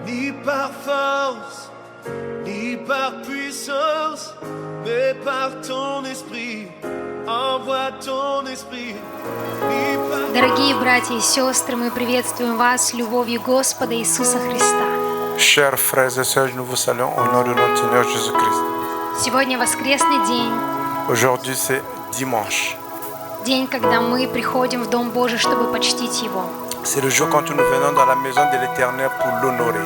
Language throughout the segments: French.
ni par force, ni par puissance, mais par ton esprit. Envoie ton esprit. Дорогие братья и сестры, мы приветствуем вас любовью Господа Иисуса Христа. Chers frères et sœurs, nous vous saluons au nom de notre Seigneur Jésus-Christ. Сегодня воскресный день. Aujourd'hui, c'est dimanche. День, когда мы приходим в Дом Божий, чтобы почтить Его. C'est le jour quand nous venons dans la maison de l'Éternel pour l'honorer.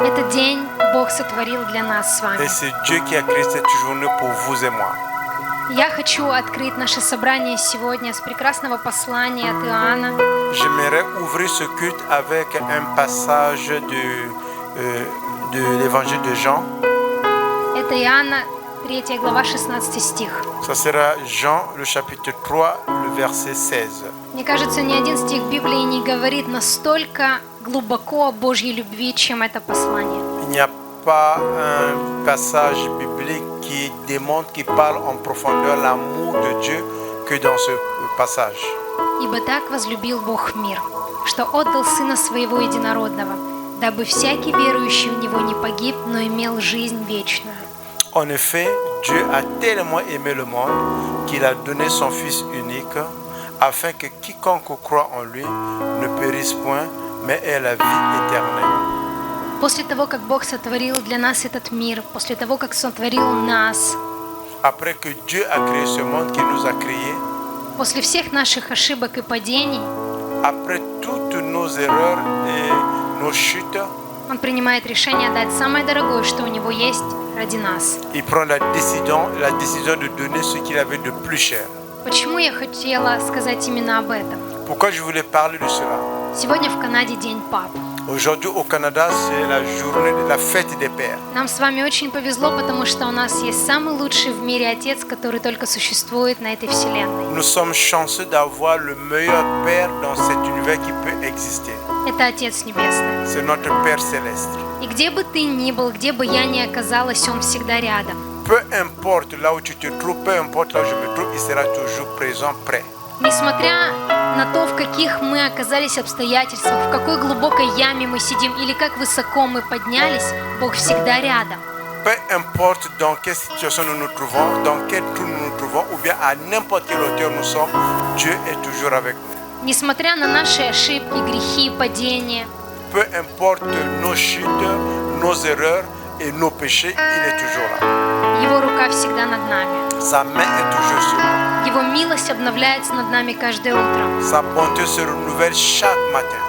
Этот день Бог сотворил для нас с вами. Et c'est Dieu qui a créé cette journée pour vous et moi. Я хочу открыть наше собрание сегодня с прекрасного послания от Иоанна. J'aimerais ouvrir ce culte avec un passage de l'évangile de Jean. Это Иоанна, 3 глава, 16 стих. Ça sera Jean, le chapitre 3, le verset 16. Мне кажется, ни один стих Библии не говорит настолько глубоко о Божьей любви, чем это послание. Il n'y a pas un passage biblique qui démontre, qui parle en profondeur l'amour de Dieu que dans ce passage. Ибо так возлюбил Бог мир, что отдал Сына Своего Единородного, дабы всякий верующий в Него не погиб, но имел жизнь вечную. En effet, Dieu a tellement aimé le monde qu'il a donné son Fils unique, afin que quiconque croit en lui ne périsse point, mais ait la vie éternelle. После того, как Бог сотворил для нас этот мир, после того, как сотворил нас, Après que Dieu a créé ce monde qu'il nous a créé, после всех наших ошибок и падений, après toutes nos erreurs et nos chutes, Он принимает решение отдать самое дорогое, что у Него есть, ради нас. il prend la décision de donner ce qu'il avait de plus cher. Почему я хотела сказать именно об этом? Pourquoi je voulais parler de cela? Сегодня в Канаде День пап. Aujourd'hui au Canada, c'est la journée de la fête des pères. Нам с вами очень повезло, потому что у нас есть самый лучший в мире Отец, который только существует на этой вселенной. Nous sommes chanceux d'avoir le meilleur Père dans cet univers qui peut exister. Это Отец Небесный. C'est notre Père céleste. И где бы ты ни был, где бы я ни оказалась, Он всегда рядом. Peu importe là où tu te trouves, peu importe là où je me trouve, il sera toujours présent, prêt. Несмотря на то, в каких мы оказались обстоятельствах, в какой глубокой яме мы сидим или как высоко мы поднялись, Бог всегда рядом. Peu importe dans quelle situation nous nous trouvons, dans quel trou nous nous trouvons, ou bien à n'importe quelle hauteur nous sommes, Dieu est toujours avec nous. Несмотря на наши ошибки, грехи, падения, Peu importe nos chutes, nos erreurs et nos péchés, il est toujours là. Его рука всегда над нами. Sa main est toujours sur nous. Его милость обновляется над нами каждое утро. Sa bonté se renouvelle chaque matin.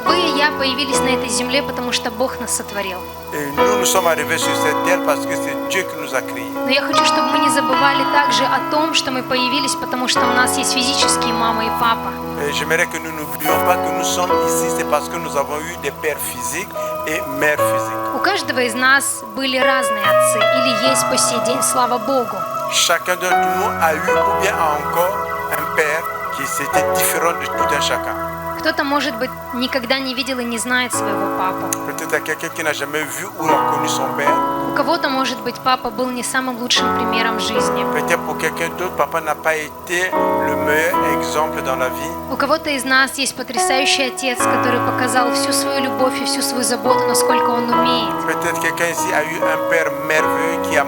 Вы и я появились на этой земле, потому что Бог нас сотворил. Et nous sommes arrivés sur cette terre parce que c'est Dieu qui nous a créés. Но я хочу, чтобы мы не забывали также о том, что мы появились, потому что у нас есть физические мама и папа. Et j'aimerais que nous n'oublions pas que nous sommes ici, c'est parce que nous avons eu des pères physiques et mères physiques. У каждого из нас были разные отцы, или есть по сей день, слава Богу. Chacun d'entre nous a eu ou bien a encore un père qui était différent de tout un chacun. Кто-то, может быть, никогда не видел и не знает своего папу. Peut-être à quelqu'un qui n'a jamais vu ou reconnu son père. У кого-то, может быть, папа был не самым лучшим примером в жизни. Peut-être pour quelqu'un d'autre, papa n'a pas été le meilleur exemple dans la vie. У кого-то из нас есть потрясающий отец, который показал всю свою любовь и всю свою заботу, насколько он умеет. Peut-être quelqu'un ici a eu un père merveilleux qui a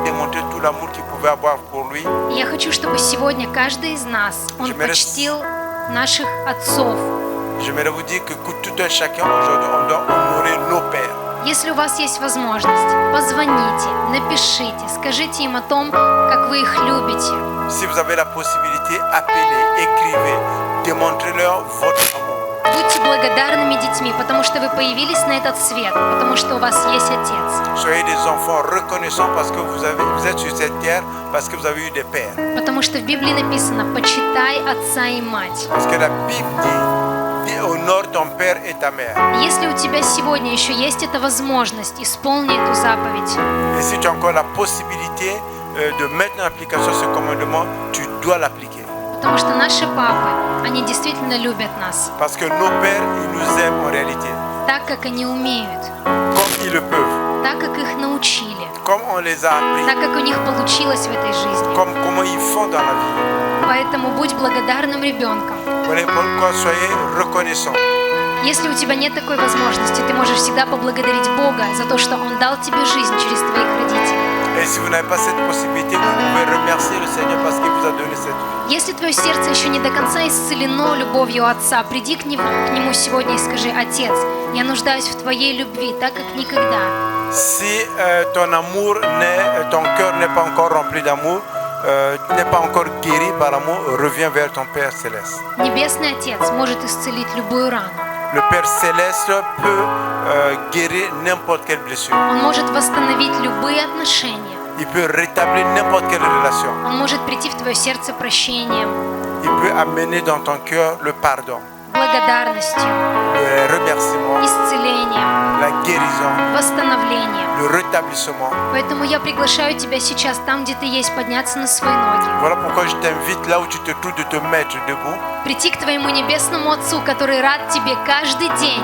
démontré tout l'amour qu'il pouvait avoir pour lui. И я хочу, чтобы сегодня каждый из нас, он почтил наших отцов. J'aimerais vous dire que tout un chacun aujourd'hui, on doit honorer nos pères. Если у вас есть возможность, позвоните, напишите, скажите им о том, как вы их любите. Si vous avez la possibilité, appelez, écrivez, démontrez-leur votre amour. Будьте благодарными детьми, потому что вы появились на этот свет, потому что у вас есть Отец. Soyez des enfants reconnaissants parce que vous êtes sur cette terre, parce que vous avez eu des pères. Потому что в Библии написано: «Почитай отца и мать». Parce que la Bible dit, honore ton père et ta mère. Если у тебя сегодня еще есть эта возможность, исполни эту заповедь. Et si tu as encore la possibilité de mettre en application ce commandement, tu dois l'appliquer. Потому что наши папы, они действительно любят нас. Parce que nos pères, ils nous aiment en réalité. Так, как они умеют. Comme ils le peuvent. Так, как их научили. Comme on les a appris. Так, как у них получилось в этой жизни. Comme comment ils font dans la vie. Поэтому будь благодарным ребенком. Pourquoi soyez reconnaissants. Если у тебя нет такой возможности, ты можешь всегда поблагодарить Бога за то, что Он дал тебе жизнь через твоих родителей. Et si vous n'avez pas cette possibilité, vous pouvez remercier le Seigneur parce qu'il vous a donné cette vie. Если твое сердце еще не до конца исцелено любовью Отца, приди к Нему сегодня и скажи: Отец, я нуждаюсь в Твоей любви, так как никогда. Si ton cœur n'est pas encore rempli d'amour, n'est pas encore guéri par l'amour, reviens vers ton Père Céleste. Небесный Отец может исцелить любую рану. Le Père Céleste peut guérir n'importe quelle blessure. Он может восстановить любые отношения. Il peut rétablir n'importe quelle relation. Он может прийти в твое сердце прощением, Il peut amener dans ton cœur le pardon, благодарностью, le remerciement, исцелением, la guérison, восстановлением. le rétablissement. Поэтому я приглашаю тебя сейчас, там, где ты есть, подняться на свои ноги. Voilà pourquoi je t'invite là où tu te trouves de te mettre debout. Прийти к твоему небесному Отцу, который рад тебе каждый день.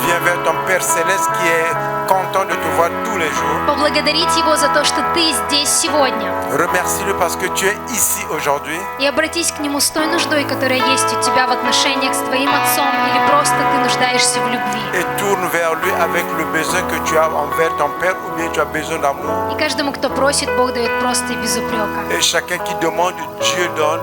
Viens vers ton Père Céleste qui est content de te voir tous les jours. Поблагодарить Его за то, что ты здесь сегодня. Remercie-le parce que tu es ici aujourd'hui. И обратись к Нему с той нуждой, которая есть у тебя в отношениях с твоим Отцом, или просто ты нуждаешься в любви. Et tourne vers lui avec le besoin que tu as envers ton Père ou bien tu as besoin d'amour. И каждому, кто просит, Бог дает просто и без упрека. Et chacun qui demande, Dieu donne.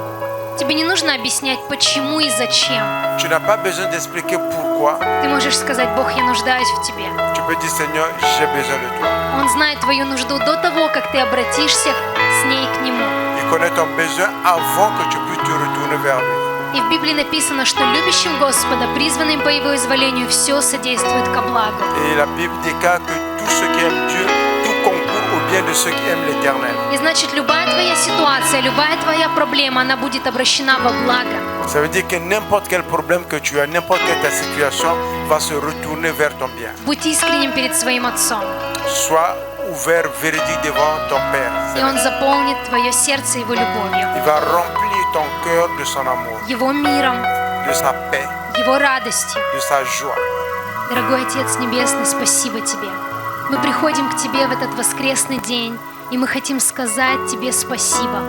Тебе не нужно объяснять, почему и зачем. Tu n'as pas besoin d'expliquer pourquoi. Ты можешь сказать: Бог, я нуждаюсь в Тебе. Tu peux dire, Seigneur, j'ai besoin de toi. Он знает твою нужду до того, как ты обратишься с ней к Нему. Il connaît ton besoin avant que tu puisses te retourner vers lui. И в Библии написано, что любящим Господа, призванным по Его изволению, все содействует ко благу. Et la Bible déclare que tous ceux qui aiment Dieu, tout concourt au bien de ceux qui aiment l'Éternel. И значит, любая твоя ситуация, любая твоя проблема, она будет обращена во благо. Ça veut dire que n'importe quel problème que tu as, n'importe quelle ta situation va se retourner vers ton bien. Будь искренним перед своим Отцом, Sois ouvert, véridique devant ton Père. и Он заполнит твое сердце Его любовью, Il va remplir ton cœur de son amour, Его миром, de sa paix, Его радостью. de sa joie. Дорогой Отец Небесный, спасибо Тебе. Мы приходим к Тебе в этот воскресный день, и мы хотим сказать Тебе спасибо.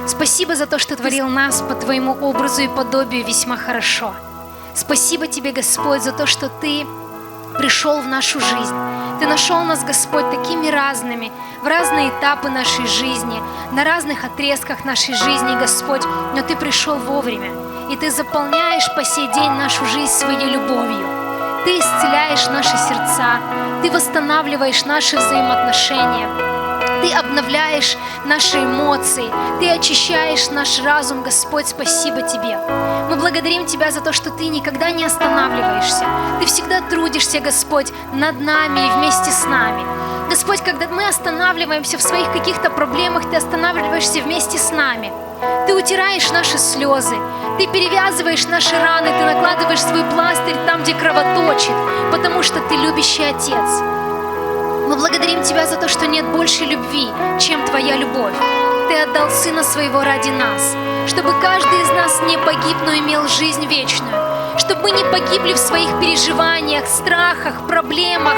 Спасибо за то, что творил нас по Твоему образу и подобию весьма хорошо. Спасибо Тебе, Господь, за то, что Ты пришел в нашу жизнь. Ты нашел нас, Господь, такими разными, в разные этапы нашей жизни, на разных отрезках нашей жизни, Господь, но Ты пришел вовремя, и Ты заполняешь по сей день нашу жизнь Своей любовью. Ты исцеляешь наши сердца, Ты восстанавливаешь наши взаимоотношения, Ты обновляешь наши эмоции, Ты очищаешь наш разум, Господь, спасибо Тебе. Мы благодарим Тебя за то, что Ты никогда не останавливаешься. Ты всегда трудишься, Господь, над нами и вместе с нами. Господь, когда мы останавливаемся в своих каких-то проблемах, Ты останавливаешься вместе с нами. Ты утираешь наши слезы, Ты перевязываешь наши раны, Ты накладываешь свой пластырь там, где кровоточит, потому что Ты любящий Отец. Мы благодарим Тебя за то, что нет больше любви, чем Твоя любовь. Ты отдал Сына Своего ради нас, чтобы каждый из нас не погиб, но имел жизнь вечную, чтобы мы не погибли в своих переживаниях, страхах, проблемах,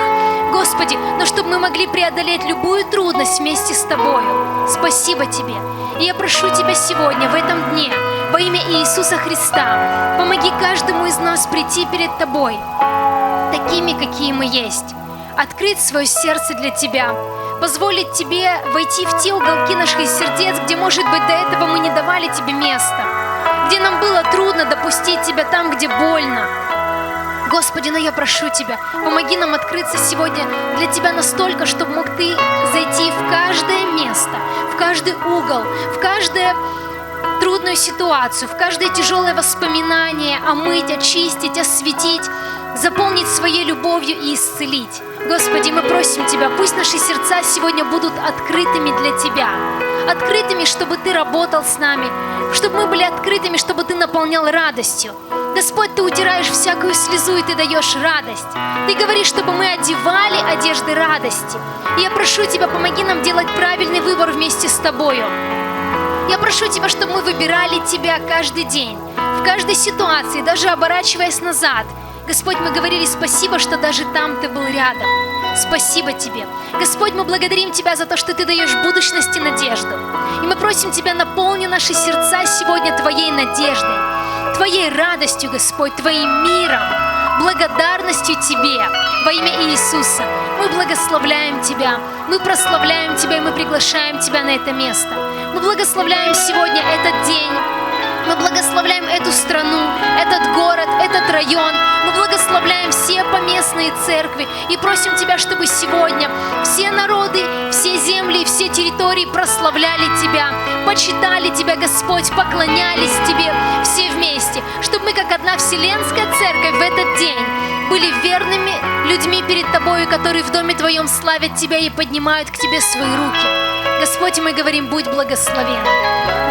Господи, но чтобы мы могли преодолеть любую трудность вместе с Тобою. Спасибо Тебе. И я прошу Тебя сегодня, в этом дне, во имя Иисуса Христа, помоги каждому из нас прийти перед Тобой, такими, какие мы есть, открыть свое сердце для Тебя, позволить Тебе войти в те уголки наших сердец, где, может быть, до этого мы не давали Тебе места, где нам было трудно допустить Тебя там, где больно. Господи, но я прошу Тебя, помоги нам открыться сегодня для Тебя настолько, чтобы мог Ты зайти в каждое место, в каждый угол, в каждую трудную ситуацию, в каждое тяжелое воспоминание, омыть, очистить, осветить, заполнить Своей любовью и исцелить. Господи, мы просим Тебя, пусть наши сердца сегодня будут открытыми для Тебя, открытыми, чтобы Ты работал с нами, чтобы мы были открытыми, чтобы Ты наполнял радостью. Господь, Ты утираешь всякую слезу, и Ты даешь радость. Ты говоришь, чтобы мы одевали одежды радости. И я прошу Тебя, помоги нам делать правильный выбор вместе с Тобою. Я прошу Тебя, чтобы мы выбирали Тебя каждый день, в каждой ситуации, даже оборачиваясь назад. Господь, мы говорили спасибо, что даже там Ты был рядом. Спасибо Тебе. Господь, мы благодарим Тебя за то, что Ты даешь будущность и надежду. И мы просим Тебя, наполни наши сердца сегодня Твоей надеждой, Твоей радостью, Господь, Твоим миром. благодарностью Тебе во имя Иисуса. Мы благословляем Тебя, мы прославляем Тебя, и мы приглашаем Тебя на это место. Мы благословляем сегодня этот день. Мы благословляем эту страну, этот город, этот район. Мы благословляем все поместные церкви и просим Тебя, чтобы сегодня все народы, все земли, все территории прославляли Тебя, почитали Тебя, Господь, поклонялись Тебе все вместе, чтобы мы, как одна вселенская церковь в этот день, были верными людьми перед Тобою, которые в доме Твоем славят Тебя и поднимают к Тебе свои руки. Господь, мы говорим, будь благословен.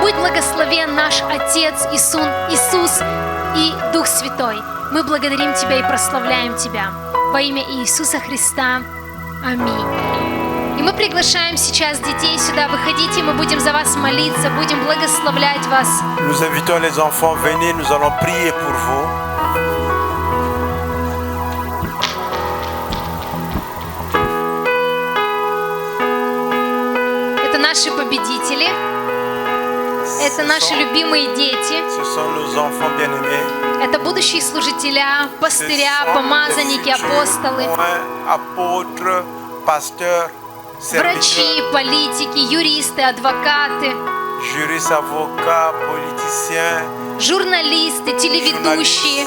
Будь благословен наш Отец, Иисус и Дух Святой. Мы благодарим Тебя и прославляем Тебя. Во имя Иисуса Христа. Аминь. И мы приглашаем сейчас детей сюда. Выходите, мы будем за вас молиться, будем благословлять вас. Nous invitons les enfants, venez, nous allons prier pour vous. Это наши победители. Это наши любимые дети. Ce sont nos enfants bien-aimés. Это будущие служителя, пастыря, помазанники, апостолы, Apôtres, pasteurs, врачи, serviteurs, политики, юристы, адвокаты, juristes, avocats, politiciens, журналисты, телеведущие.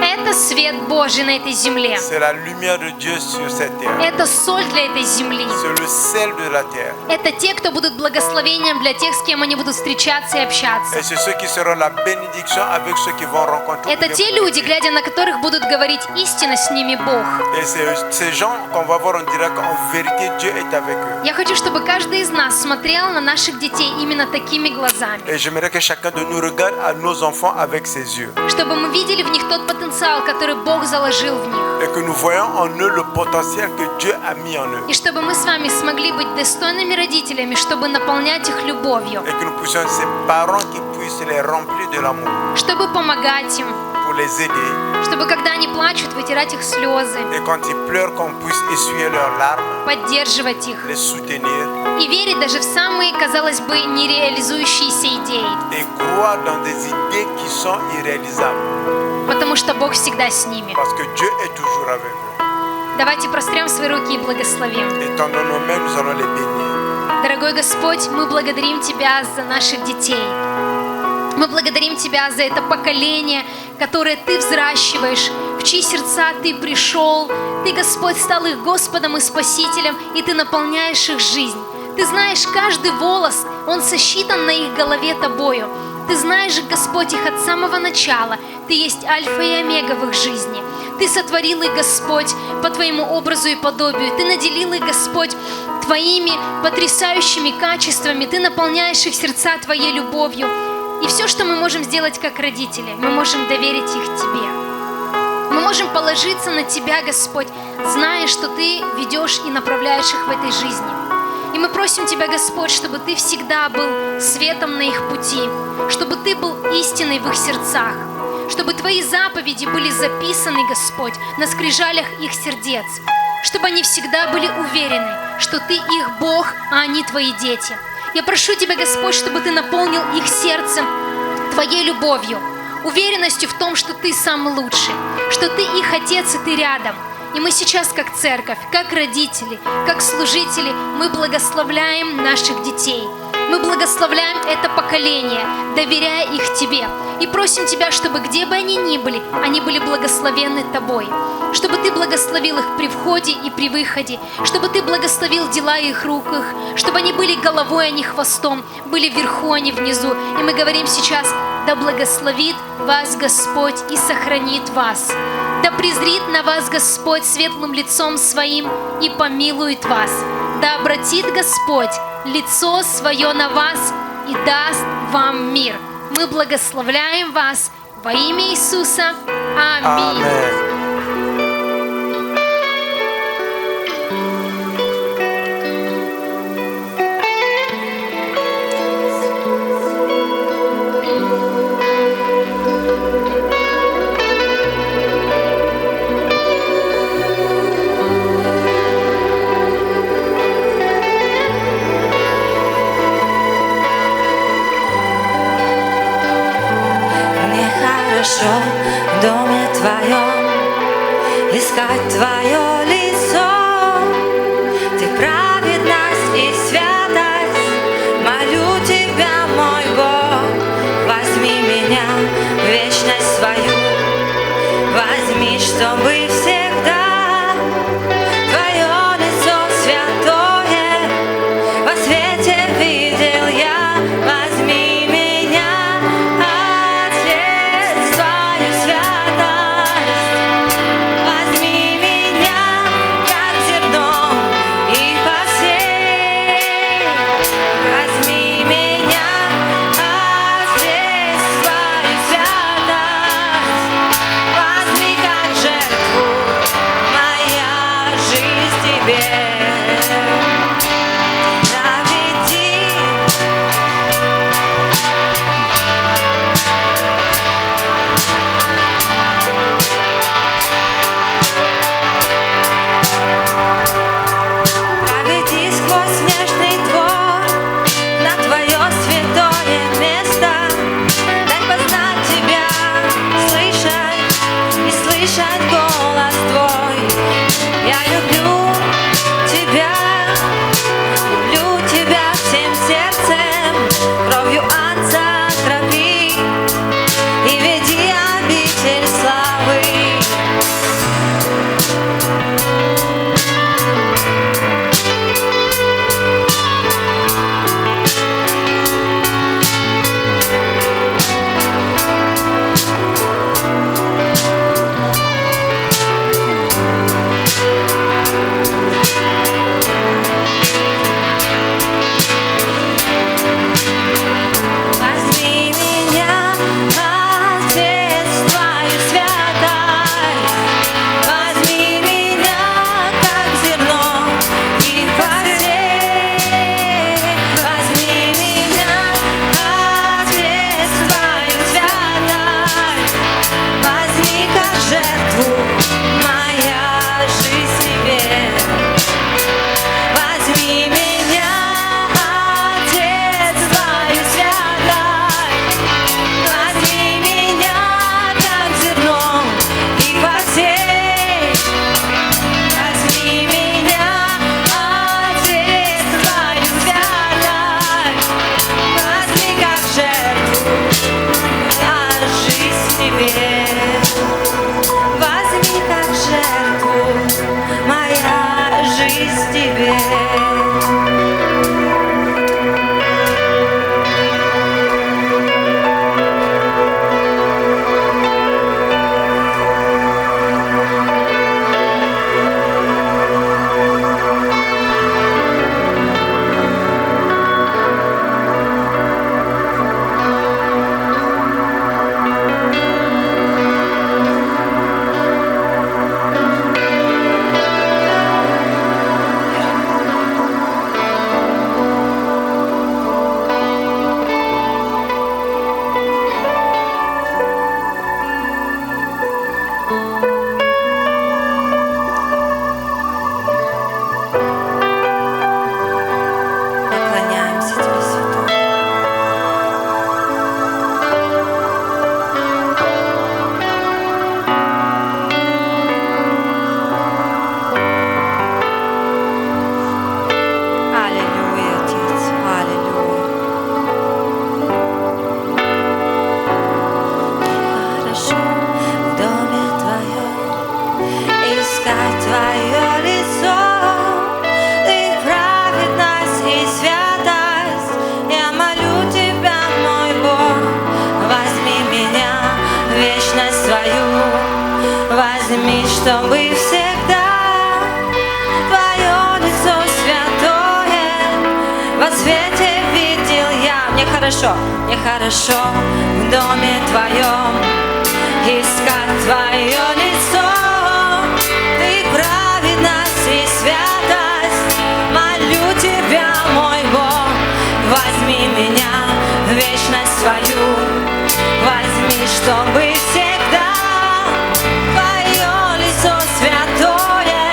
Это свет Божий на этой земле. c'est la lumière de Dieu sur cette terre. Это соль для этой земли. C'est le sel de la terre. Это те, кто будут благословением для тех, с кем они будут встречаться и общаться. Et c'est ceux qui seront la bénédiction avec ceux qui vont rencontrer. Это те люди, глядя на которых будут говорить истинно с ними Бог. Et c'est ces gens qu'on va voir, on dira qu'en vérité Dieu est avec eux. Я хочу, чтобы каждый из нас смотрел на наших детей именно такими глазами. Et j'aimerais que chacun de nous regarde à nos enfants avec ses yeux. Чтобы мы видели в них тот потенциал, который Бог заложил в них. Et que nous voyons en eux le potentiel que Dieu a mis en eux. И чтобы мы с вами смогли быть достойными родителями, чтобы наполнять их любовью, Et que nous puissions ces parents qui puissent les remplir de l'amour чтобы помогать им, pour les aider. чтобы когда они плачут, вытирать их слезы, Et quand ils pleurent, qu'on puisse essuyer leurs larmes, поддерживать их les soutenir и верить даже в самые, казалось бы, нереализующиеся идеи, et croire dans des idées qui sont irréalisables. потому что Бог всегда с ними. Parce que Dieu est toujours avec eux. Давайте прострем свои руки и благословим. Et tendons nos mains, nous allons les bénir. Дорогой Господь, мы благодарим Тебя за наших детей. Мы благодарим Тебя за это поколение, которое Ты взращиваешь, в чьи сердца Ты пришел. Ты, Господь, стал их Господом и Спасителем, и Ты наполняешь их жизнь. Ты знаешь каждый волос, он сосчитан на их голове Тобою. Ты знаешь, Господь, их от самого начала. Ты есть альфа и омега в их жизни. Ты сотворил их, Господь, по Твоему образу и подобию. Ты наделил их, Господь, Твоими потрясающими качествами. Ты наполняешь их сердца Твоей любовью. И все, что мы можем сделать как родители, мы можем доверить их Тебе. Мы можем положиться на Тебя, Господь, зная, что Ты ведешь и направляешь их в этой жизни. И мы просим Тебя, Господь, чтобы Ты всегда был светом на их пути, чтобы Ты был истиной в их сердцах, чтобы Твои заповеди были записаны, Господь, на скрижалях их сердец, чтобы они всегда были уверены, что Ты их Бог, а они Твои дети. Я прошу Тебя, Господь, чтобы Ты наполнил их сердцем Твоей любовью, уверенностью в том, что Ты сам лучший, что Ты их Отец и Ты рядом. И мы сейчас, как церковь, как родители, как служители, мы благословляем наших детей. Мы благословляем это поколение, доверяя их Тебе. И просим Тебя, чтобы где бы они ни были, они были благословенны Тобой. Чтобы Ты благословил их при входе и при выходе. Чтобы Ты благословил дела их рук, чтобы они были головой, а не хвостом, были вверху, а не внизу. И мы говорим сейчас: да благословит вас Господь и сохранит вас. Да презрит на вас Господь светлым лицом Своим и помилует вас. Да обратит Господь лицо Свое на вас и даст вам мир. Мы благословляем вас во имя Иисуса. Аминь. Amen. Хорошо в доме Твоем, искать Твое лицо. Ты праведность и святость, молю Тебя, мой Бог, возьми меня в вечность свою, возьми, чтобы всегда Твое лицо святое во свете видел я. Возьми меня, Отец, Твою святость, возьми меня, как зерно, и посей. Возьми меня, Отец, Твою святость, возьми как жертву, моя жизнь Тебе. Проведи сквозь снежный двор на Твое святое место. Дай познать Тебя, слышать и слышать голос Твой. Я люблю Тебя всем сердцем, кровью Отца крови, и веди обитель славы. Возьми меня, Отец, Твою святость, возьми меня, как зерно, и посей. Возьми меня, Отец, Твою святость, возьми как жертву, моя жизнь Тебе. Возьми меня, Отец, Твою святость, возьми меня, как зерно, и посей. Возьми меня, Отец, Твою святость, возьми как жертву, моя жизнь Тебе. Возьми как жертву, моя жизнь Тебе. Поклоняемся Тебе, Святой. Аллилуйя, Отец, аллилуйя. Хорошо в доме Твоем искать Твое лицо. Ты праведность и святость, я молю Тебя, мой Бог, возьми меня в вечность свою, возьми, чтобы всегда Твое лицо святое во свете видел я. Мне хорошо в доме Твоем искать Твое лицо. Ты праведность и святость, молю Тебя, мой Бог, возьми меня в вечность свою, возьми, чтобы всегда Твое лицо святое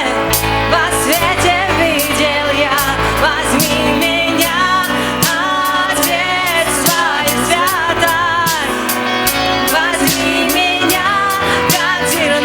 во свете видел я. Возьми меня, Отец, Твою святость, возьми меня, как зерно.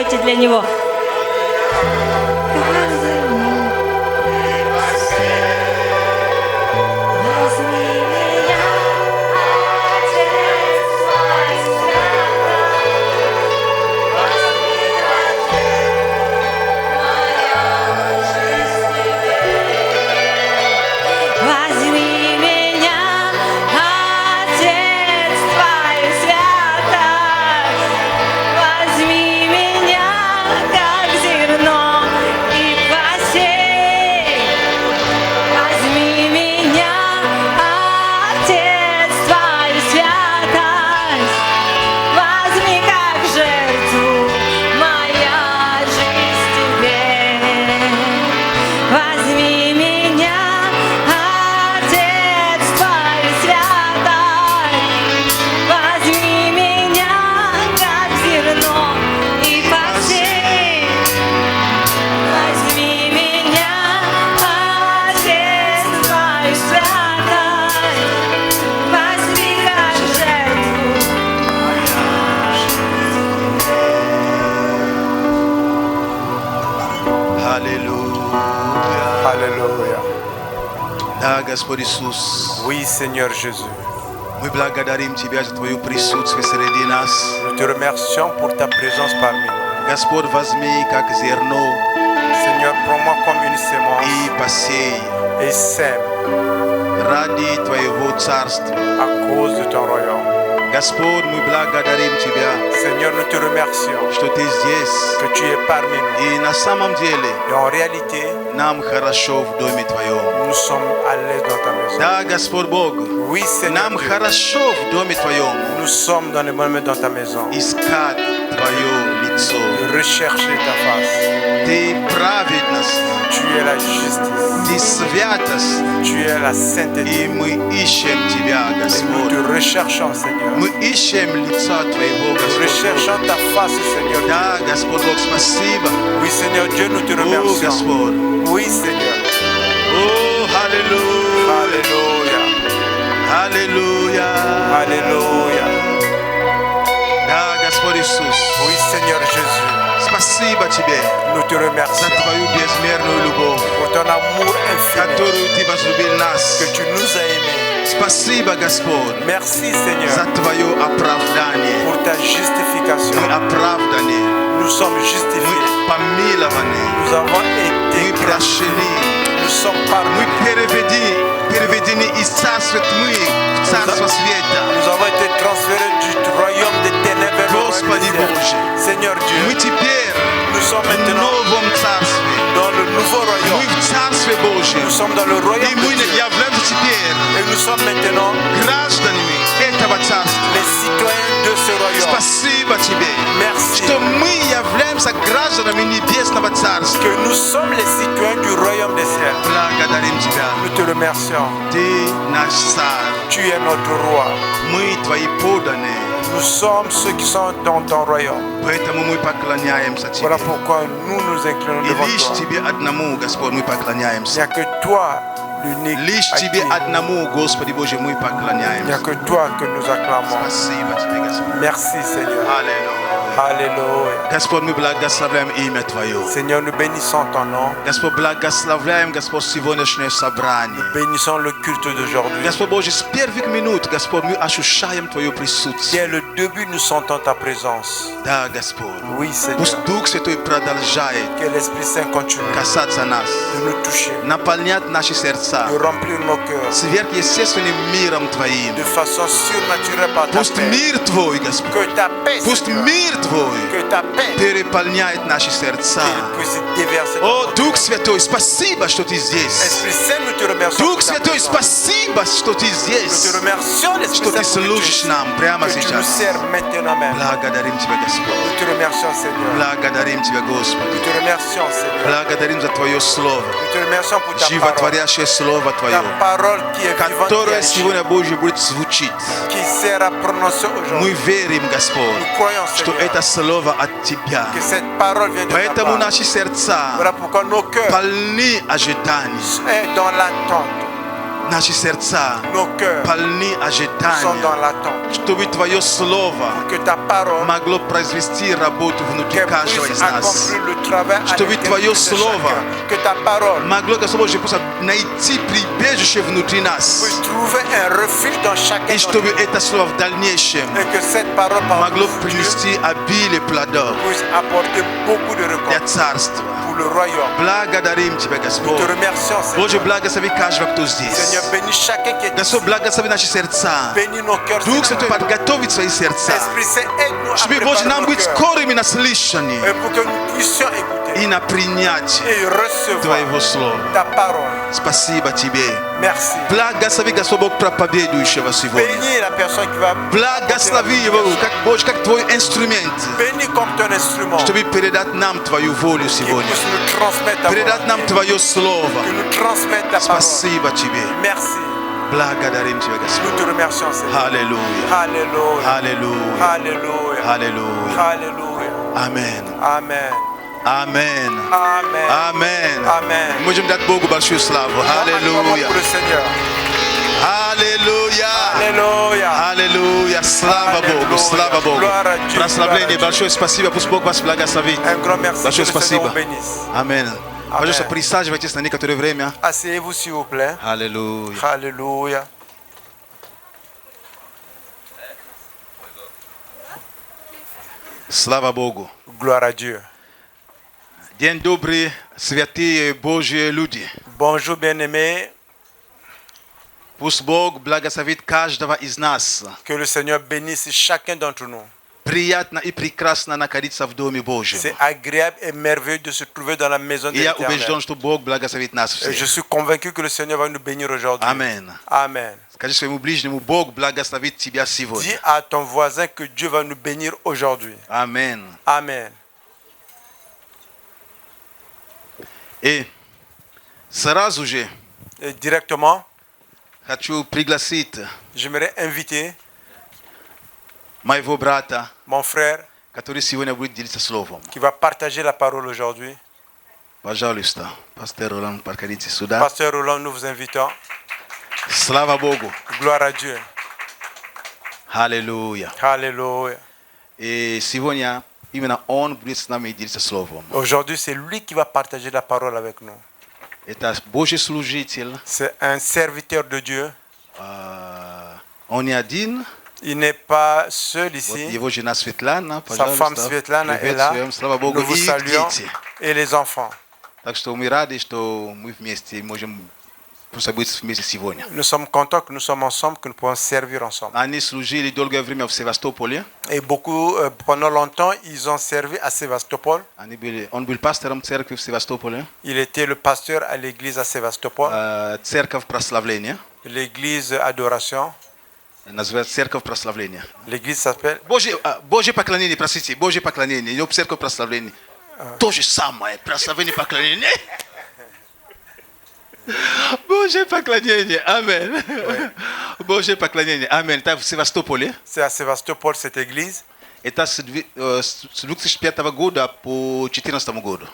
спойте для Него. Возьми меня, Отец, Твою святость. Возьми меня, как зерно, и посей. Возьми меня, Отец, Твою святость. Возьми как жертву, моя жизнь Тебе. Возьми меня, Отец, Твою святость. Возьми меня, как зерно, и посей. Возьми меня, Отец, Твою святость. Возьми как жертву. Аллилуйя. Alléluia. Да, Господь Иисус, Oui, Seigneur Jésus. мы благодарим Тебя за Твое присутствие среди нас. Nous te remercions pour ta présence parmi nous. Господь, возьми как зерно Seigneur, prends-moi comme une sémence и посей et sème ради Твоего Царства. à cause de ton royaume. Господь, мы благодарим Тебя, Seigneur, nous te remercions что Ты здесь. que tu es parmi nous. И на самом деле Et en réalité, нам хорошо в Доме Твоем. nous sommes à l'aise dans ta maison. Да, Господь Бог, Oui, Seigneur, нам Dieu, хорошо в Доме Твоем nous sommes dans le moment dans ta maison. искать Твое лицо. De rechercher ta face. Ты праведность, Tu es la justice. Ты святость. Tu es la sainteté. И мы ищем Тебя, Et nous Господь. te recherchons, Seigneur. Мы ищем лица Твоего, Nous Господь. recherchons ta face, Seigneur. Да, Господь Бог, спасибо. Oui, Seigneur Dieu, nous te О, remercions. Господь. Oui, Seigneur. О, аллилуйя. Alléluia. Аллилуйя. Alléluia. Да, Господь Иисус. Oui, Seigneur Jésus. Спасибо Тебе Nous te за remercions Твою безмерную любовь, pour ton amour infini которую Ты возлюбил нас. que tu nous as aimés. Спасибо, Господь, Merci, Seigneur, за Твое оправдание. pour ta Мы justification. оправданы, Nous sommes мы justifiés. помилованы, Nous avons été мы прощены, Nous sommes мы pardonnés. переведены из царства тьмы в царство света. Nous avons été transférés du royaume des ténèbres vers le royaume Господи des cieux. Боже, Seigneur мы Dieu, теперь nous sommes в maintenant новом царстве. dans le nouveau Мы royaume. в царстве Божьем. Nous sommes dans le И royaume мы de Dieu. являемся теперь Et nous sommes maintenant гражданами этого царства. les citoyens de ce royaume. Спасибо Тебе, Merci что мы являемся гражданами Небесного Царства. que nous sommes les citoyens du royaume des cieux. Благодарим Тебя. Nous te remercions. Ты наш царь. Tu es notre roi. Мы Твои подданные. Nous sommes ceux qui sont dans ton royaume. Поэтому мы поклоняемся Тебе. Voilà pourquoi nous nous inclinons И devant лишь toi. Тебе одному, Господь, мы Il n'y поклоняемся. a que toi, l'unique. Лишь à Тебе qui- одному, Господи Боже, мы Il n'y a поклоняемся. que toi que nous acclamons. Спасибо Тебе, Господь. Merci, Seigneur. Аллилуйя. Alléluia. Господь, мы благословляем имя Твое. Seigneur, nous bénissons ton nom. Господь, благословляем, Господь, сегодняшнее собрание. Bénissons le culte d'aujourd'hui. Господь Боже, с первых минут, Господь, мы ощущаем Твое присутствие. Dès le début, nous sentons ta présence. Да, Господь. Oui, Seigneur. Пусть Дух Святой продолжает Que l'Esprit Saint continue касаться нас, de nous toucher, наполнять наши сердца de remplir nos cœurs сверхъестественным миром Твоим. de façon surnaturelle par ta Пусть paix. мир Твой, Господь, Que ta paix, пусть Seigneur, мир Твой que ta paix переполняет наши сердца. puisse déverser. О, Дух Святой, спасибо, что Ты здесь. Esprit Saint, nous te remercions. Дух pour ta Святой, présence. спасибо, что Ты Nous te здесь. remercions, l'Esprit Что Ты Saint, pour служишь нам прямо que tu nous сейчас. sers maintenant même. Благодарим Тебя, Господь. Nous te remercions, Seigneur. Благодарим Тебя, Nous Господи. te remercions, Seigneur. Благодарим за Твое Слово, Nous te remercions pour ta parole. животворящее Слово Твое, Ta parole qui est vivante, которое qui agit, сегодня, Боже, будет звучить. qui sert à prononcer Мы aujourd'hui. верим, Господь, Nous croyons, что Seigneur, это Слово от Тебя. que cette parole vient de ta Поэтому part. наши сердца Voilà pourquoi nos cœurs полны ожиданий. sont dans l'attente. naše srdca nos cœurs plní a sont žetanja, dans l'attente. što bi tvoje slova Que ta parole moglo proizvesti работу внутри qu'elle каждого из puisse нас. accomplir le travail à Что ведь Твое l'intérieur de Слово chacun. Que ta parole Могло, Господь Боже, просто найти прибежище внутри нас. puisse trouver un refuge dans chacun И d'entre чтобы nous. это слово в дальнейшем Et que cette parole par могло le futur принести обилие плодов puisse apporter beaucoup de для récompenses Царства. pour le royaume. Благодарим Тебя, Nous te Господь. remercions, Боже, Seigneur. благослови каждого, кто здесь. Seigneur, bénis chacun qui est ici. Господь, благослови наши сердца. Bénis nos cœurs, Дух Seigneur. Святой, подготовить свои сердца. Esprit Saint, aide-nous à Чтобы, Боже, préparer нам nos быть cœurs. скорыми на слышании Et pour que nous puissions écouter и на принятие et recevoir Твоего Слова. ta parole. Спасибо Тебе. Merci. Благослови, Господь Бог, проповедующего сегодня. Bénis la personne qui va Благослови его, как, Боже, как Твой инструмент, bénis comme ton instrument. чтобы передать нам Твою волю Qui сегодня. puisse nous transmettre ta Передать нам volonté. Твое Слово. Que nous transmette ta parole. Спасибо Тебе. Merci. Благодарим Тебя, Nous Господь. te remercions, Seigneur. Аллилуйя. Alléluia. Аллилуйя. Alléluia. Alléluia. Alléluia. Amen. Amen. Amen. Amen. Amen. Amen. Можем дать Богу большую славу. Аллилуйя. Pour le Seigneur. Аллилуйя. Alléluia. Аллилуйя. Слава Богу. Слава Богу. Прославление. Большое спасибо. Пусть Бог вас благословит. Un grand merci. Большое Que le Seigneur спасибо. vous bénisse. Аминь. Пожалуйста, присаживайтесь на некоторое время. Asseyez-vous, s'il vous plaît. Аллилуйя. Alléluia. Слава Богу. Gloire à Dieu. День добрый, святые Божьи люди. Bonjour, bien-aimés. Пусть Бог благословит каждого из нас. Que le Seigneur bénisse chacun d'entre nous. Приятно и прекрасно находиться в Доме Божьем. C'est agréable et merveilleux de se trouver dans la maison de И я l'Éternel. убежден, что Бог благословит нас Et je всех. suis convaincu que le Seigneur va nous bénir aujourd'hui. Amen. Amen. Скажи своему ближнему, Бог благословит тебя Dis сегодня. à ton voisin que Dieu va nous bénir aujourd'hui. Amen. Amen. И сразу же Et directement, хочу пригласить j'aimerais inviter моего брата, mon frère который сегодня будет делиться словом. qui va partager la parole aujourd'hui. Пожалуйста, пастор Ролан, подходите сюда. Pasteur Roland, nous vous invitons. Слава Богу. Gloire à Dieu. Аллилуйя. Alléluia. И сегодня именно он будет с нами делиться словом. Aujourd'hui, c'est lui qui va partager la parole avec nous. Это Божий служитель. C'est un serviteur de Dieu. Он не один. Il n'est pas seul Вот ici. его жена Светлана, Sa femme пожалуйста. Svetlana est là. Приветствуем. Слава Богу. Nous vous И их saluons. дети. Et les enfants. Так что мы рады, что мы вместе можем просто быть вместе сегодня. Nous sommes contents que nous sommes ensemble, que nous pouvons servir ensemble. Они служили долгое время в Севастополе. Et beaucoup, pendant longtemps, ils ont servi à Sévastopol. Он был пастором церкви в Севастополе. Il était le pasteur à l'église à Sévastopol, Церковь прославления. l'église Adoration. Называется Церковь прославления. L'église s'appelle Божье поклонение, простите, Божье поклонение, не Церковь прославления. То же самое, прославление, поклонение. Божье поклонение, аминь. Божье поклонение, аминь. Это в Севастополе. c'est à Sévastopol cette église. Это с 2005 года по 2014 году.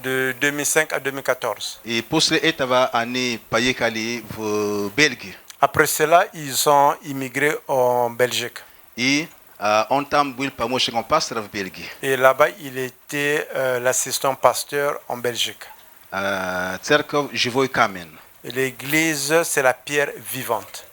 De 2005 à 2014. И после этого они поехали в Бельгию. Après cela, ils ont immigré en Belgique. И он там был помощником пастора в Бельгии. Et là-bas, il était l'assistant pasteur en Belgique. Церковь «Живой камень». Et l'église, c'est la pierre vivante.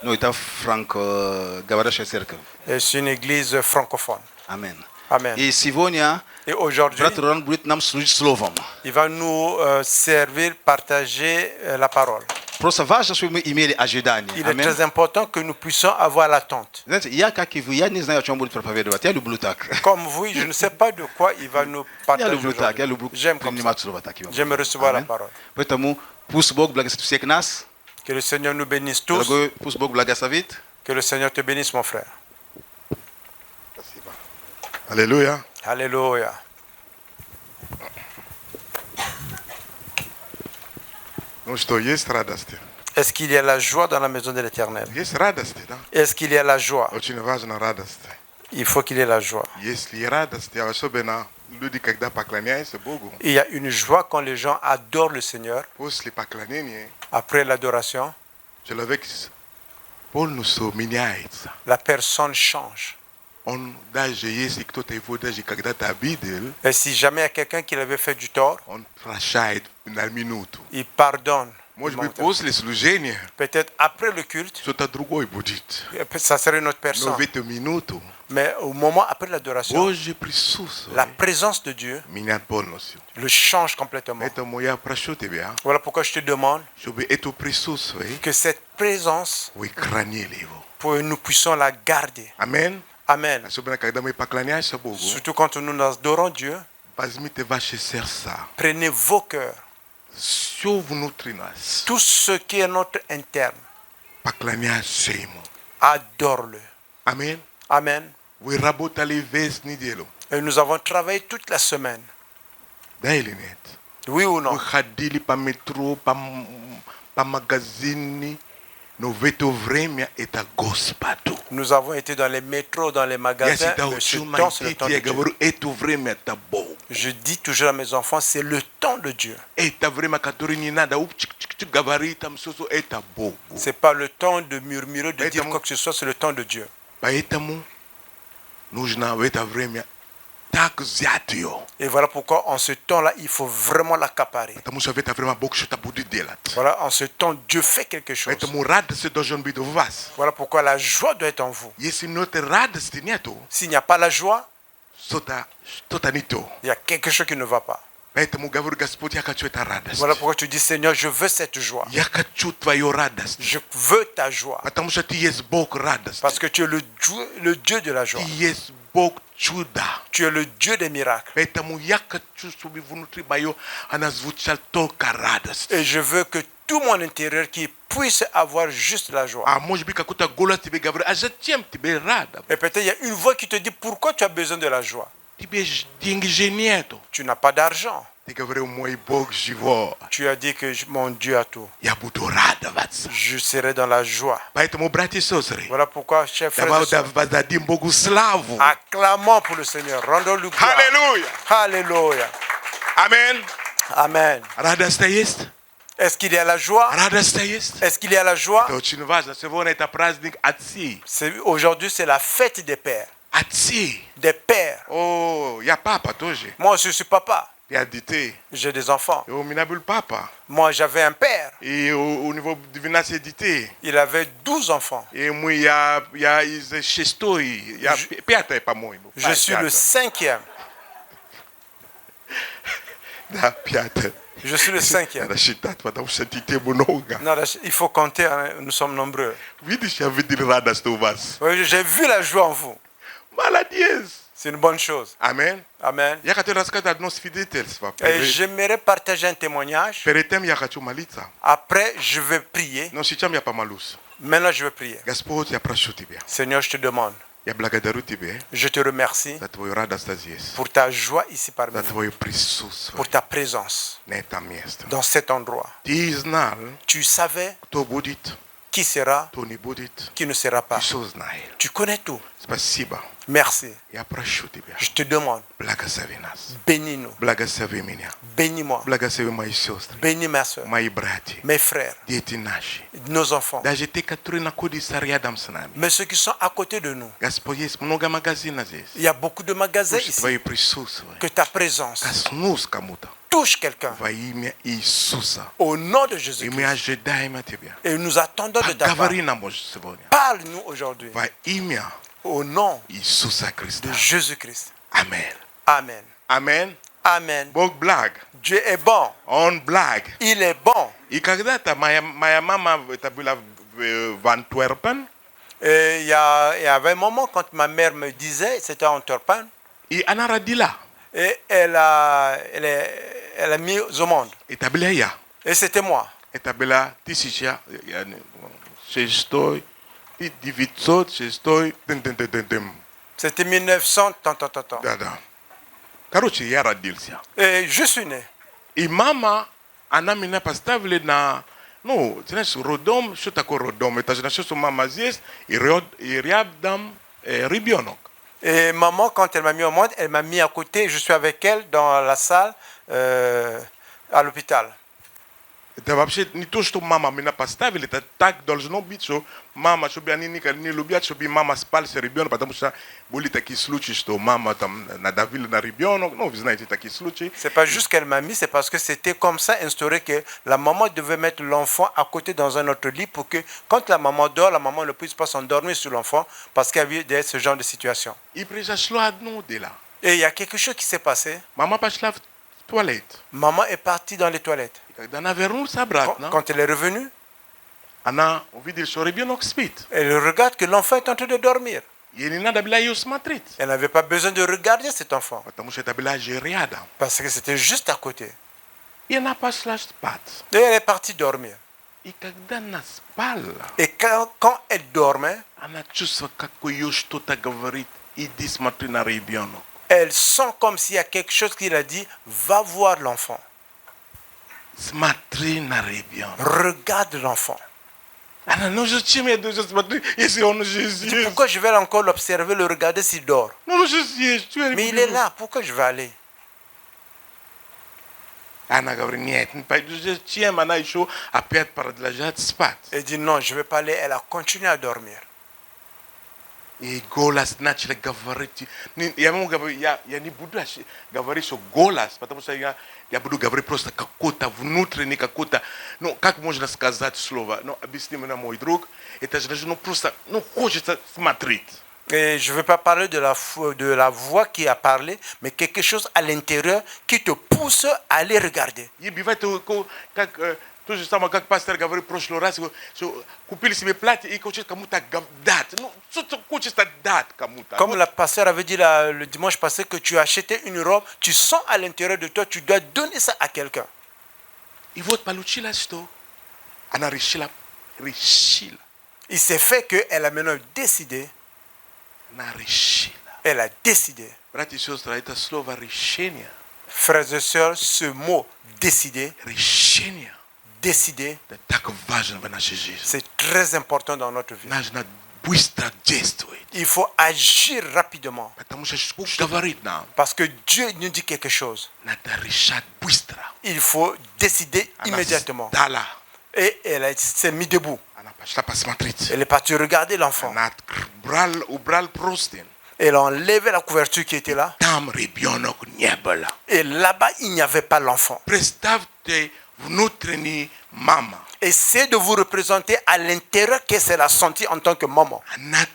Ну, это франко-говорящая церковь. Et c'est une église francophone. Аминь. Amen. И сегодня Et aujourd'hui, брат Ролан будет нам служить словом. il va nous servir, partager la parole. Просто важно, чтобы мы имели ожидание. Il est Аминь. très important que nous puissions avoir l'attente. Знаете, я, как и вы, я не знаю, о чем будет проповедовать. Я люблю так. Comme vous, je ne sais pas de quoi il va nous Я partager люблю так. Я aujourd'hui. люблю J'aime comme ça. принимать слово таким J'aime образом. recevoir la Аминь. parole. Поэтому пусть Бог благословит всех нас. Que le Seigneur nous bénisse tous. Дорогой, пусть Бог благословит. Que le Seigneur te bénisse, mon frère. Аллилуйя. Alléluia. Ну что, есть радости? Est-ce qu'il y a la joie dans la maison de l'Éternel? Есть радости, да? Est-ce qu'il y a la joie? Очень важна радость. Il faut qu'il y ait la joie. Если радость, особенно люди, когда поклоняются Богу, Il y a une joie quand les gens adorent le Seigneur. после поклонения Après l'adoration, Человек полностью меняется. La personne change. Он даже если кто-то его даже когда-то обидел, Et si jamais il y a quelqu'un qui l'avait fait du tort, он прощает на минуту. il pardonne. Может быть, после служения Peut-être après le culte, что-то другое будет. ça serait une autre Но personne. в эту минуту Mais au moment après l'adoration, Божье присутствие la présence de Dieu меняет полностью. le change complètement. Поэтому я прошу тебя, Voilà pourquoi je te demande чтобы это присутствие que cette présence, вы хранили его. pour que nous puissions la garder. Аминь. Amen. Особенно когда мы поклоняемся Богу, Surtout quand nous adorons Dieu, возьмите ваше сердце, prenez vos cœurs, все внутри нас, tout ce qui est notre interne, поклоняйся ему. adore-le. Аминь. Amen. Вы работали весь неделю. Et nous avons travaillé toute la semaine. Да или нет? Oui ou non? Вы ходили по метро, по магазине, но в это время это Господу. Nous avons été dans les métros, dans les Я magasins. всегда Mais ce учу temps, моих c'est le temps детей, я de Dieu. говорю, это время это Бог. Je dis toujours à mes enfants, c'est le temps de Dieu. Это время, которое не надо говорить, там все, это Бог. Ce n'est pas le temps de murmurer, de dire Поэтому- quoi que ce soit, c'est le temps de Dieu. Поэтому нужно в это время так взять ее. Et voilà pourquoi, en ce temps-là, il faut vraiment l'accaparer. Потому что в это время Бог что-то будет делать. Voilà, en ce temps, Dieu fait quelque chose. Поэтому радость должен быть у вас. Voilà pourquoi la joie doit être en vous. Если нет радости нету, S'il n'y a pas la joie, что-то не то. il y a quelque chose qui ne va pas. Поэтому говорю, Господь, я хочу эту радость. Voilà pourquoi tu dis, Seigneur, je veux cette joie. Я хочу твою радость. Je veux ta joie. Потому что ты есть Бог радости. Parce que tu es le Dieu de la joie. Ты есть Бог чуда. Tu es le Dieu des miracles. Поэтому я хочу, чтобы внутри мое она звучала только радость. Et je veux que tout mon intérieur qui puisse avoir juste la joie. А может быть, какой-то голос тебе говорит, а зачем тебе рада? Et peut-être il y a une voix qui te dit pourquoi tu as besoin de la joie. Тебе деньги же нету. Tu n'as pas d'argent. Ты говорил, мой Бог живой. Tu as dit que mon Dieu a tout. Я буду радоваться. Je serai dans la joie. Поэтому, братья и сестры, Voilà pourquoi, chers frères et давай sœurs, воздадим Богу славу. acclamons pour le Seigneur. Rendons-lui gloire. Аллилуйя. Alléluia. Аминь. Amen. Радость есть? Est-ce qu'il y a la joie? Радость есть? Est-ce qu'il y a la joie? Это очень важно. Сегодня это праздник отцей. Aujourd'hui, c'est la fête des pères. Отцы. Des pères. О, я папа тоже. Moi, je suis papa. Я детей. J'ai des enfants. И у меня был папа. Moi, j'avais un père. И у него 12 детей. Il avait 12 enfants. И я из шестой, я пятая, по-моему. Je suis le cinquième. Да, пятая. Je suis le cinquième. Надо считать, потому что детей много. Non, il faut compter, hein, nous sommes nombreux. Видишь, я видел радость у вас. Oui, j'ai vu la joie en vous. Молодец. C'est une bonne chose. Аминь. Amen. Я хотел рассказать одно свидетельство. Et j'aimerais partager un témoignage. Перед тем я хочу молиться. Après, je vais prier. Но сейчас я помолюсь. Maintenant, je vais prier. Господь, я прошу Тебя. Seigneur, je te demande. Я благодарю Тебя Je te remercie за Твою радость здесь. pour ta joie ici parmi За nous. Твое присутствие Pour ta présence на этом месте. dans cet endroit. Ты знал, Tu savais кто будет, qui sera, кто не будет. qui ne sera Ты pas. все знаешь. Tu connais tout. Спасибо. Merci. Я прошу Тебя. Je te demande. Благослови нас. Bénis-nous. Благослови меня. Bénis-moi. Благослови мои сестры, Bénis ma soeur, мои братья, mes frères, дети наши. nos enfants. Даже те, которые находятся рядом с нами. Mais ceux qui sont à côté de nous. Господь, есть много магазинов здесь. Il y a beaucoup de magasins Пусть ici. Твое присутствие Que ta présence коснулся кому-то touche quelqu'un во имя Иисуса. au nom de И мы Jésus-Christ. ожидаем от Тебя. Et nous attendons de ta part. Поговори нам, Боже, сегодня. Parle-nous aujourd'hui Во имя au nom Иисуса Христа. de Jésus-Christ. Аминь. Amen. Аминь. Amen. Бог благ. Dieu est bon. Он благ. Il est bon. И когда-то моя мама, это была в Антверпен, Et il y avait un moment quand ma mère me disait, c'était en Turpan, и она родила. et elle a mis au monde. Это была я. Et c'était moi. Это была 1906, 906, C'était 1900. Да. Короче, я родился. Et je suis né. И мама, она меня поставила на, ну, знаешь, роддом. Что такое роддом? Это значит, что мама здесь, и рядом ребенок. Et maman, quand elle m'a mis au monde, elle m'a mis à côté. Je suis avec elle dans la salle à l'hôpital. Это вообще не то, что мама меня поставили, это так должно быть, что мама, чтобы они не любят, чтобы мама спала с ребенком, потому что были такие случаи, что мама там надавила на ребенок, ну, вы знаете такие случаи. C'est pas juste qu'elle m'a mis, c'est parce que c'était comme ça instauré que la maman devait mettre l'enfant à côté dans un autre lit pour que quand la maman dort, la maman ne puisse pas s'endormir sur l'enfant parce qu'il y avait ce genre de situation. И произошло одно дело. Et il y a quelque chose qui s'est passé. Мама пошла в туалет. Maman est partie dans les toilettes. Когда она вернулась обратно, Quand elle est revenue, она увидела, что ребенок спит. elle regarde que l'enfant est en train de dormir. Ей не надо было ее смотреть, Elle n'avait pas besoin de regarder cet enfant потому что это была же рядом. parce que c'était juste à côté. И она пошла спать. Et elle est partie dormir. И когда она спала, Et quand elle dormait, она чувствовала, как ее что-то говорит. Иди смотри на ребенок. elle sent comme s'il y a quelque chose qui l'a dit, va voir l'enfant. Смотри на ребенка. Regarde l'enfant. Она, ну зачем я должен смотреть, если он уже Il dit, здесь? pourquoi je vais encore l'observer, le regarder s'il dort? Ну уже здесь. Mais il est là, pourquoi je vais aller? Она говорит, нет, не пойду. Зачем она еще опять продолжает спать? Elle dit non, je ne vais pas aller. Elle a continué à dormir. И голос начал говорить. Я могу говорить, я не буду говорить, что голос, потому что я буду говорить просто какой-то внутренний, какой-то, ну, как можно сказать слово, ну, объясни мне, мой друг, это же, ну, просто, ну, хочется смотреть. Et je ne veux pas parler de la voix qui a parlé, mais quelque chose à l'intérieur qui te pousse à aller regarder. И бывает, как, то же самое, как пастор говорил в прошлый раз, что купили себе платье и хочет кому-то дать. Ну, что-то хочется дать кому-то. Comme la pasteur avait dit le dimanche passé que tu as acheté une robe, tu sens à l'intérieur de toi, tu dois donner ça à quelqu'un. И вот получилось, что она решила. Il s'est fait qu'elle a maintenant décidé, Она решила. elle a décidé. Братья и сестры, это слово решение. Frères et sœurs, ce mot décider, Решение. décider, Это так важно в нашей жизни. c'est très important dans notre vie. Нужно быстро действовать. Il faut agir rapidement Потому что Бог говорит нам, parce que Dieu nous dit quelque chose. надо решать быстро. Il faut décider Она immédiatement. встала. Et elle s'est mise debout. Она пошла посмотреть. Elle est partie regarder l'enfant. Она убрал простынь. Elle a enlevé la couverture qui était là. Там ребенок не было. Et là-bas, il n'y avait pas l'enfant. Представьте внутренний мама. Essayez de vous représenter à l'intérieur qu'est-ce qu'elle a senti en tant que maman. Она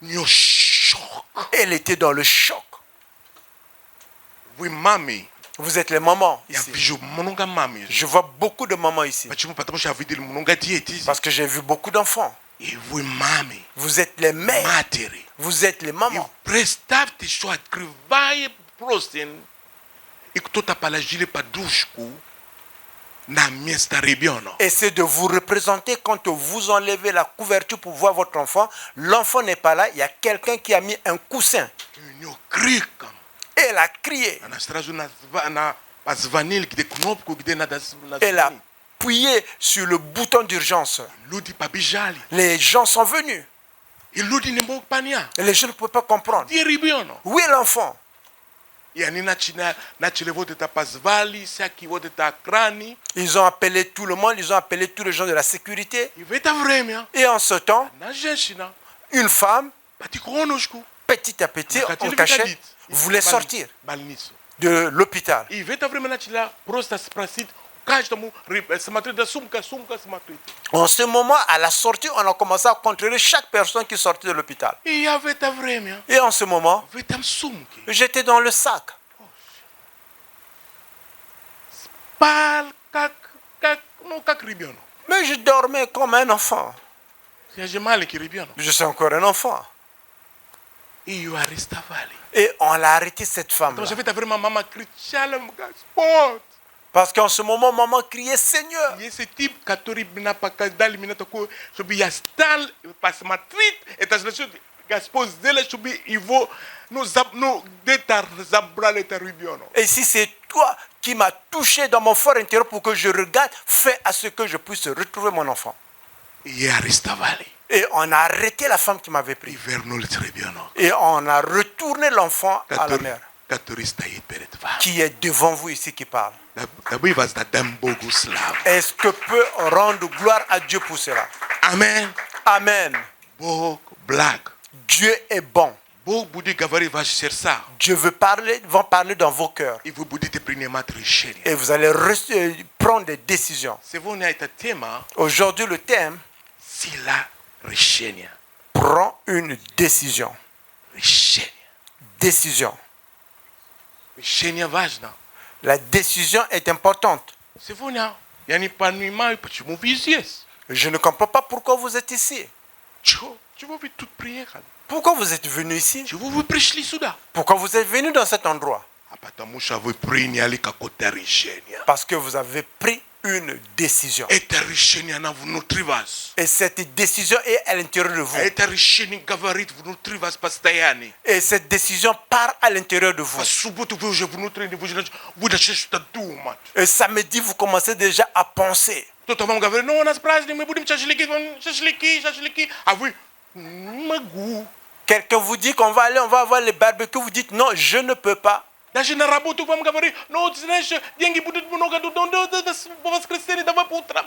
у нее шок. Elle était dans le choc. Вы маме. Vous êtes les mamans Я ici. вижу много мам. Je vois beaucoup de mamans ici. Почему? Потому что я видел много детей. Parce que j'ai vu beaucoup d'enfants. И вы маме. Vous êtes les mères. Матери. Vous êtes les И mamans. представьте, что открывает простынь, и кто-то положили подушку на место ребенка. Essayez de vous représenter quand vous enlevez la couverture pour voir votre enfant. L'enfant n'est pas là. Il y a quelqu'un qui a mis un coussin. У нее криком. Et elle a crié. Она сразу позвонила, где кнопку, где надо Elle a звонить. appuyé sur le bouton d'urgence. Люди побежали. Les gens sont venus. И люди не могут понять. Et les gens ne pouvaient pas comprendre. Где ребенок? Où est l'enfant? И они начали вот это позвали, всякие вот это охраны. Ils ont appelé tout le monde. Ils ont appelé tous les gens de la sécurité. И в это время Et en ce temps, одна женщина une femme, потихонечку petit à petit, en cachette, voulait sortir больницу. de l'hôpital. И в это время начала просто спросить каждому, смотреть, да сумка, смотрите. En ce moment, à la sortie, on a commencé à contrôler chaque personne qui sortait de l'hôpital. И я в это время, Et en ce moment, в этом сумке, j'étais dans le sac. спал как ребенок. Mais je dormais comme un enfant. Я же маленький ребенок. Je suis encore un enfant. И ее арестовали. Et on l'a arrêté, cette femme-là. Потому что в это время мама кричала, Господь. Parce qu'en ce moment, maman criait Seigneur. Есть тип, который меня показали, меня такой, чтобы я стал посмотреть, это значит, Господь сделал, чтобы его, где-то забрали это ребенок. Et si c'est toi qui m'as touché dans mon fort intérieur pour que je regarde, fais à ce que je puisse retrouver mon enfant. И арестовали. Et on a arrêté la femme qui m'avait И pris. вернули ребенок. Et on a retourné l'enfant à la mère. который стоит перед вами. qui est devant vous ici qui parle. Дабы воздадим Богу славу. Est-ce que peut rendre gloire à Dieu pour cela? Amen. Amen. Бог благ. Dieu est bon. Бог будет говорить в ваши сердца. Dieu va parler dans vos cœurs. И вы будете принимать решения. Et vous allez prendre des décisions. Сегодня эта тема Aujourd'hui, le thème, сила решения. prends une décision. Решение. Décision. Решение важно. La décision est importante. Сегодня я не понимаю, почему вы здесь. Je ne comprends pas pourquoi vous êtes ici. Чего вы тут приехали? Pourquoi vous êtes venu ici? Чего вы пришли сюда? Pourquoi vous êtes venu dans cet endroit? А потому что вы приняли какое-то решение. Parce que vous avez pris une décision. Это решение, оно внутри вас. Et cette décision est à l'intérieur de vous. Это решение говорит внутри вас постоянно. Et cette décision part à l'intérieur de vous. В субботу вы уже внутренне, вы начали что-то думать. Et samedi, vous commencez déjà à penser. Кто-то вам говорит, ну у нас праздник, мы будем шашлыки. А вы, не могу. Quelqu'un vous dit qu'on va aller, on va avoir les barbecues. Vous dites non, je ne peux pas. Даже на работу вам говорит, ну, знаешь, деньги будут много, в воскресенье давай по утрам.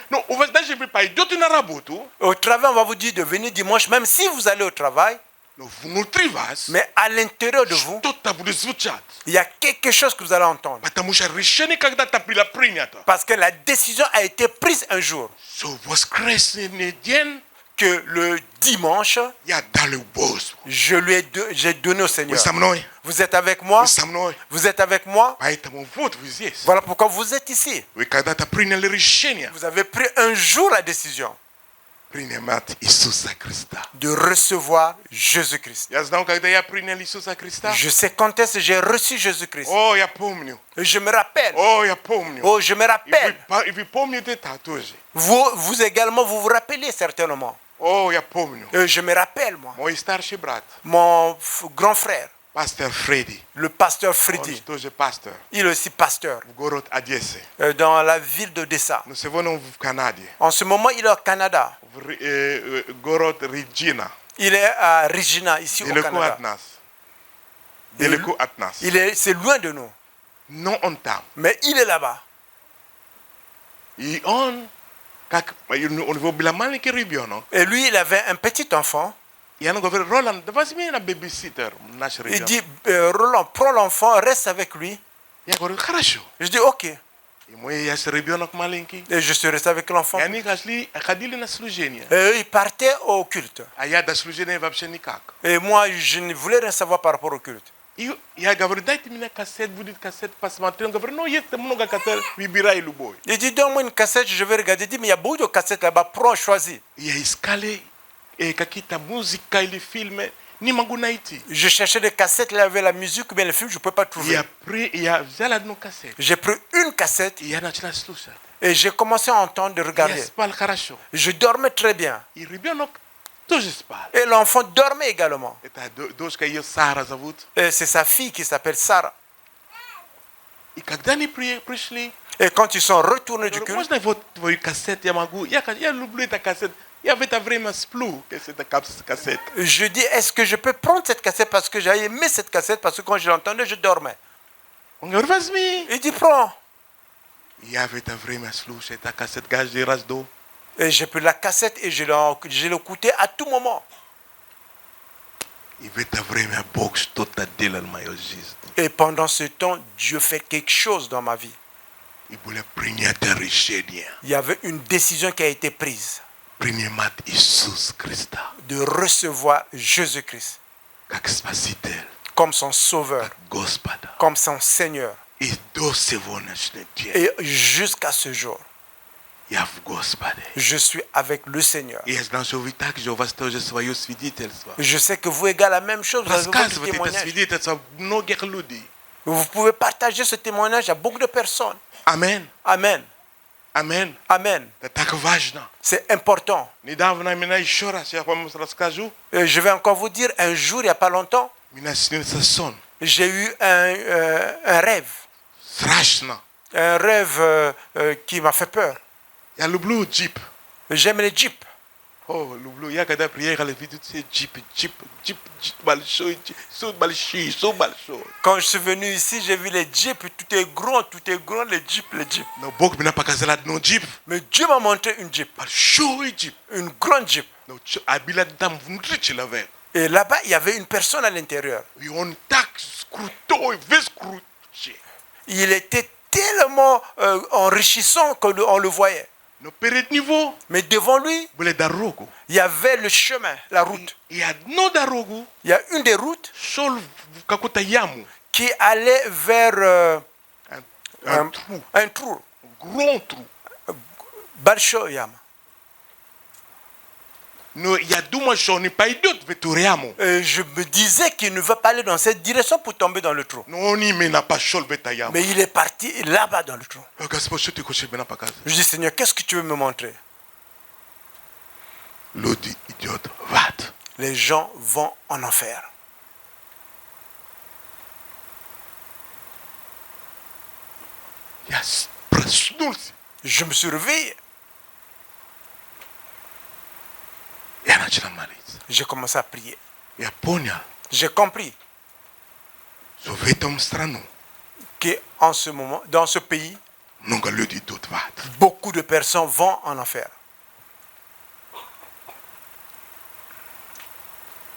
Ну, у вас даже вы пойдете на работу. Au travail, on va vous dire de venir dimanche, même si vous allez au travail. Но внутри вас Mais à l'intérieur de vous, что-то будет звучать. il y a quelque chose que vous allez entendre. Потому что решение когда-то было принято. Parce que la décision a été prise un jour. So, воскресный день Que le dimanche, я дал Богу. j'ai donné au Вы Seigneur. со мной? Vous êtes avec moi? Вы со мной? Vous êtes avec moi? Поэтому вот вы здесь. Voilà pourquoi vous êtes ici. Вы когда-то приняли решение Vous avez pris un jour la décision принимать Иисуса Христа. de recevoir Jésus-Christ. Я знал, когда я принял Иисуса Христа. Je sais quand est-ce que j'ai reçu Jésus-Christ. О, я помню. Je me rappelle. О, я помню. Oh, je me rappelle. И вы помните это тоже. Vous également, vous vous rappelez certainement. О, я помню. Je me rappelle, moi. Мой старший брат, Mon grand frère, пастор Фредди, le pasteur он Freddy, тоже пастор il est aussi pasteur в город Одессе. dans la ville d'Odessa. Но сегодня он в Канаде, En ce moment, il est au Canada. в город Реджина, Il est à Regina, ici au далеко Canada. от нас. Далеко от нас. C'est loin de nous. Но он там. Mais il est là-bas. И он, как у него был маленький ребенок, Et lui, il avait un petit enfant. и он говорит, Роланд, возьми на бэбиситер наш Il ребенок. dit, Roland, prends l'enfant, reste avec lui. Я говорю, хорошо. Je dis, ok. И мой есть ребенок маленький. Et je suis resté avec l'enfant. И они ходили на служение. Et eux, ils partaient au culte. А я до служения вообще никак. Et moi, je ne voulais rien savoir par rapport au culte. И я говорю, дайте мне кассет, будет кассет, посмотрим. Он говорит, ну, есть много кассет, выбирай любой. Il dit, donne-moi une cassette, je vais regarder. Il dit, mais il y a beaucoup de cassettes là-bas, prends, choisis. Я искали какие-то музыка или фильмы, не могу найти. Je cherchais des cassettes, là, avec la musique ou bien le film, je ne peux pas trouver. Я взял одну кассету, J'ai pris une cassette и я начал слушать. et j'ai commencé à entendre, de Я regarder. спал хорошо. Je dormais très bien. И ребенок тоже спал. Et l'enfant dormait également. Это дочка ее Сара зовут. Et c'est sa fille qui s'appelle Sarah. И когда они пришли, Et quand ils sont retournés я du говорю, culte, можно вот твою кассету, я могу. Я люблю эту кассету. Я в это время сплю, если это кассета. je dis, est-ce que je peux prendre cette cassette parce que j'ai aimé cette cassette parce que quand je l'entendais, je dormais. Он говорит, возьми. Il dit, prends. Я в это время слушаю эту кассету каждый раз до. Et j'ai pris la cassette et je l'écoutais à tout moment. И в это время Бог что-то делал в моей жизни. Et pendant ce temps, Dieu fait quelque chose dans ma vie. И было принято решение Il y avait une décision qui a été prise принимать Иисуса Христа de recevoir Jésus-Christ как Спаситель, comme son Sauveur, Господа. comme son Seigneur. И до сегодняшнего дня Et jusqu'à ce jour, я в Господе. je suis avec le Seigneur. И я знаю, что вы также, у вас тоже свое свидетельство. Je sais que vous également la même chose. Vous avez votre Рассказывать это témoignage. свидетельство многих людей. Vous pouvez partager ce témoignage à beaucoup de personnes. Аминь. Amen. Аминь. Amen. Это так важно. C'est important. Недавно меня еще раз, я вам расскажу, Je vais encore vous dire, un jour, il n'y a pas longtemps, меня снился сон. j'ai eu un rêve. Страшно. Un rêve qui m'a fait peur. Я люблю джип. J'aime les jeeps. Oh, il y a quand prière à la vie, c'est Jeep, balchou, balchou. Quand je suis venu ici, j'ai vu les jeeps, tout est grand, les jeeps. Non, bok bina pas casé là, non Jeep. Mais Dieu m'a montré une jeep, Balchou, Jeep. une grande jeep. Non, habila dam, vous nous dites la veille. Et là-bas, il y avait une personne à l'intérieur. Et on taxe, scruto, et veut scruter. Il était tellement enrichissant qu'on le voyait. No péré niveau, Mais devant lui, vous les darogo. il y avait le chemin, la route. Il y a no darogo, Il y a une des routes sol kakota yamu. qui allait vers Un trou, un trou, grand trou. Balchoyam. No, il y a deux mois, je n'ai pas eu d'autre veturiamo. Je me disais qu'il ne va pas aller dans cette direction pour tomber dans le trou. Non, ni mais n'a pas chol vetayam. Mais il est parti là-bas dans le trou. Gaspard, je te coche bien pas casé. Je dis, Seigneur, qu'est-ce que tu veux me montrer? L'odi idiote, vat. Les gens vont en enfer. Yes, presnulsi. Je me suis réveillé. Yana chila malis. J'ai commencé à prier. Ya ponya, J'ai compris so vetom strano. qu'en ce moment, dans ce pays, Nunca l'odi idiote vat. beaucoup de personnes vont en enfer.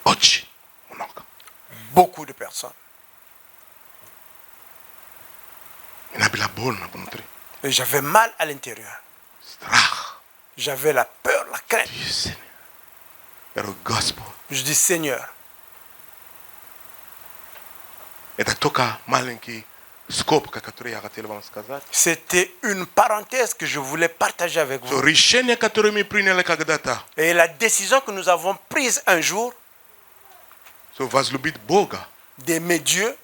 Ochi, monoka. Beaucoup de personnes. Ina bila bol na bonotri. Et j'avais mal à l'intérieur. Strach. J'avais la peur, la crainte. Dieu Seigneur. Ero gospel. Je dis, Seigneur, Eta toka malenki scope kakaturi ya katele vamos kazat. c'était une parenthèse que je voulais partager avec So vous. risheni katuri mi prine le kagdata. Et la décision que nous avons prise un jour So vazlubit boga. d'aimer Dieu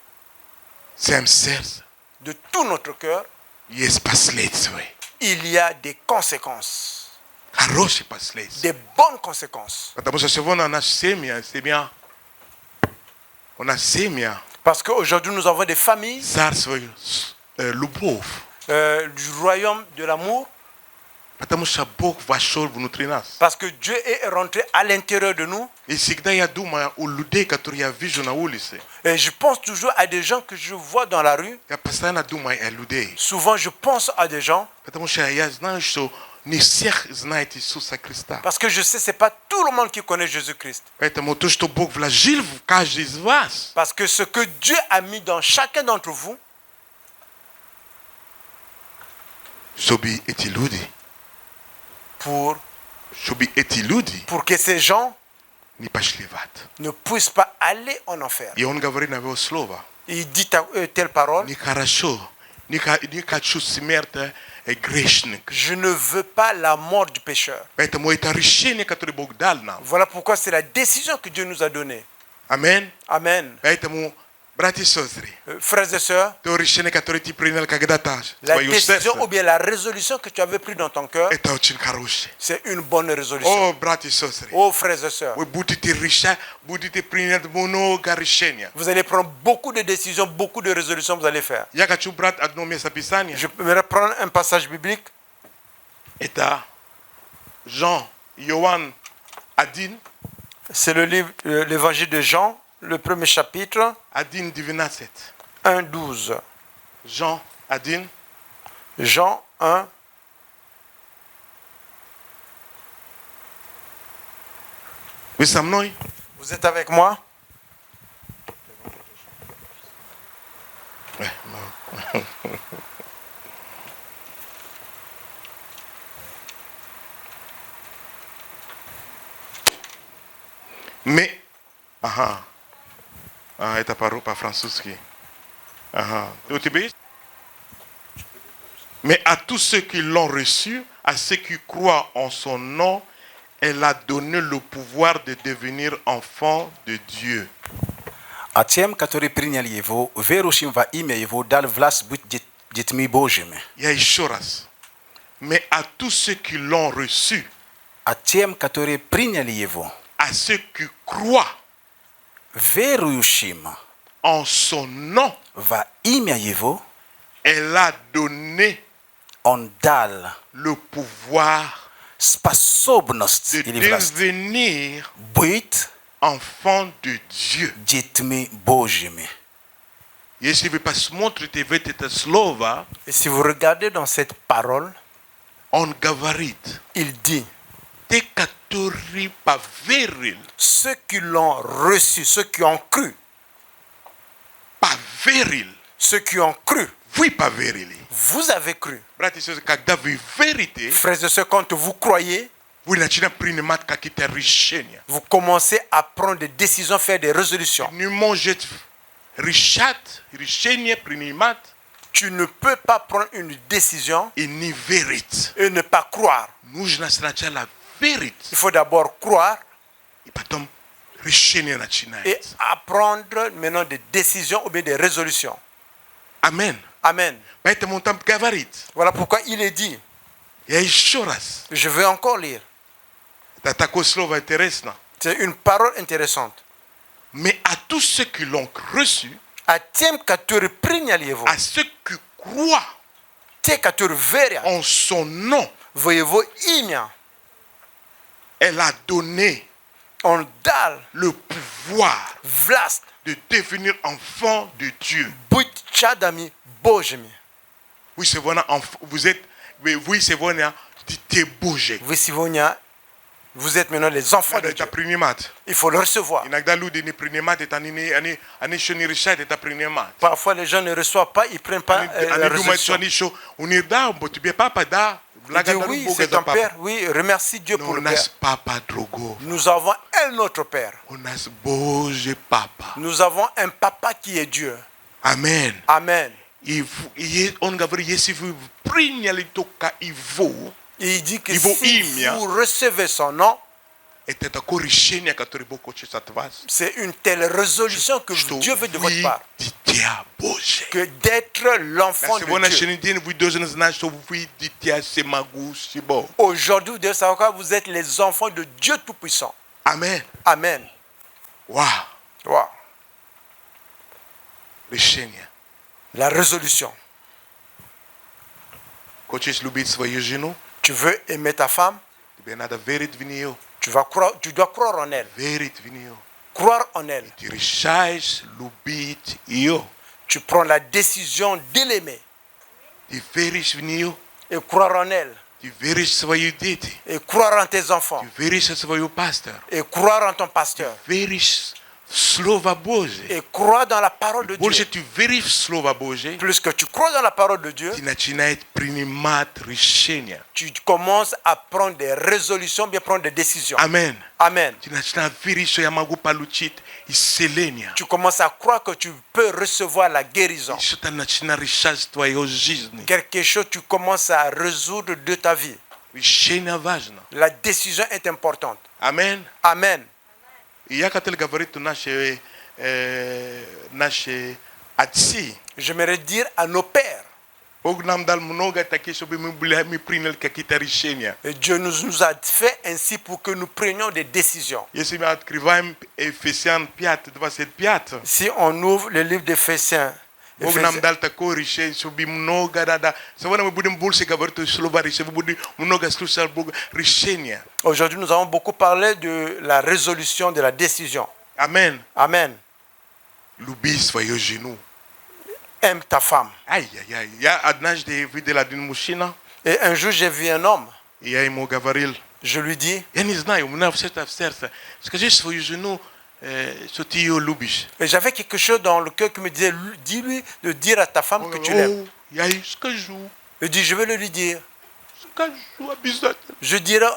Sem sers. de tout notre cœur, Yes paslets we. il y a des conséquences, Karoshi paslets. des bonnes conséquences. Katabusa sevona na semia, c'est bien. On a semia. Parce qu'aujourd'hui, nous avons des familles Sars lubov. Du royaume de l'amour, Katamusa bok vashol vunutrinas. parce que Dieu est rentré à l'intérieur de nous. E sigda ya duma ulude katuri ya vision na ulise. Et je pense toujours à des gens que je vois dans la rue. Ya pasana duma ya lude. Souvent, je pense à des gens Katamusa ya znasho ni sech znaiti susa Krista. parce que je sais, ce n'est pas tout le monde qui connaît Jésus-Christ. Katamutush to bok vla jilv kajis vas. Parce que ce que Dieu a mis dans chacun d'entre vous, Sobi etiludi. pour que ces gens Ni pashlivat. ne puissent pas aller en enfer. I on gavori na veo slova. Il dit telle parole, Ni karasho. Ni kachu simerte e greshnik. je ne veux pas la mort du pécheur. Katamu itarisheni katuri bok dalna. Voilà pourquoi c'est la décision que Dieu nous a donnée. Amen. Amen. Katamu brati sosri. Frères et sœurs, To risheni katuri ti prinel kagdata. la décision ou bien la résolution que tu avais prise dans ton cœur, Eta uchin karushi. c'est une bonne résolution. Oh brati sosri. Oh frères et sœurs, We buditi risha, buditi prinel mono garishenia. vous allez prendre beaucoup de décisions, beaucoup de résolutions vous allez faire. Yaka chu brat adnomia sapisania. Je vais reprendre un passage biblique. Eta Jean, Yohan, Adin, C'est le livre, l'évangile de Jean, le premier chapitre, Adin divinaset. 1:12. Jean, Adin, Jean 1. Wisamnoi, Vous êtes avec moi? mais, eta paru pa francuski. Tu t'obéis? Mais à tous ceux qui l'ont reçu, à ceux qui croient en son nom, elle a donné le pouvoir de devenir enfants de Dieu. A tiem который приняли его, верующим во имя его дал власть быть детьми Божьими. Я еще раз. Mais à tous ceux qui l'ont reçu, А тем, которые приняли его, à ceux qui croient верующим en son nom, во имя его, elle a donné он дал le pouvoir Sposobnost de ili vlast devenir быть enfant de Dieu. детьми Божьими. Jeśli посмотрите в это слово, Et si vous regardez dans cette parole, он говорит, il dit, те, которые поверили, ceux qui l'ont reçu, ceux qui ont cru, поверили, ceux qui ont cru, вы поверили. vous avez cru. Братья и сестры, когда вы верите, Frères et sœurs, quand vous croyez, вы начинаете принимать какие-то решения. vous commencez à prendre des décisions, faire des résolutions. Не может решение принимать Tu ne peux pas prendre une décision и не верить. et ne pas croire. Нужно сначала верить, Il faut d'abord croire и потом решение et начинается. apprendre maintenant des décisions ou bien des résolutions. Amen. Amen. Поэтому он там говорит, Voilà pourquoi il est dit, я еще раз, je vais encore lire. это такое слово интересно, C'est une parole intéressante. mais à tous ceux qui l'ont reçu, A tiem, который приняли его, à ceux qui croient те, которые верят en son nom, в его имя, elle a donné он дал le pouvoir власть de devenir enfant de Dieu. быть чадами Божьими. Вы сегодня, вы сегодня детей Божьи. Vous êtes maintenant les enfants de Это Dieu. принимать. Il faut le recevoir. Иногда люди не принимают это, они еще не решают это принимать. Parfois, les gens ne reçoivent pas, ils ne prennent pas la Они думают, что résolution. они еще, у них да, тебе папа, да, Ils disent, благодарю oui, Бога c'est за ton папу. père. Oui, remercie Dieu Но pour у le père. нас папа другого. Nous avons un autre père. У нас Божий папа. Nous avons un papa qui est Dieu. Amen. Amen. И он говорит, если вы приняли только его, Et il dit que Его si имя. vous recevez son nom, это такое решение, которое Бог хочет от вас, c'est une telle résolution que что Dieu veut de votre вы part. дитя Божие. Que d'être l'enfant На de сегодняшний Dieu. день вы должны знать, что вы дитя всемогущего. Aujourd'hui, vous devez savoir que vous êtes les enfants de Dieu Tout-Puissant. Amen. Amen. Вау. Wow. Решение. La résolution. Хочешь любить свою жену? Tu veux aimer ta femme, Тебе надо верить в нее. tu dois croire en elle. Верить в нее. Croire en elle. Ты решаешь любить ее. Tu prends la décision de l'aimer Ты веришь в нее. et croire en elle. Ты веришь в свои дети. Et croire en tes enfants. Ты веришь в свою пастор. Et croire en ton pasteur. Веришь в Слово Божие. Et croire dans la parole de Больше Dieu. ты веришь в Слово Божие, Plus que tu crois dans la parole de Dieu, ты начинаешь принимать решения. tu commences à prendre des résolutions, bien prendre des décisions. Amen. Amen. Ты начинаешь верить, что я могу получить исцеление. Tu commences à croire que tu peux recevoir la guérison. Что-то начинает решать в твоей жизни. Quelque chose tu commences à résoudre de ta vie. Решение важно. La décision est importante. Amen. Amen. И я хотел говорить наши отцы. J'aimerais dire à nos pères, Бог нам дал много таких, чтобы мы приняли какие-то решения. et Dieu nous a fait ainsi pour que nous prenions des décisions. Если мы открываем Ефесян 5, 25, Si on ouvre le livre d'Éphésiens, Бог нам дал такое решение, чтобы много надо. Сегодня мы будем больше говорить о слове решения, мы будем много слушать Бога решения. aujourd'hui nous avons beaucoup parlé de la résolution, de la décision. Amen. Amen. Люби свою жену. Aime ta femme. Ай-яй-яй. Я однажды видел один мужчина, Et un jour j'ai vu un homme, и я ему говорил, je lui dis, я не знаю, у меня все это в сердце. Скажи свою жену, что ты ее любишь. et j'avais quelque chose dans le cœur qui me disait, dis-lui de dire à ta femme Он que tu говорит, l'aimes. «О, я ей скажу, Je dis, je vais le lui dire. скажу обязательно. Je dirai,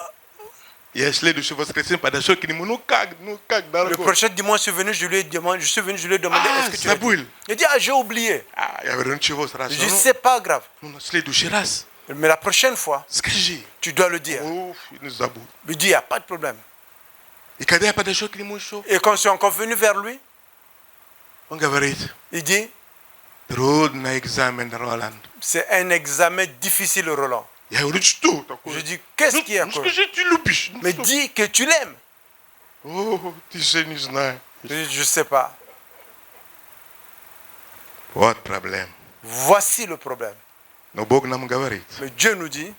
Я следующее воскресенье подошел к нему, ну как, le дорогой? prochain dimanche, je suis venu, je lui ai demandé, Ah, est-ce que tu as dit? забыл. Il dit, ah, j'ai oublié. Я говорю, ничего страшного. Je dis, c'est pas grave. Ну, на следующий раз Mais la prochaine fois, скажи. tu dois le dire. Уф, не забудь. Il dit, il n'y a pas de problème. И когда я подошел к нему еще, Et quand je suis encore venu vers lui, он говорит, il dit, трудный экзамен, Роланд. c'est un examen difficile, Roland. Я говорю, что такое? Je dis, qu'est-ce qu'il y a? Ну, Quoi? скажи, ты любишь. Ну, Mais что? dis que tu l'aimes. О, ты же не знаешь. Je dis, je sais pas. Вот проблема. Voici le problème. Но Бог нам говорит. Mais Dieu nous dit,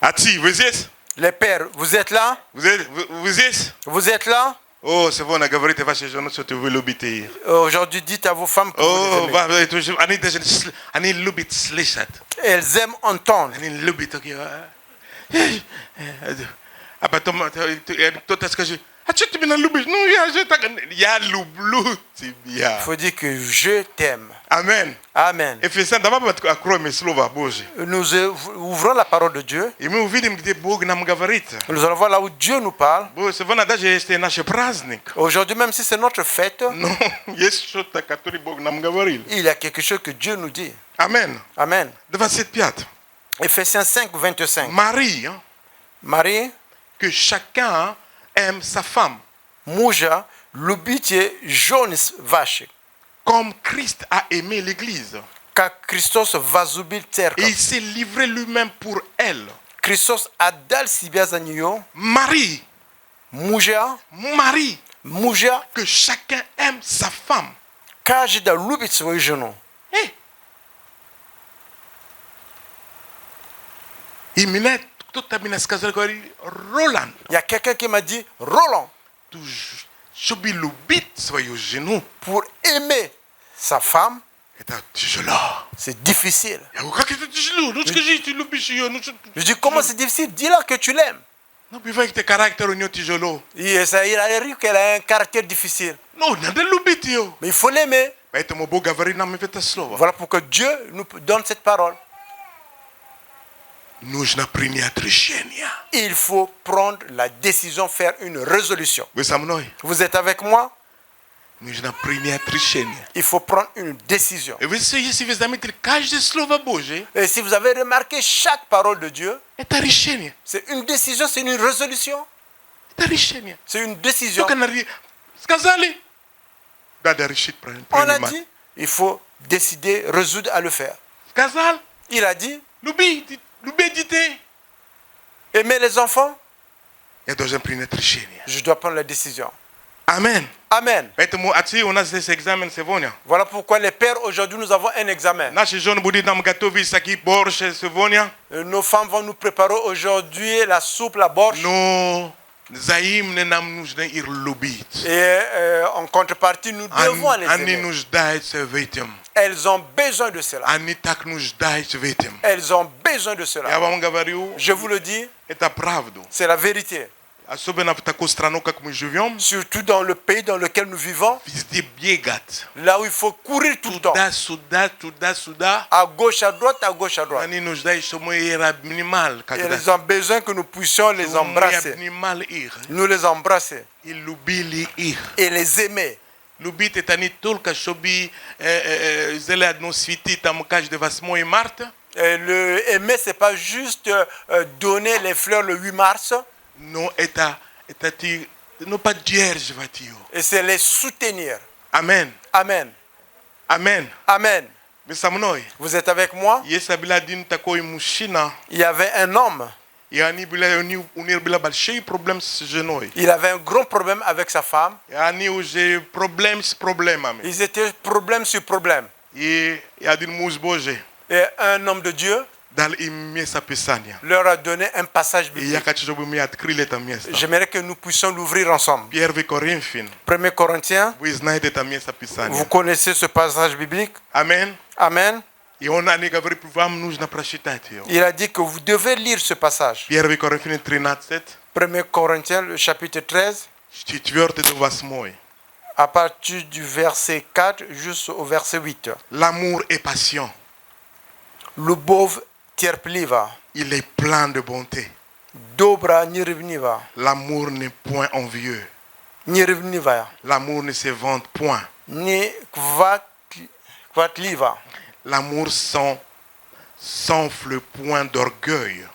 Отцы, вы здесь? Les pères, vous êtes là? Vous êtes? Vous êtes là? Oh, c'est bon, on a gagné tes vaches et genoux sur tes vélobités. Aujourd'hui, dites à vos femmes que Oh, vous les aimez. Ani lubit slishat. Elles aiment entendre. Ani lubit ok. Apa toi est-ce que je tu tu bien lubit? Non, il y a lublu tibia. Il faut dire que je t'aime. Amen. Amen. Efesiens d'abord à croire mais slova boje. Nous ouvrons la parole de Dieu. Et nous vidим где Бог нам говорит. Nous allons voir là où Dieu nous parle. Бо сегодня даже если наш праздник. Aujourd'hui, même si c'est notre fête, Non, есть что-то, которое Бог нам говорил. il y a quelque chose que Dieu nous dit. Amen. Amen. 25. Ephésiens 5, 25. Marie, hein, Marie, que chacun aime sa femme, muža ljubite ženi vaše, comme Christ a aimé l'Église. как Христос возлюбил Et церковь. il s'est livré lui-même pour elle. Христос отдал себя за нее. Marie, Мужа, que chacun aime sa femme. каждый да любит свою жену. Il m'a dit, tout a bien сказал, говорит, Roland, Il y a quelqu'un qui m'a dit, Roland, чтобы любить свою жену, pour aimer sa femme, это тяжело. c'est difficile. Я говорю, как это тяжело? Ну скажи, ты любишь ее. Ну, Je dis, comment c'est difficile? Dis-leur que tu l'aimes. ну, бывает, que caractère у нее тяжело. Et ça, il arrive qu'elle a un caractère difficile. Ну, надо любить ее. Mais il faut l'aimer. Поэтому Бог говорит нам это слово. Voilà pourquoi Dieu nous donne cette parole. Нужно принять решение. Il faut prendre la décision, faire une résolution. Вы со мной? Vous êtes avec moi? Нужно принять решение. Il faut prendre une décision. И вы, если вы заметили, каждое слово Божие, Et si vous avez remarqué chaque parole de Dieu, это решение. c'est une décision, c'est une résolution. Это решение. C'est une décision. Только сказали, надо решить On a принимать. dit, il faut décider, résoudre à le faire. Сказал, Il a dit, люби детей. aimer les enfants, Я должен принять решение. je dois prendre la décision. Amen. Amen. Поэтому отцы у нас здесь экзамен сегодня. Voilà pourquoi les pères, aujourd'hui, nous avons un examen. Наши жены будут нам готовить такие борщ сегодня. Nos femmes vont nous préparer aujourd'hui la soupe, la borsch. Но взаимно нам нужно их любить. Et en contrepartie, nous devons les Они aimer. нуждаются в этом. Elles ont besoin de cela. Они так нуждаются в этом. Elles ont besoin de Я cela. вам говорю, Je vous le dis, это правда. c'est la vérité. Особенно в такой стране, как мы живем, Surtout dans le pays dans lequel nous vivons, везде бегать. là où il faut courir tout le temps. Туда-сюда. À gauche, à droite, à gauche, à droite. Они нуждаются, чтобы мы их обнимали. Et ils ont besoin que nous puissions les Чтобы мы embrasser. обнимали их. Nous les embrasser И любили их. et les aimer. Любить это не только, чтобы сделать одну святую там каждый 8 марта, Et le aimer, c'est pas juste donner les fleurs le 8 mars, но это не поддерживать ее. et c'est les soutenir. Амен. Amen. Амен. Amen. Вы со мной? Vous êtes avec moi? Если был один такой мужчина, Il y avait un homme. и у них был большой проблем с женой. Il avait un grand problème avec sa femme. И они уже проблем с проблемами. Ils étaient problème sur problème. И один муж Божий Et un homme de Dieu дал им место Писания. leur a donné un passage И я biblique. хочу, чтобы мы открыли это место. J'aimerais que nous puissions l'ouvrir ensemble. 1 Коринфян. 1 Corinthiens, Вы знаете это место vous Писания. connaissez ce passage biblique. Амен. Amen. И он они говорит, вам нужно прочитать ее. Il a dit que vous devez lire ce passage. 1 Коринфян 13, 1 Corinthiens, le chapitre 13, 4 до 8. à partir du verset 4 jusqu'au verset 8. L'amour est patient. Любовь терпелива, Il est plein de bonté. добра не ревнива, L'amour n'est point envieux. не ревнивая, L'amour ne se vante point. не хватлива. L'amour s'enfle point d'orgueil.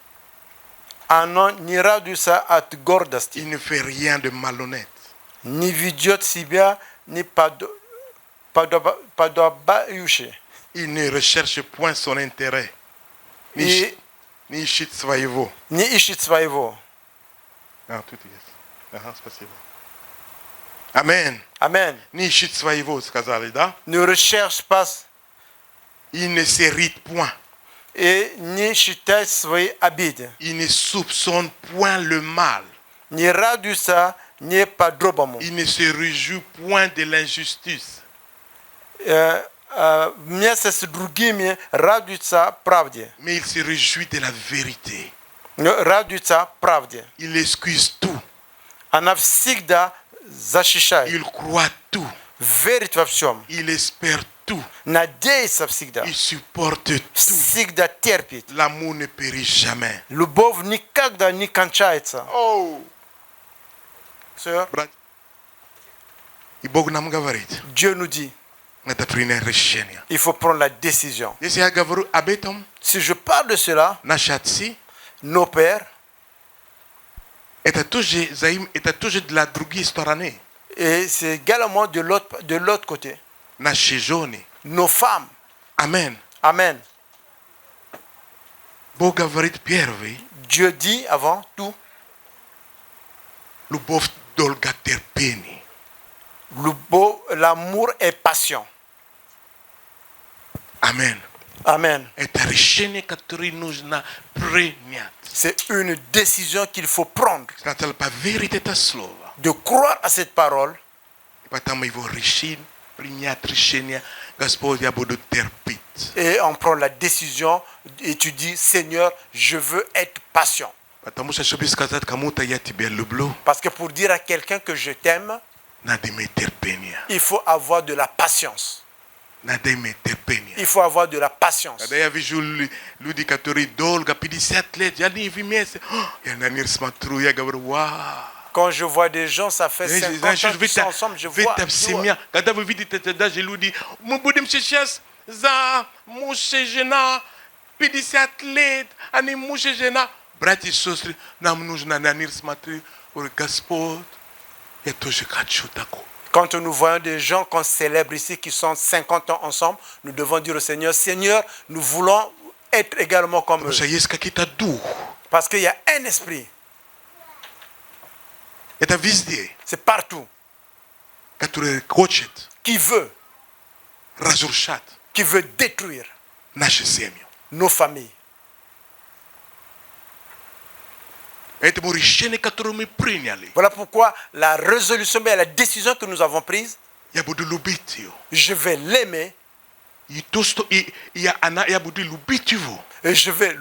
Оно не радуется от гордости, Il ne fait rien de malhonnête. не ведет себя, не подобающе, Il ne recherche point son intérêt. и Не ищет своего. не ищет своего. Тут есть. Спасибо. Amen. Amen. Не ищет своего, сказали, да? Ne recherche pas, Il ne s'irrite point. et не считать свои обиды. Il ne soupçonne point le mal. Не радуйся не по-доброму. Il ne se réjouit point de l'injustice. Вместе с другими радуются правде. Mais il se réjouit de la vérité. Радуются правде. Il excuse tout. Она всегда защищает. Il croit tout. Верит во всем. Il espère tout. Надеется всегда. Il supporte tout. Всегда терпит. L'amour ne périt jamais. Любовь никогда не кончается. Oh! Sœur, Брат, и Бог нам говорит, Dieu nous dit, это принять решение. il faut prendre la décision. Если я говорю об этом, Si je parle de cela, наши отцы, nos pères, это тоже de la другой стороны. et c'est également de l'autre côté, Наши жены. nos femmes. Amen. Amen. Бог говорит первый, Dieu dit avant tout, любовь долго терпение. l'amour est patient. Amen. Amen. Это решение, которое нужно принять. C'est une décision qu'il faut prendre, Сначала поверить это слово. de croire à cette parole, И потом его решить, принять решение. Господь, я буду терпеть. et on prend la décision et tu dis, Seigneur, je veux être patient. Потому что, чтобы сказать кому-то, я тебя люблю, Parce que pour dire à quelqu'un que je t'aime, надо иметь терпение. il faut avoir de la patience. Надо иметь терпение. Il faut avoir de la patience. Когда я вижу люди, которые долго, 50 лет, они вместе, я на них смотрю, я говорю, вау. Quand je vois des gens, ça fait 50 ans qu'ils sont ensemble, je vois. семья. Когда вы видите даже люди, мы будем сейчас за муж и жена, 50 лет, они муж и жена. Братья и сестры, нам нужно на них смотреть, говорю, Господь, я тоже хочу такого. Quand nous voyons des gens qu'on célèbre ici qui sont 50 ans ensemble, nous devons dire au Seigneur, Seigneur, nous voulons être également comme eux. Потому что есть какие-то дух. Parce qu'il y a un esprit, Это везде, c'est partout, который хочет qui veut разрушать détruire наши семьи. nos familles. Поэтому решение, которое мы приняли, Voilà pourquoi la résolution, mais la décision que nous avons prise, я буду любить ее. je vais l'aimer И то, что я буду любить его. et je vais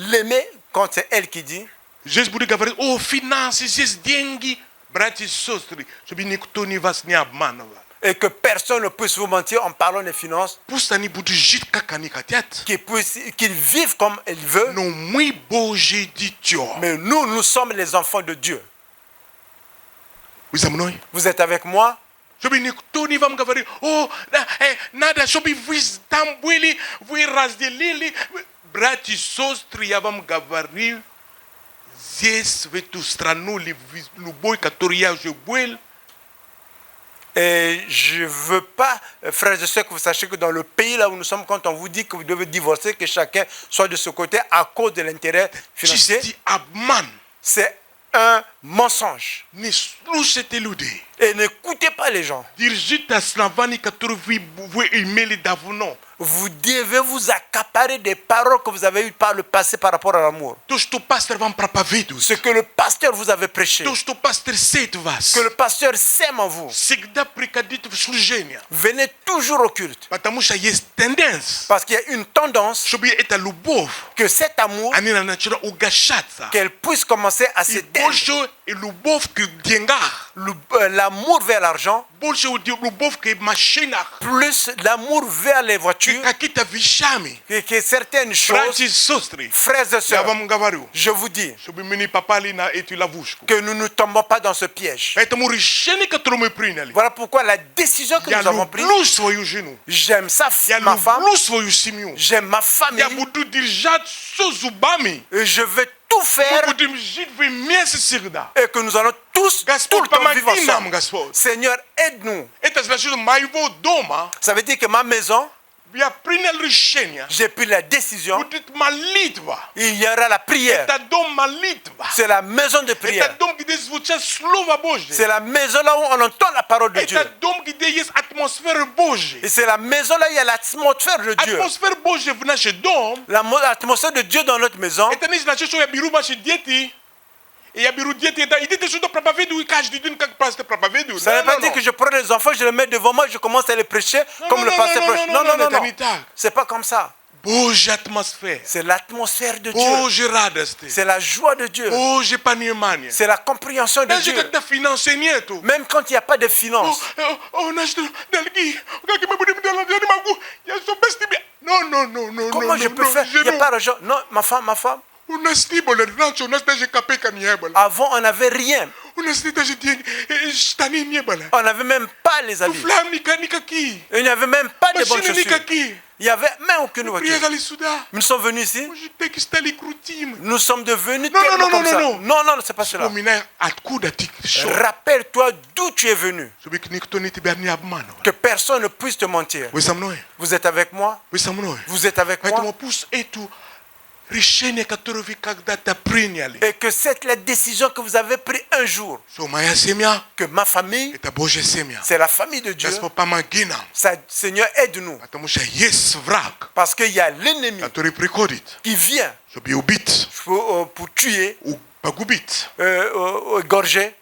l'aimer quand c'est elle qui dit. Здесь буду говорить, о, финансы, здесь деньги. Братья и сестры, чтобы никто вас не обманывал. Et que personne ne puisse vous mentir en parlant des finances, Пусть они будут жить, как они хотят. qu'ils vivent comme ils veulent. Но мы Божье дитё. Mais nous sommes les enfants de Dieu. Вы за мной? Vous êtes avec moi? Чтобы никто не вам говорил, о, надо, чтобы вы там были, вы разделили. Братья и сестры, я вам говорю, здесь, в эту страну, любой, который я уже был, Et je ne veux pas, frères et sœurs, que vous sachiez que dans le pays là où nous sommes, quand on vous dit que vous devez divorcer, que chacun soit de ce côté à cause de l'intérêt financier, чисти обман. c'est un mensonge. Не слушайте людей. Et n'écoutez pas les gens. Держите основания, которые вы имели давно. Vous devez vous accaparer des paroles que vous avez eues par le passé par rapport à l'amour. То, что пастор вам проповедует. Ce que le pasteur vous avait prêché. То, что пастор сеет в вас. Que le pasteur sème en vous. Всегда приходите в служение. Venez toujours au culte. Потому что есть тенденция, Parce qu'il y a une tendance чтобы эта любовь, que cet amour, они начала угошаться. qu'elle puisse commencer à И s'éteindre. больше любовь к деньгах, L'amour vers l'argent, больше любовь к машинах, plus l'amour vers les к voitures, какими-то вещами. que certaines Братья и choses, сестры, frères et я sœurs, вам говорю, je vous dis чтобы мы не попали на эту ловушку. que nous ne tombons pas dans ce piège. Поэтому решение, которое мы приняли, Voilà pourquoi la décision que я nous avons prise, люблю свою жену, j'aime я ma femme, люблю свою семью, j'aime ma famille, я буду держать все зубами, et je vais tout мы faire будем жить вместе всегда. et que nous allons tous, tout Господь, le temps vivre помоги нам, ensemble. Господь. Seigneur, aide-nous. Это значит, моего дома Ça veut dire que ma maison, Я принял решение. J'ai pris la décision. Будет молитва. Il y aura la prière. Это дом молитва. C'est la maison de Это prière. дом, где звучит Слово Божье. C'est la maison là où on entend la parole de Dieu. Это дом, где есть атмосфера Божья. Et c'est la maison là où il y a l'atmosphère de Dieu. Атмосфера Божья в наш дом. L'atmosphère de Dieu dans notre maison. Это не значит, что я беру ваши дети. И я беру дети, и дети сюда проповедуют каждый день, как пастор проповедует. Ça ne veut pas dire que je prends les enfants, je les mets devant moi, je commence à les prêcher comme le pasteur prêche. Non, non, non, non. C'est pas comme ça. Божья атмосфера. C'est l'atmosphère de Dieu. Божья радость. C'est la joie de Dieu. Божье понимание. C'est la compréhension de Даже Dieu. когда финансы нету. Même quand il n'y a pas de finances. Наши долги. Как мы будем делать? Я не могу. Я все без тебя. Non. Comment je peux faire? Il n'y a pas d'argent. Non, ma femme. У нас не было раньше, у нас даже копейка не было. Avant, on n'avait rien. У нас даже деньги, штаны не было. On n'avait même pas les habits. Туфлям никакие. Il n'y avait même pas de bonnes Машины chaussures. никакие. Il n'y avait même aucune voiture. Приехали сюда. Nous sommes venus ici. Мы же таки стали крутым. Nous sommes devenus Non, tellement non, comme non, ça. non. Non, c'est pas cela. Вспоминай, откуда ты шел. Rappelle-toi d'où tu es venu. Чтобы никто тебя не обманывал. Que personne ne puisse te mentir. Вы со мной? Vous êtes avec moi? Вы со мной? Vous êtes avec Поэтому moi? пусть эту решение, которое вы когда-то приняли, Et que c'est la décision que vous avez prise un jour. что моя семья, Que ma famille, это Божья семья. c'est la famille de Dieu. Господь, помоги нам. Seigneur, aide-nous. Потому что есть враг, Parce qu'il y a l'ennemi который приходит, qui vient чтобы убить, pour tuer, погубить. égorger.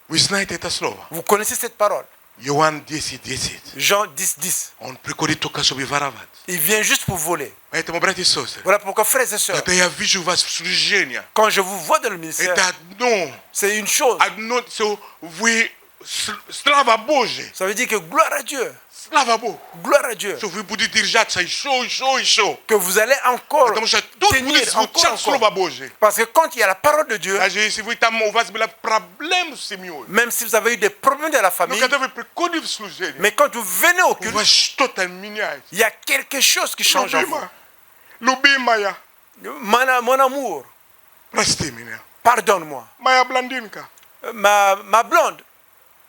Вы знаете это слово. Vous connaissez cette parole. Иоанн 10:10. Jean 10:10. Он приходит только, чтобы воровать. Il vient juste pour voler. Поэтому, братья и сестры, Voilà pourquoi, frères et sœurs, когда я вижу вас в служении, quand je vous vois dans le ministère, это c'est une chose. одно, что вы, слава Божья, Ça veut dire que gloire à Dieu. слава Богу, Gloire à Dieu. что вы будете держаться еще. Que vous allez encore Потому что тут будет tenir звучать encore. Слово Божье. Parce que quand il y a la parole de Dieu, Даже если вы там, у вас были проблемы с семьей, même si vous avez eu des problèmes de la но famille, когда вы приходите в служение, mais quand vous venez au у culte, вас что-то меняется. il y a quelque chose qui change en vous. Любимая, Mon amour, прости меня. pardonne-moi. Моя блондинка, Ma blonde,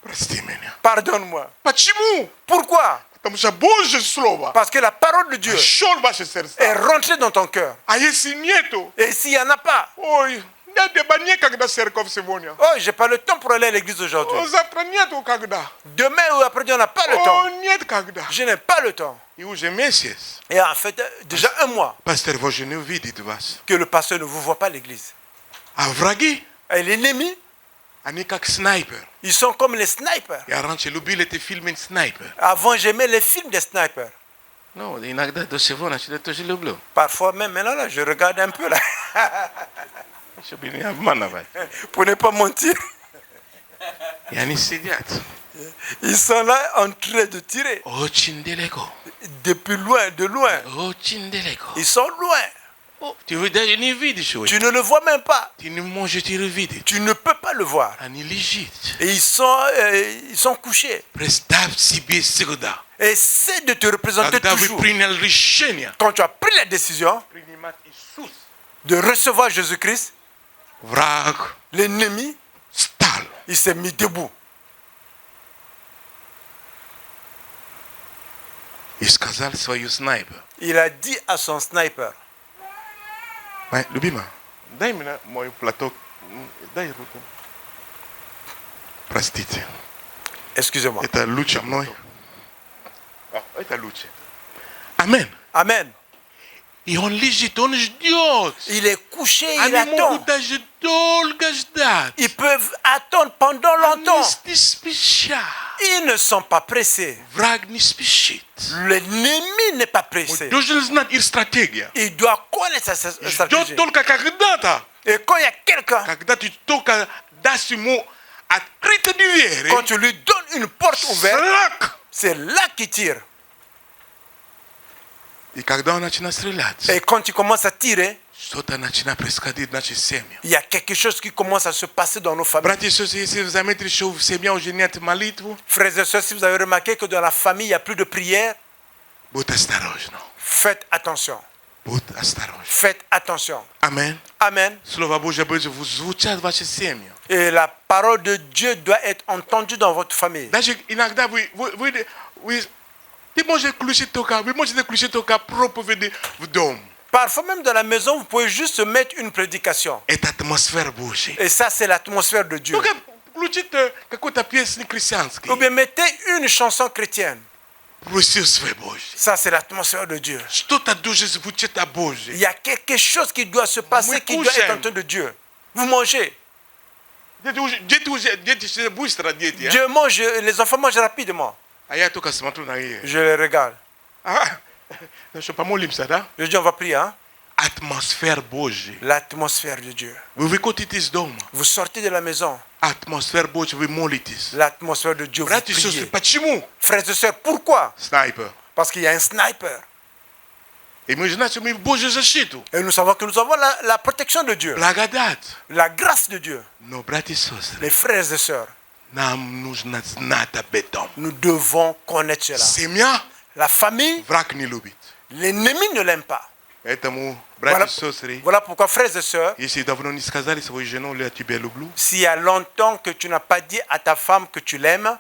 прости меня. pardonne-moi. Почему? Pourquoi? Потому что Божье Слово Parce que la parole de Dieu шел в ваше est сердце. rentrée dans ton cœur. А если нету, Et s'il n'y en a pas, ой, некогда церковь сегодня. oh, j'ai pas le temps pour aller à l'église aujourd'hui. Завтра нету когда. Demain ou après-demain, on n'a pas le temps. Нет когда. Je n'ai pas le temps. И уже месяц. Et en fait, déjà un mois Пастор Божий не увидит вас. que le pasteur ne vous voit pas à l'église. А враги, Et l'ennemi, они как снайпер. ils sont comme les snipers. Я раньше любил эти фильмы снайпер. Avant, j'aimais les films des snipers. Ну, иногда до сегодня я тоже люблю. Parfois, même maintenant, là, je regarde un peu là. Чтобы не обманывать. Pour ne pas mentir. И они сидят. Ils sont là en train de tirer. Очень далеко. Depuis loin, de loin. Очень далеко. Ils sont loin. Ты даже не видишь его. Tu ne le vois même pas. Ты не можешь его видеть. Tu ne peux pas le voir. Они лежат. Et ils sont couchés. Представь себе всегда. Essaie de te représenter Когда вы toujours. приняли решение Quand tu as pris la décision принимать Иисус, de recevoir Jésus-Christ, враг l'ennemi, стал. il s'est mis debout. И сказал свою снайпер. Il a dit à son sniper, Моя любимая, дай мне мой платок. Дай руку. Простите. excusez-moi. Это лучше мной. Это лучше. Амин. Amen. И он лежит, он ждет. Il est couché, il Они attend. могут даже долго ждать. Ils peuvent attendre pendant longtemps. Они не спешат. Ils ne sont pas pressés. Враг не спешит. L'ennemi n'est pas pressé. Должен знать их стратегия. Il doit connaître sa stratégie. Ждет только когда-то, Et quand il y a quelqu'un, когда ты только дашь ему открытые двери, quand tu lui donnes une porte ouverte, враг. c'est là qu'il tire. И когда он начинает стрелять, Et quand il commence à tirer, что-то начинает происходить в нашей семье. il y a quelque chose qui commence à se passer dans nos familles. Братья и сестры, если вы заметили, что в семье уже нет молитвы, Frères et sœurs, si vous avez remarqué que dans la famille, il n'y a plus de prière, будь осторожны. faites attention. Будь осторожны. Faites attention. Аминь. Amen. Слово Божье будет звучать в вашей семье. Et la parole de Dieu doit être entendue dans votre famille. Даже иногда вы Ты можешь включить только, вы можете включить только проповеди в дом. Parfois même dans la maison, vous pouvez juste mettre une prédication. Это атмосфера Божья. Et ça, c'est l'atmosphère de Dieu. Только включите какую-то песню христианскую. Ou bien mettez une chanson chrétienne. Присутствие Божье. Ça, c'est l'atmosphère de Dieu. Что-то должно звучать о Il Божьем. y a quelque chose qui doit se passer, qui doit être en train de Dieu. Vous mangez. Дети все быстро, дети. Dieu mange, les enfants mangent rapidement. А я только смотрю на них. Je les regarde. Ну что, помолимся, да? Je dis, on va prier. Hein? Атмосфера Божья. L'atmosphère de Dieu. Вы выходите из дома. Vous sortez de la maison. Атмосфера Божья, вы молитесь. L'atmosphère de Dieu, vous Братья и сестры, priez. почему? Frères et sœurs, pourquoi? Снайпер. Parce qu'il y a un sniper. И мы знаем, что мы в Божью защиту. Et nous savons que nous avons la protection de Dieu. Благодать. La grâce de Dieu. Но, братья и сестры, Les frères et sœurs, нам нужно знать об этом. nous devons connaître cela. Семья La famille, враг не любит. l'ennemi ne l'aime pas. Поэтому, братья Voilà, и сестры, voilà pourquoi, frères et sœurs, если давно не сказали своей жене, я тебя люблю, s'il y a longtemps que tu n'as pas dit à ta femme que tu l'aimes,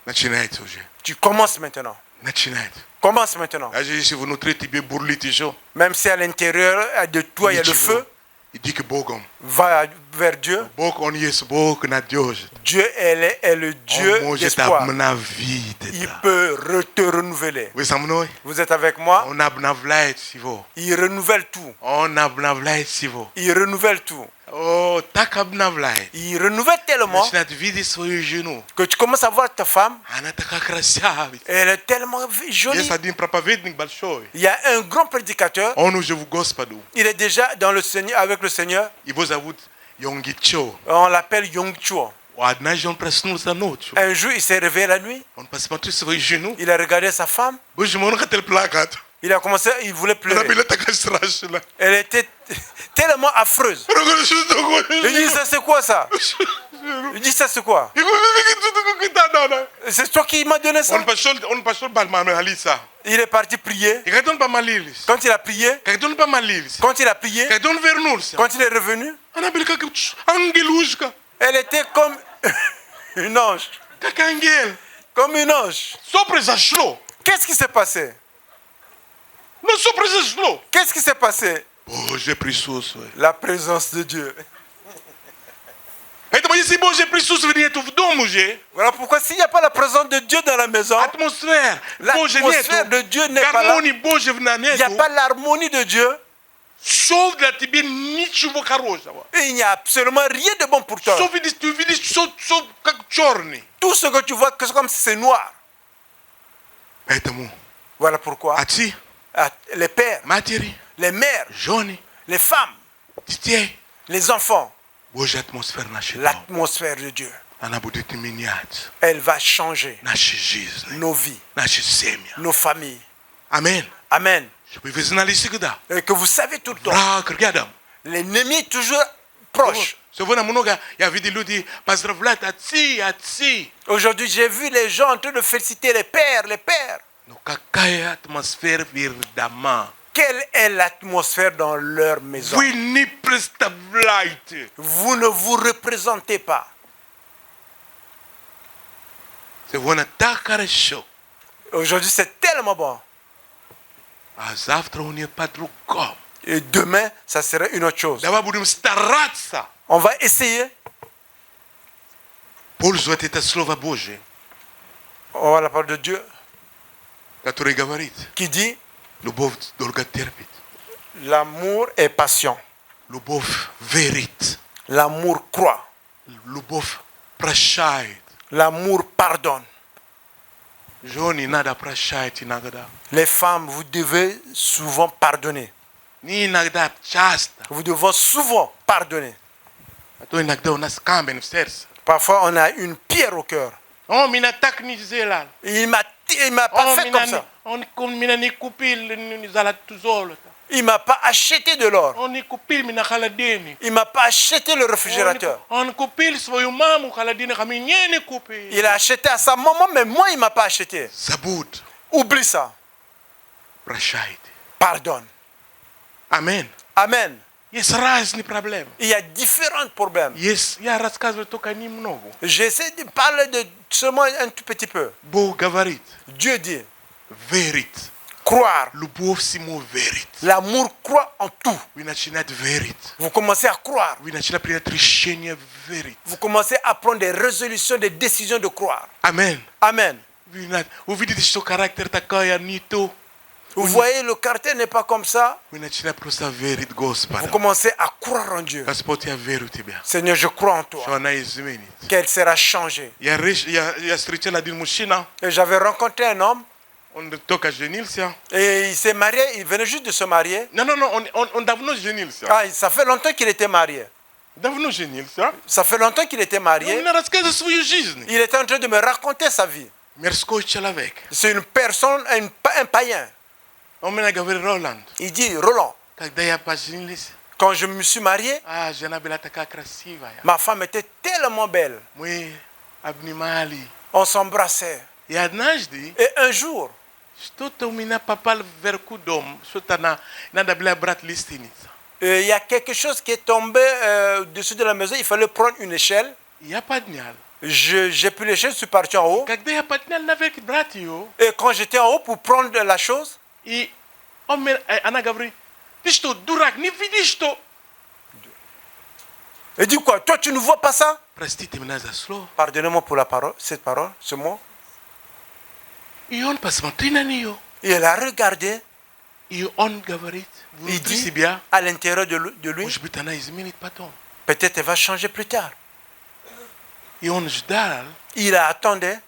начинается уже. tu commences maintenant. Начинается. Commence maintenant. Даже если внутри тебе бурлит еще, Même si à l'intérieur de toi il y a le feu, иди к Богу. va vers Dieu. Бог, Он есть Бог надежный. Dieu est le Он Dieu может d'espoir. обновить Il это. peut te renouveler. Вы со мной? Vous êtes avec moi? Он обновляет всего. Il renouvelle tout. Он обновляет всего. Il renouvelle tout. О, так обновляет. Il renouvelle tellement Начинает видеть свою жену. que tu commences à voir ta femme. Она такая красавица. Elle est tellement jolie. Есть один проповедник большой. Il y a un grand prédicateur. Он уже в Господу. Il est déjà dans le Seigneur, avec le Seigneur. Его зовут Йонгичо. On l'appelle Yong Chuo. Однажды он проснулся ночью. Un jour, il s'est réveillé la nuit. Он посмотрел свою жену. Il a regardé sa femme. Боже мой, он хотел плакать. Il a commencé, il voulait Она pleurer. была такая страшная. Elle était tellement affreuse. Он говорит, что такое? Je dis, ça c'est quoi ça? Je dis, ça c'est quoi? Я говорю, что такое? Да. C'est toi qui m'as donné ça? Он пошел помолиться. Il est parti prier. И когда он помолились, Quand il a prié, когда он помолились, quand il a prié, когда он вернулся, quand il est revenu, она была как ангелушка, elle était comme une ange. как ангел. Comme une ange. Что произошло? Qu'est-ce qui s'est passé? Ну, что произошло? Qu'est-ce qui s'est passé? Божье присутствие. La présence de Dieu. Поэтому, если Божье присутствие нету в дом уже, Voilà pourquoi s'il n'y a pas la présence de Dieu dans la maison, атмосфера Божья l'atmosphère нету, de Dieu n'est pas là, гармонии Божьей il n'y a нету, pas l'harmonie de Dieu, все для тебя ничего хорошего. et il n'y a absolument rien de bon pour toi. Все видишь, ты видишь все как черный. Tout ce que tu vois, c'est comme si c'est noir. Поэтому Voilà pourquoi отцы, les pères, матери, les mères, жены, les femmes, детей, les enfants, Божья атмосфера нашей дом, l'atmosphère de Dieu, она будет менять elle va changer наши жизни, nos vies, наши семьи. nos familles. Аминь. Amen. Чтобы вы знали всегда, Et que vous savez tout le temps, враг рядом. l'ennemi est toujours proche. Сегодня много, я видел люди поздравляют отцы. Aujourd'hui, j'ai vu les gens en train de féliciter les pères, les pères. Но какая атмосфера в их домах? Quelle est l'atmosphère dans leur maison? Вы не представляете. Vous ne vous représentez pas. Сегодня так хорошо, Aujourd'hui, c'est tellement bon. а завтра у нее по-другому. Et demain, ça sera une autre chose. Давай будем стараться On va essayer. пользоваться это Слово Божие, On va la parole de Dieu которое говорит, qui dit любовь долго терпит, l'amour est patient. любовь верит, L'amour croit. любовь прощает. L'amour pardonne. Жены надо прощать иногда. Les femmes, vous devez souvent pardonner. Не иногда, часто. Vous devez souvent pardonner. А то иногда у нас камень в сердце. Parfois, on a une pierre au cœur. Он меня так не сделал. Il m'a pas fait comme ça. Он меня не купил золото золото. Il m'a pas acheté de l'or. Он не купил меня холодильник. Il m'a pas acheté le réfrigérateur. Он купил свою маму холодильник, а меня не купил. Il a acheté à sa maman, mais moi, il m'a pas acheté. Забудь. Oublie ça. Прощайте. Pardonne. Аминь. Amen. Есть разные проблемы. Il y a différents problèmes. Есть, я рассказываю только немного. J'essaie de parler de seulement un tout petit peu. Бог говорит, Dieu dit, Verit. Croire. Любовь всему верит. L'amour croit en tout. Вы начинаете верить. Vous commencez à croire. Вы начинаете принять решение верить. Vous commencez à prendre des résolutions, des décisions de croire. Amen. Amen. Вы видите, что характер такая не то. Vous voyez, le caractère n'est pas comme ça. Вы начинаете просто верить Vous Господу. commencez à croire en Dieu. Господь, я верю в Тебя. Seigneur, je crois en toi. Что она изменит. Qu'elle sera changée. Я встретил один мужчина. Et j'avais rencontré un homme Он только женился. et il s'est marié, il venait juste de se marier. Non, он давно женился. Ah, ça fait longtemps qu'il était marié. Давно женился. Ça fait longtemps qu'il était Он marié. мне рассказывает свою жизнь. Il était en train de me raconter sa vie. Мирской человек. C'est une personne, un païen. Он мне говорит, Роланд, Il dit, Roland, когда я поженился, quand je me suis marié, жена была такая красивая. ma femme était tellement belle. Мы обнимали. On s'embrassait. И однажды Et un jour, что-то у меня попало вверху дом. Что-то надо было брать лиственницу. il y a quelque chose qui est tombé dessus de la maison. Il fallait prendre une échelle. Я поднял. J'ai pris l'échelle, je suis parti en haut. Когда я поднял наверх брать ее, Et quand j'étais en haut pour prendre la chose, и она говорит, ты что, дурак, не видишь, что... il dit quoi? Toi, tu ne vois pas ça? Простите меня за слово. Pardonnez-moi pour la parole, cette parole, ce mot. И он посмотрел на нее. Et elle a regardé. И он говорит, Il внутри dit себя, à l'intérieur de lui, может быть, она изменит потом. peut-être elle va changer plus tard. И он ждал. Il a attendu.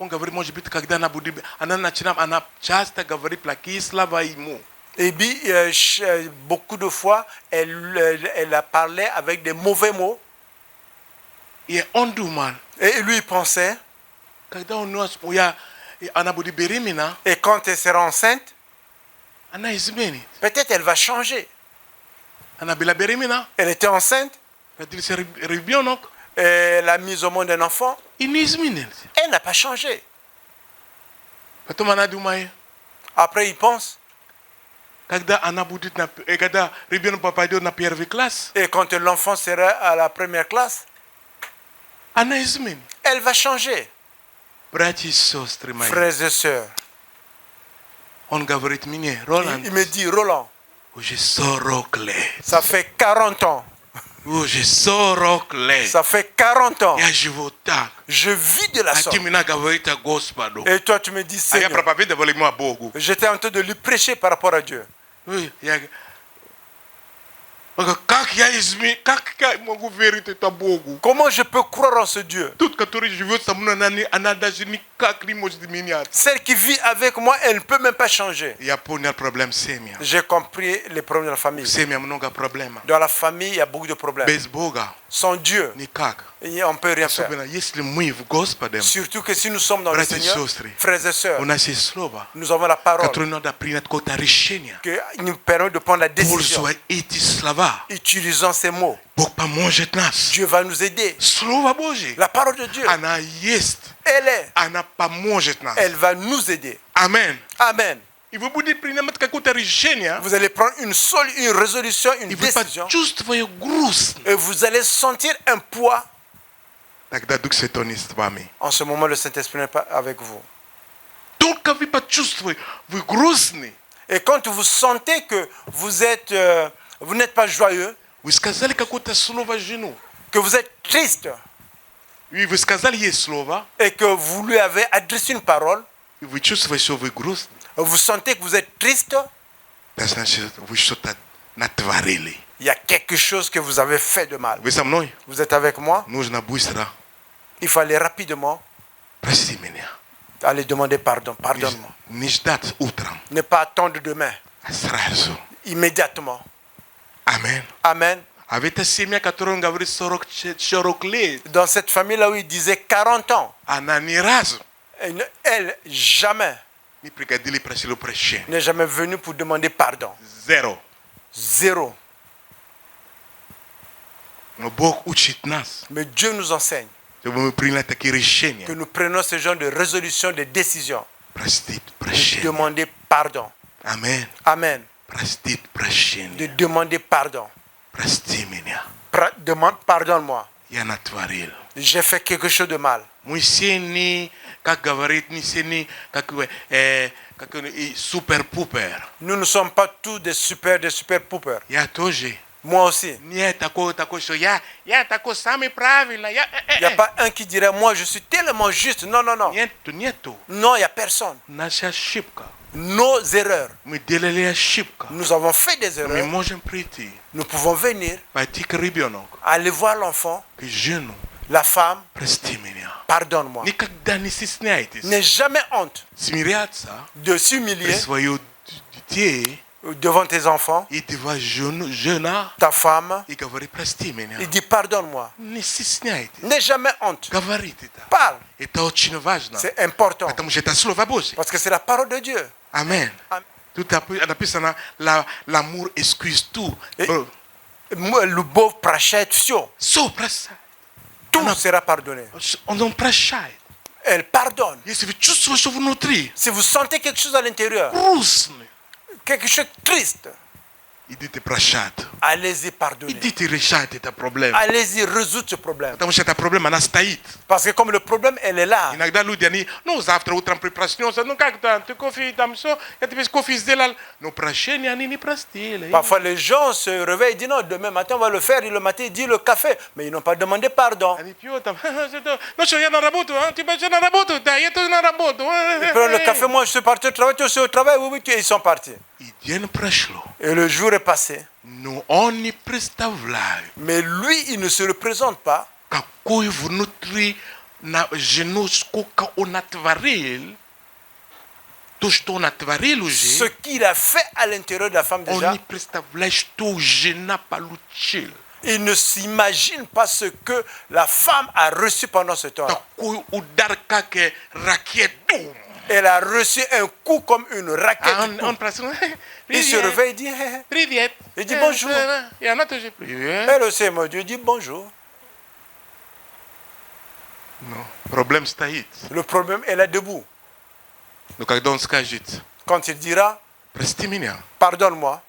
Он говорит, может быть, когда она будет... Она часто говорит плохие слова ему. Et puis, beaucoup de fois, elle a parlé avec des mauvais mots. И он думал, Et lui, il pensait, когда она будет беременна, et quand elle sera enceinte, она изменит. peut-être elle va changer. Она была беременна, Elle était enceinte, родился ребенок, et elle a mis au monde un enfant. и не изменился. Elle n'a pas changé. Потом она думает, Après, il pense, когда ребенок попадет на первый класс, et quand l'enfant sera à la première classe, она изменит. elle va changer. Братья и сестры мои, Frères et sœurs, он говорит мне, Роланд, il me dit, Roland, уже 40 лет, ça fait 40 ans. уже 40 лет, Ça fait 40 ans. я живу так. Je vis de la А ты sorte. меня говорит о Господу. Et toi, tu me dis, А я Seigneur, проповедовал ему о Богу. j'étais en train de lui prêcher par rapport à Dieu. Как я могу верить это Богу? Comment je peux croire en ce Dieu? Тот, который живет со мной, она даже никак не может меняться. Celle qui vit avec moi, elle ne peut même pas changer. Я понял проблем семьи. J'ai compris les problèmes de la famille. В семье много проблем. Dans la famille, il y a beaucoup de problèmes. Без Бога Sans Dieu, никак. on ne peut rien faire. Особенно если мы в Господе, Surtout que si nous sommes dans le братья и Seigneur, сестры, frères et sœurs, у нас есть слово, nous avons la parole которое надо принять какое-то решение. qui nous permet de prendre la décision. Пользуясь эти слова, Utilisant ces mots, Бог поможет нас. Dieu va nous aider. Слово Божье, La parole de Dieu, она есть. elle est. Она поможет нас. Elle va nous aider. Amen. Amen. И вы будете принимать какое-то решение, Vous allez prendre une résolution, une и вы décision, почувствуете грустно. et vous allez sentir un поids. Тогда Дух Святой не с вами. En ce moment, le Saint-Esprit n'est pas avec vous. Только вы почувствуете, вы грустны. Et quand vous sentez que vous n'êtes pas joyeux, Вы сказали какое-то слово жену. que vous êtes triste, И вы сказали ей слово, et que vous lui avez adressé une parole, и вы чувствуете, что вы грустны. vous sentez que vous êtes triste, Это значит, вы что-то натворили. il y a quelque chose que vous avez fait de mal. Вы со мной? Vous êtes avec moi? Нужно быстро. Il faut aller rapidement, Прости меня. aller demander pardon. Pardonne-moi. Не ждать утром, Ne pas attendre demain, а сразу. immédiatement. Amen. Amen. А в этой семье, которой он говорит 40 лет, Dans cette famille-là où il disait 40 ans, она ни разу elle, jamais, не пригодили просили прощения. n'est jamais venue pour demander pardon. Zéro. Zéro. Но Бог учит нас, Mais Dieu nous enseigne чтобы мы приняли такие решения. que nous prenons ce genre de résolution, de décision, Простить de прощение. demander pardon. Amen. Amen. Простить De прощение. demander pardon. Прости меня. Demande pardonne-moi. yanatwaril. J'ai fait quelque chose de mal. Mwiseni как говорит, нисени как super pooper. Nous ne sommes pas tous des super poopers. Я тоже. Moi aussi. Нет такой, что я такой самый правильный. Il n'y a pas un qui dirait, moi je suis tellement juste. Non, non, non. Нету. Non, il n'y a personne. Наша ошибка. Nos erreurs. Мы делали ошибку. Nous avons fait des Мы erreurs. можем прийти, Nous pouvons venir, пойти к ребенку, aller voir l'enfant, к жену. la femme, Прости меня. pardonne-moi. Никогда не стесняйтесь N'aie jamais honte смиряться de при s'humilier своих детей devant tes enfants, и твоя жена ta femme, и говори прости меня. et dis pardonne-moi. Не стесняйтесь. N'aie jamais honte. Говорите это. Parle. Это очень важно. C'est important. Потому что это Слово Божье. Parce que c'est la parole de Dieu. Amen. Amen. Тут написано, l'amour excuse tout. Et- Любовь прощает все. Все прощает. Tout sera pardonné. Он прощает. Elle pardonne. Если вы чувствуете, что внутри Si vous sentez quelque chose à l'intérieur, грустно, quelque chose de triste, идите прощать. allez-y pardonner. Идите решать эту проблему. Allez-y résoudre ce problème. Потому что эта проблема, она стоит. Parce que comme le problème, elle est là. Иногда люди, они, завтра утром при проснется, как там, ты кофе там все, я тебе кофе сделал. Но прощение они не простили. Parfois, les gens se réveillent et disent non, demain matin, on va le faire. Et le matin, ils disent le café. Mais ils n'ont pas demandé pardon. Они пьют там, ну что, я на работу, тебя же на работу, да, я тоже на работу. Ils prennent le café, moi je suis parti au travail, toi aussi au travail, oui, oui, ils sont partis. И день прошло. Et le jour est passé. Но он не представляет, Mais lui, il ne se représente pas какой внутри на жену, сколько он натворил, то, что он натворил ce уже, qu'il a fait à l'intérieur de la femme он déjà. не представляет, что жена получила. Il ne s'imagine pas ce que la femme a reçu pendant ce temps. Такой удар, как ракету. Elle a reçu un coup comme une raquette. Он проснулся. Il se réveille et dit, hé, hé. Привет. Il dit bonjour. И она тоже привет. Elle aussi, mon Dieu, dit bonjour. Но проблема стоит. Le problème est là debout. Но когда он скажет, Quand il dira, прости меня, pardonne-moi,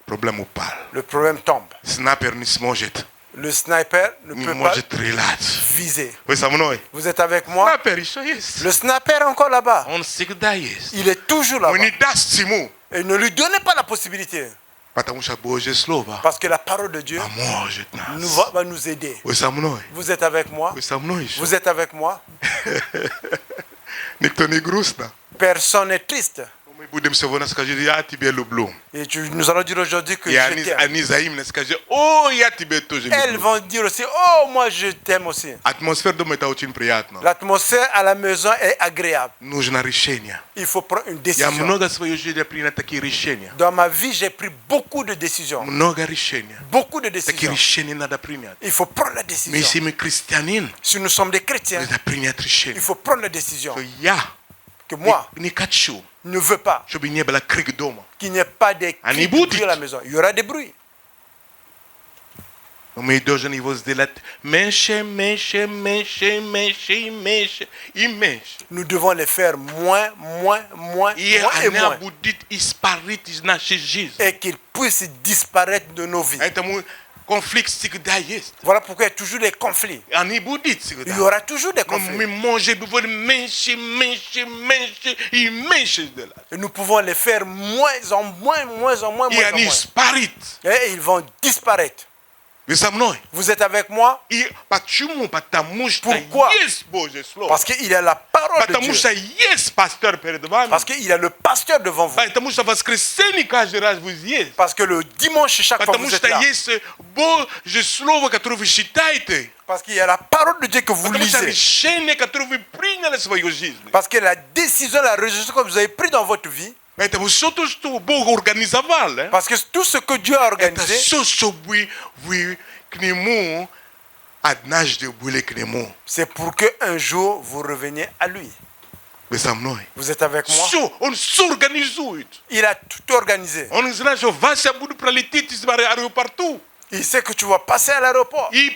проблема упал. le problème tombe. Снайпер не сможет, Le sniper ne не peut pas может стрелять. viser. Вы со мной? Vous êtes avec moi? Снайпер еще есть. Le sniper est encore là-bas. Он всегда есть. Il est toujours Вы là-bas. не даст ему. Et ne lui donnez pas la possibilité. Потому что Божье Слово Parce que la parole de Dieu поможет нас. va nous aider. Вы со мной? Vous êtes avec moi? Вы со мной еще? Vous êtes avec moi? Никто не грустно. Personne n'est triste. Мы будем сегодня сказать, я тебя люблю. Et nous allons dire aujourd'hui que И je t'aime. они взаимно скажут, о, я тебя тоже Elles люблю. vont dire aussi, oh, moi je t'aime aussi. Атмосфера дома это очень приятно. L'atmosphère à la maison est agréable. Нужно решение. Il faut prendre une Я décision. много в своей жизни принял такие решения. Dans ma vie, j'ai pris beaucoup de décisions. Много решений. Beaucoup de Такие décisions. решения надо принять. Il faut prendre la Mais décision. если мы христианин, Si nous sommes des chrétiens, надо принять il решение. faut prendre la décision. Что я Que moi, не хочу, ne veux pas чтобы не было крик дома. qu'il n'y ait pas des Un cris de ébout. bruit à la maison. Il y aura des bruits. Но мы должны его сделать меньше, меньше, меньше, меньше, меньше и меньше. Nous devons les faire moins, moins, moins, И moins et она moins. будет испарить из нашей жизни. Et qu'ils puissent disparaître de nos vies. Поэтому конфликт всегда есть. Voilà pourquoi il y a toujours des conflits. Они будут Il y всегда. aura toujours des Но мы conflits. можем меньше, меньше, меньше и меньше сделать. Et nous pouvons les faire moins en moins, moins en moins, И moins en они moins. испарят. Et ils vont disparaître. Вы со мной? Vous êtes avec moi И почему? Потому что Pourquoi? есть Божье Слово. parce qu'il y a la parole de Потому Dieu. что есть пастор перед вами. Parce qu'il y a le pasteur devant vous. Потому что в воскресенье каждый раз вы есть. Parce que le dimanche, chaque fois Потому vous êtes что là. есть Божье Слово, которое вы считаете. Parce qu'il y a la parole de Dieu que vous Потому что lisez. решение, которое вы приняли в свою жизнь. Parce que la décision, la résolution que vous avez prise dans votre vie. Поэтому все то, что Бог организовал, Parce que tout ce que Dieu a это organisé, все, чтобы вы к Нему однажды были к Нему. c'est pour qu'un jour vous reveniez à lui. Вы со мной? Vous êtes avec moi? Все, Он все организует. Il a tout organisé. Он знает, что Вася будет пролететь из аэропорту. Il sait que tu vas passer à l'aéroport. И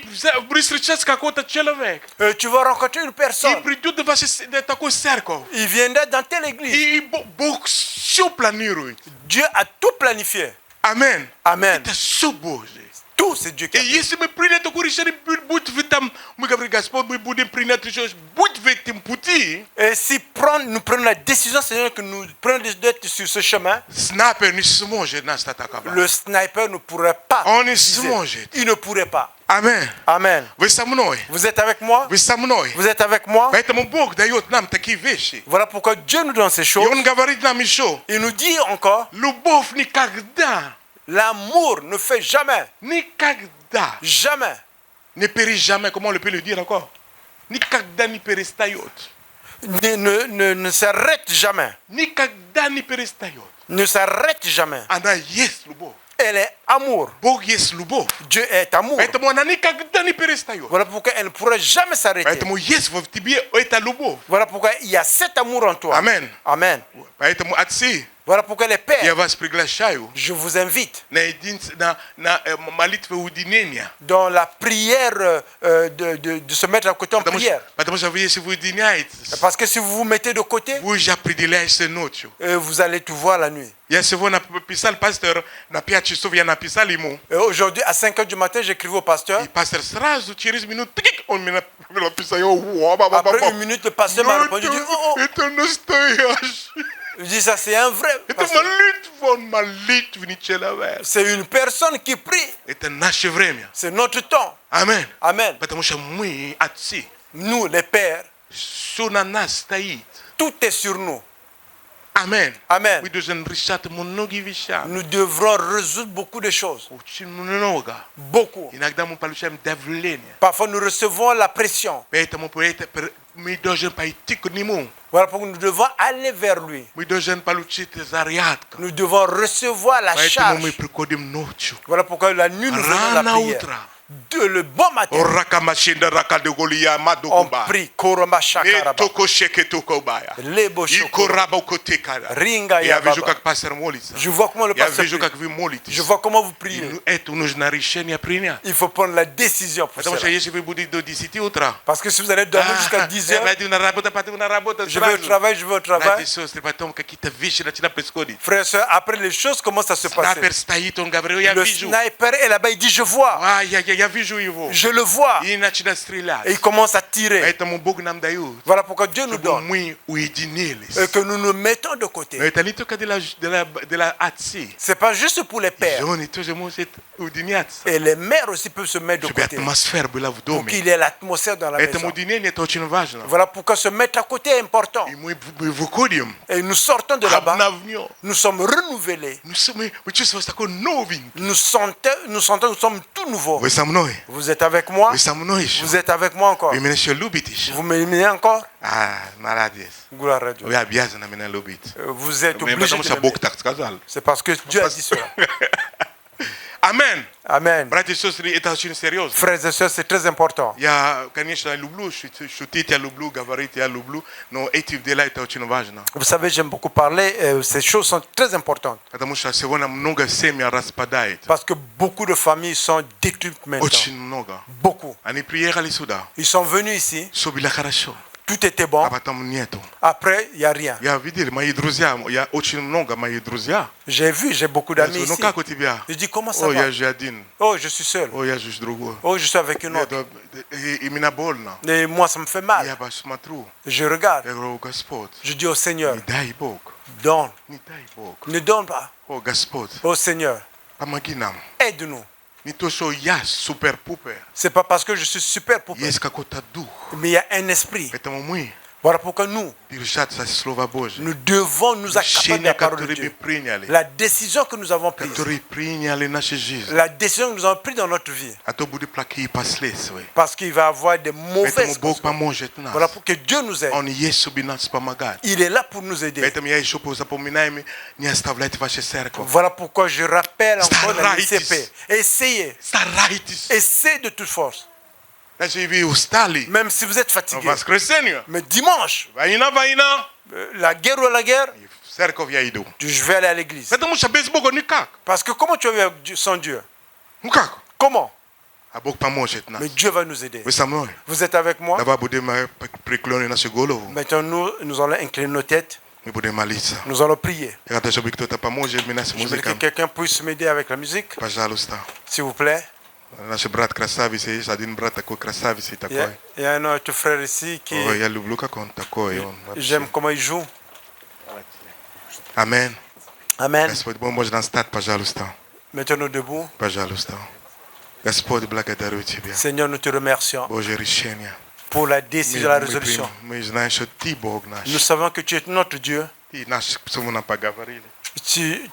будет встречать какой-то человек. Tu vas rencontrer une И personne. придет в вашу такую церковь. Il viendra dans telle église. И Бог все планирует. Dieu a tout planifié. Amen. Amen. Это все Божье. Tout nous, c'est Dieu qui Et a fait. Yesu me prina to kurisha ni but vitam mu gavri gasport mu bude prina to chose but vitim puti. Et si nous prenons la décision, Seigneur, que nous prenons d'être sur ce chemin, Sniper ni sumonje na statakaba. le sniper ne pourrait pas. On est viser. sumonje. Il ne pourrait pas. Amen. Amen. Vesamunoi. Vous êtes avec moi? Vesamunoi. Vous êtes avec moi? Baita mo bog da yot nam takiveshi. Voilà pourquoi Dieu nous donne ces choses. Yon gavarit na misho. Il nous dit encore, Lubov ni kagda. l'amour ne fait jamais, Ni kagda. jamais, Ne périt jamais. Comment on peut le dire encore? Ni kagda ni peristayot. ne s'arrête jamais, Ni kagda ni peristayot. ne s'arrête jamais. Ana yes lubo. Elle est amour. Bog yes lubo. Dieu est amour. Baita mo na ni kagda ni peristayot. Voilà pourquoi elle ne pourrait jamais s'arrêter. Baita mo yes vovtibie oita lubo. Voilà pourquoi il y a cet amour en toi. Amen. Amen. Baita mo atsi. Voilà pourquoi les pères, Ya vas prigla shayo. je vous invite Na idin na malit fe udinenia. dans la prière de se mettre à côté en prière. Patamo savie se udiniait. Parce que si vous vous mettez de côté, Vous já predilei se notio. vous allez tout voir la nuit. Ya se vo na pisal pastor na pia chisovia na pisal imo. Et aujourd'hui, à 5 h du matin, j'écrivais au pasteur. E pastor srazu tiris minut tik on mina pela pisayo wa ba ba ba. Après une minute, le pasteur m'a répondu, dit, oh, oh. Eto no stoyas. Je dis, ça c'est un vrai Eto pasteur. malit vinichela ver. C'est une personne qui prie. Eto nashe vremia. C'est notre temps. Amen. Amen. Patamo sha mui atsi. Nous, les pères, Sona nas tait. tout est sur nous. Amen. Amen. We dozen rishat monogi visha. Nous devrons résoudre beaucoup de choses. Uchin munoga. Beaucoup. Inagda mo palushem devlenia. Parfois, nous recevons la pression. Beta mo poeta per mi dozen paitik ni mo. Voilà pourquoi nous devons aller vers lui. Mi dozen paluchite zariatka. Nous devons recevoir la Beta mo charge. mi prekodim nochu. Voilà pourquoi la nuit, nous faisons la Rana prière. utra. Le bon matin, Oraka mashinda raka de golia on madokumba. prie. Koroma Ne shakaraba. toko sheke toko baya. Lebo shoko. Ikoraba kotekara. Ringa Ya ya vejo baba. kak pastor molitsa. Je vois comment le Ya pasteur vejo prie. kak vi molitsa. Je vois comment vous priez. Nu etu nos na rishenia prinia. Il faut prendre la décision pour Patamo cela. sha yeshi vi budi do disiti utra. Parce que si vous allez dormir jusqu'à 10 heures, Vai na rabota patu na rabota. je vais au travail, je vais au travail. Pessoas tripatom kakita vishi na tina pescodi. Frères et sœurs, après les choses commencent à se passer. Sniper staiton Gabriel ya Le viju. sniper est là-bas, il dit, je vois. Ah ya viju ivo. Je le vois. Ina china strila. Et il commence à tirer. Eta mo bog nam dayu. Voilà pourquoi Dieu nous donne. Mui uidineles. Et que nous nous mettons de côté. Eta lito ka de la atsi. C'est pas juste pour les pères. Joni to je mo set udiniat. Et les mères aussi peuvent se mettre de Je bi côté. atmosfère bu la Pour vdome. qu'il y ait l'atmosphère dans la Eta maison. mo dinene to chin vajna. Voilà pourquoi se mettre à côté est important. E mo vukodium. Et nous sortons de là-bas. Abnavnio. Nous sommes renouvelés. Nous sommes just was ko noving. Nous sentons, nous sommes tout nouveaux. We samnoi. Vous êtes avec moi? We samnoi. Vous êtes avec moi encore? We menesho lubitish. Vous m'aimez encore? Ah, malades. Gloire à Dieu. We abiaza na mena lubit. Vous êtes Mais obligés patamo de sha l'aimer. bok tak kazal. C'est parce que Dieu a dit cela. Amen. Amen. Brate sosri eta chin serioso. Frères et sœurs, c'est très important. Ya kanyesha lublu shutit ya lublu gavarit ya lublu no etiv de la eta chin vajna. Vous savez, j'aime beaucoup parler. Ces choses sont très importantes. Patamo sha se wona mnoga semia raspadait. Parce que beaucoup de familles sont détruites maintenant. Ochin mnoga. Beaucoup. Ani prière ali suda. Ils sont venus ici. Sobila karasho. Tout était bon. Abatam nieto. Après, il n'y a rien. Ya videli maidruzia ya ochin mnoga maidruzia. J'ai vu, j'ai beaucoup d'amis No ici. ka kotibia. Je dis, comment ça Oh va? ya jadine. Oh, je suis seul. Oh ya jush drogo. Oh, je suis avec une autre. Imina bolna. Et moi, ça me fait mal. Ya bash matru. Je regarde. Ya ro gaspot. Je dis au Seigneur, Ni dai bok. donne. Ni dai bok. Ne donne pas. Oh gaspot. Oh Seigneur, Pamaginam. aide-nous. Ni tosho ya super puper. C'est pas parce que je suis super pour Yes kakota du. mais il y a un esprit. Petamo mui. Voilà pourquoi nous, Dirushat sa slova boje. nous devons nous accaparer de la parole de Dieu. La décision que nous avons prise, Katori prinyale na Jesus. la décision que nous avons prise dans notre vie, Ato budi plaki pasles we. parce qu'il va y avoir des Petamo mauvaises bok pa conséquences. monjet Voilà nas. pour que Dieu nous aide. On yesu binas pa magad. Il est là pour nous aider. Petamo ya ishopo za pominaimi ni astavlet vache cerco. Voilà pourquoi je rappelle encore la Staraitis. ICP. Essayez, Staraitis. essayez de toute force. Na jivi ustali. Même si vous êtes fatigué. Vas crescenio. Mais dimanche, Vaina. la guerre ou la guerre, Cerco via ido. je vais aller à l'église. Petamo sha besbogo ni kak. Parce que comment tu vas vivre sans Dieu? Mukak. Comment? Abok pa monjet nas. Mais Dieu va nous aider. We samnoy. Vous êtes avec moi? Dava bude ma preklone na segolo. Maintenant, nous allons incliner nos têtes. Mi bude malitsa. Nous allons prier. Yakata shobik tota pa monjet minas Je veux muzika. que quelqu'un puisse m'aider avec la musique, Pajalusta. s'il vous plaît. Наш брат красавец, есть один брат такой красавец и такой. Il y a un autre frère ici qui, Ой, я люблю, как он такой. Он вообще. j'aime comment il joue. Амен. Amen. Господь, можно стать, пожалуйста. Mettons-nous debout. Пожалуйста. Господь, благодарю Тебя. Seigneur, nous te remercions Божье решение. pour la décision, la résolution. Мы знаем, что Ты Бог наш. Nous savons que tu es notre Dieu. Ты наш, что мы нам поговорили.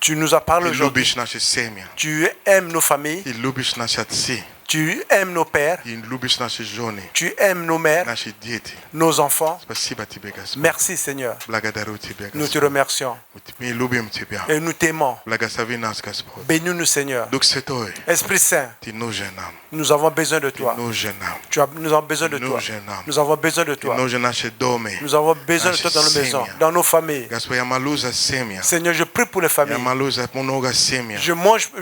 Tu nous as parlé Ты aujourd'hui. любишь наши семьи. Tu aimes nos familles. Ты любишь наши отцы. Tu aimes nos pères. Ты любишь наши жены. Tu aimes nos mères, Наши дети. nos enfants. Спасибо Тебе, Господь. Merci Seigneur. Благодарю Тебя, Nous te Господь. remercions Мы любим Тебя. et nous t'aimons. Благослови нас, Господь. Bénis-nous Seigneur. Дух Святой, Esprit Saint, Ты нужен нам. nous avons besoin de Ты toi. нужен нам. Nous avons besoin de toi. Нужен нам. Nous avons besoin de Ты toi. нужен наши дома. Nous avons besoin de toi dans nos Наши maisons, семьи. dans nos familles. Господь, я молюсь за семьи. Seigneur, je prie pour les Я familles. молюсь за много семей. Je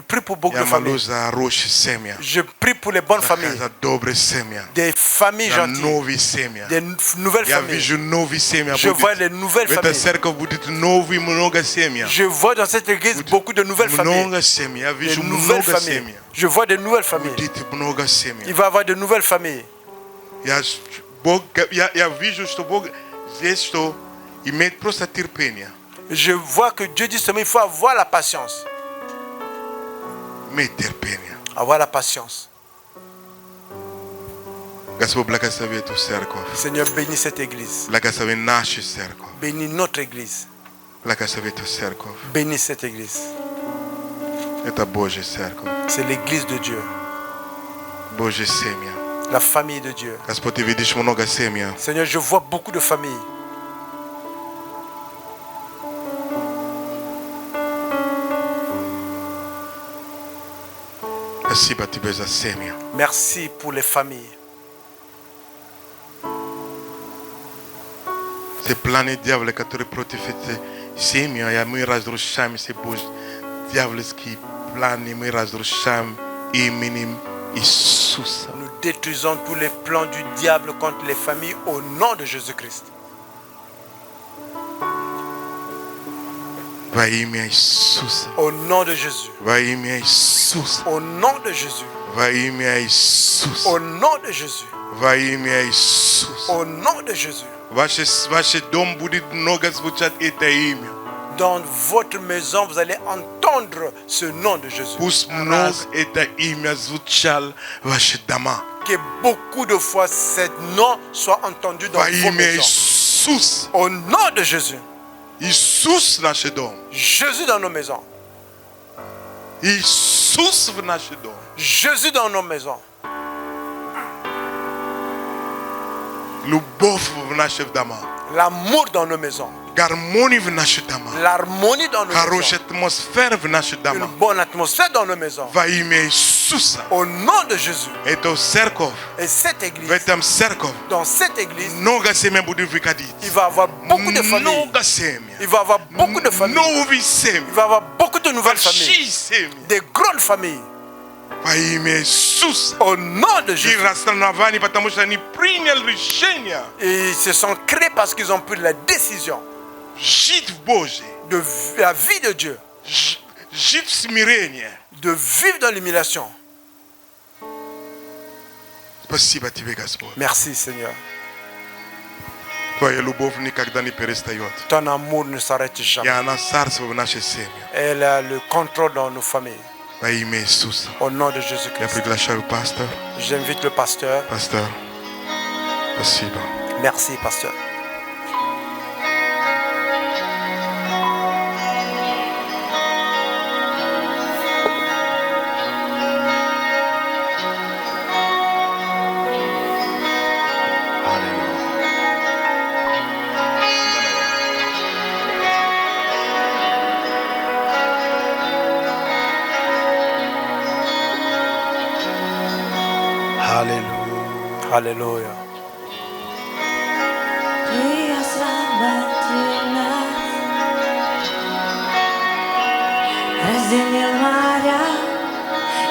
prie pour beaucoup Я de familles. молюсь за хорошие семьи. Je prie pour les bonnes familles. За добрые семьи. Des familles За gentilles. новые семьи. Des nouvelles Я familles. вижу новые семьи. Je vois les nouvelles В этой familles. церкви будет новые много семей. Je vois dans cette église beaucoup de nouvelles familles. Много семей. Я Des вижу nouvelles много familles. семей. Je vois des nouvelles familles. Будет много Il семей. va y avoir de nouvelles familles. Я вижу, что Бог здесь, что имеет просто терпение. Je vois que Dieu dit seulement il faut avoir la patience. Имеет терпение. Avoir la patience. Господь, благослови эту церковь. Seigneur, bénis cette église. Благослови нашу церковь. Bénis notre église. Благослови эту церковь. Bénis cette église. Это Божья церковь. C'est l'église de Dieu. Божья семья. La famille de Dieu. Господь, ты видишь много семей. Seigneur, je vois beaucoup de familles. Спасибо тебе за семьи. Merci pour les familles. Все планы дьявола, которые против этой семьи, а мы разрушаем все Божьи дьявольские планы, мы разрушаем именем Иисуса. Nous détruisons tous les plans du diable contre les familles au nom de Jésus-Christ. Во имя Иисуса. Au nom de Jésus. Во имя Иисуса. Au nom de Jésus. Во имя Иисуса. Au nom de Jésus. Во имя Иисуса. Au nom de Jésus. Ваш дом будет много звучать это имя. Dans votre maison, vous allez entendre ce nom de Jésus. Пусть много это имя звучало в ваши дома. Que beaucoup de fois, ce nom soit entendu dans Во vos имя maisons. Иисуса. Au nom de Jésus. Иисус в наш дом. Jésus dans nos maisons. Иисус в наш дом. Jésus dans nos maisons. Любовь в наших домах. L'amour dans nos maisons. Гармония в наших домах. L'harmonie dans nos Хорошая maisons. атмосфера в наших Une домах. bonne atmosphère dans nos maisons. Во имя Иисуса. Au nom de Jésus. Это церковь. Et cette В église, этом церковь. dans cette église, Много семей будет выходить. il va y avoir beaucoup de familles. Много семей. Il va y avoir beaucoup de familles. Новые семьи. Il va y avoir beaucoup de nouvelles familles. Большие семьи. Des grandes familles. Во имя Иисуса. Au nom de И Jésus. расстановление, потому что они приняли решение Et ils se sont créés parce qu'ils ont pris la décision жить в Божьей. de la vie de Dieu, Жить в смирении. de vivre dans l'humiliation. Спасибо тебе, Господь. Merci Seigneur. Твоя любовь никогда не перестает. Ton amour ne s'arrête И jamais. она царство в нашей семье. Elle a le contrôle dans nos familles. Во имя Иисуса. Au nom de Я Jésus-Christ. приглашаю пастор. J'invite le pasteur. Пастор, спасибо. Merci pasteur. Аллилуйя. Alléluia. Ты освободил нас, разделил моря,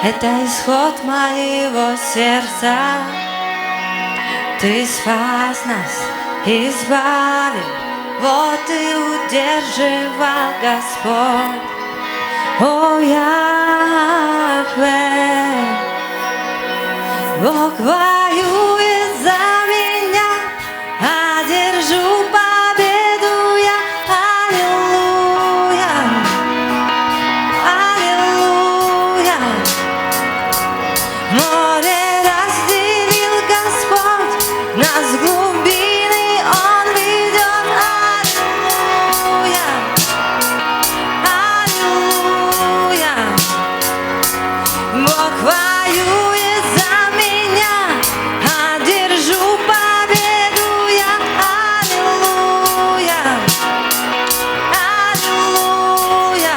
это исход моего сердца. Ты спас нас, избавил, вот и удерживал Господь. О, Яхве, Бог воюет за меня, одержу победу я. Аллилуйя, аллилуйя. Море разделил Господь, нас в глубины Он ведет. Аллилуйя, аллилуйя. Бог воюет за меня, одержу победу я. Аллилуйя, аллилуйя.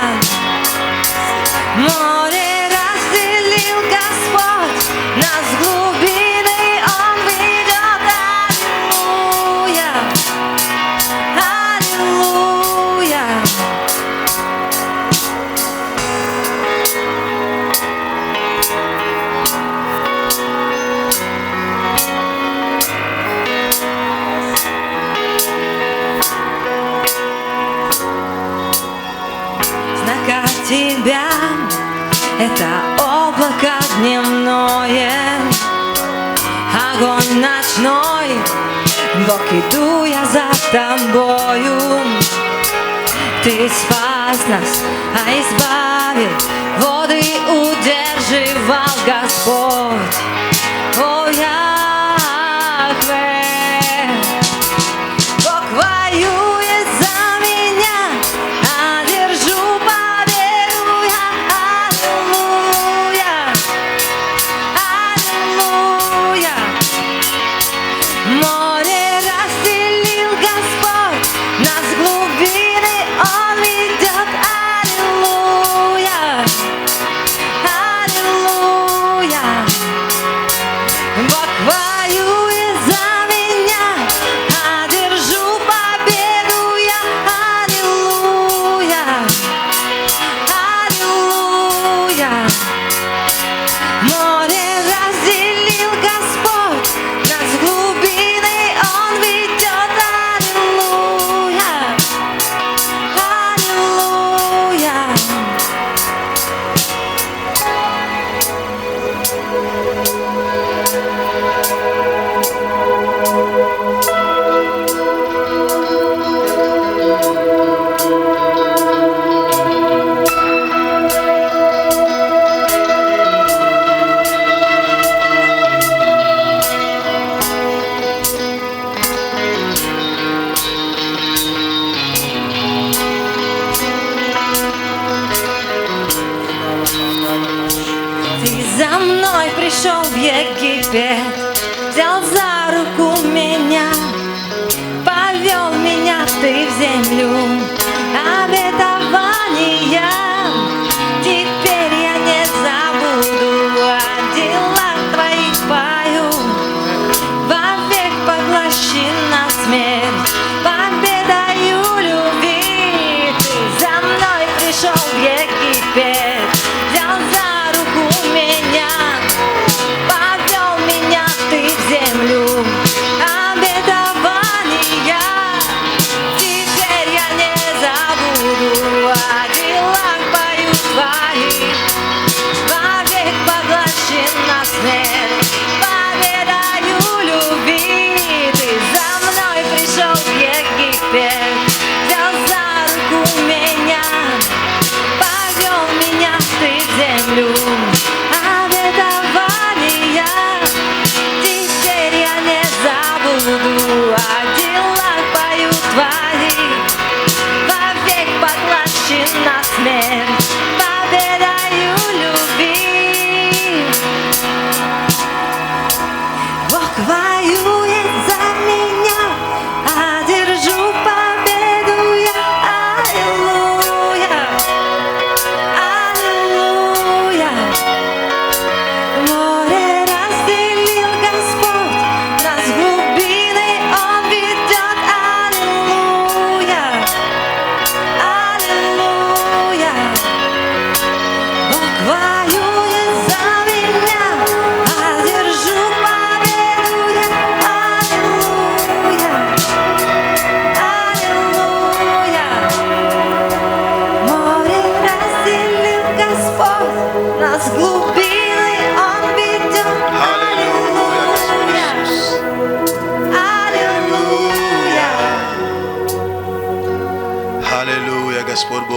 Море разделил Господь, нас в глубины Он ведет. Аллилуйя, аллилуйя. Знак от Тебя — это облако дневное, огонь ночной. Бог, иду я за Тобою. Ты спас нас, а избавил, воды удерживал Господь. О, Яхве. Бог воюет за меня, одержу победу я. Аллилуйя, аллилуйя. Море разделил Господь, нас в глубины Он ведет. Аллилуйя, аллилуйя. Бог воюет за меня, одержу победу я. Аллилуйя, аллилуйя. Море разделил Господь, нас в глубины Он ведет. Аллилуйя, аллилуйя. Ты за мной пришел в Египет, взял за руку меня, повел меня ты в землю обетования. Теперь я не забуду, о делах Твоих пою. Вовек поглощена смерть победою любви. Ты за мной пришел в Египет, взял за руку меня, повел меня ты в землю обетования. Теперь я не забуду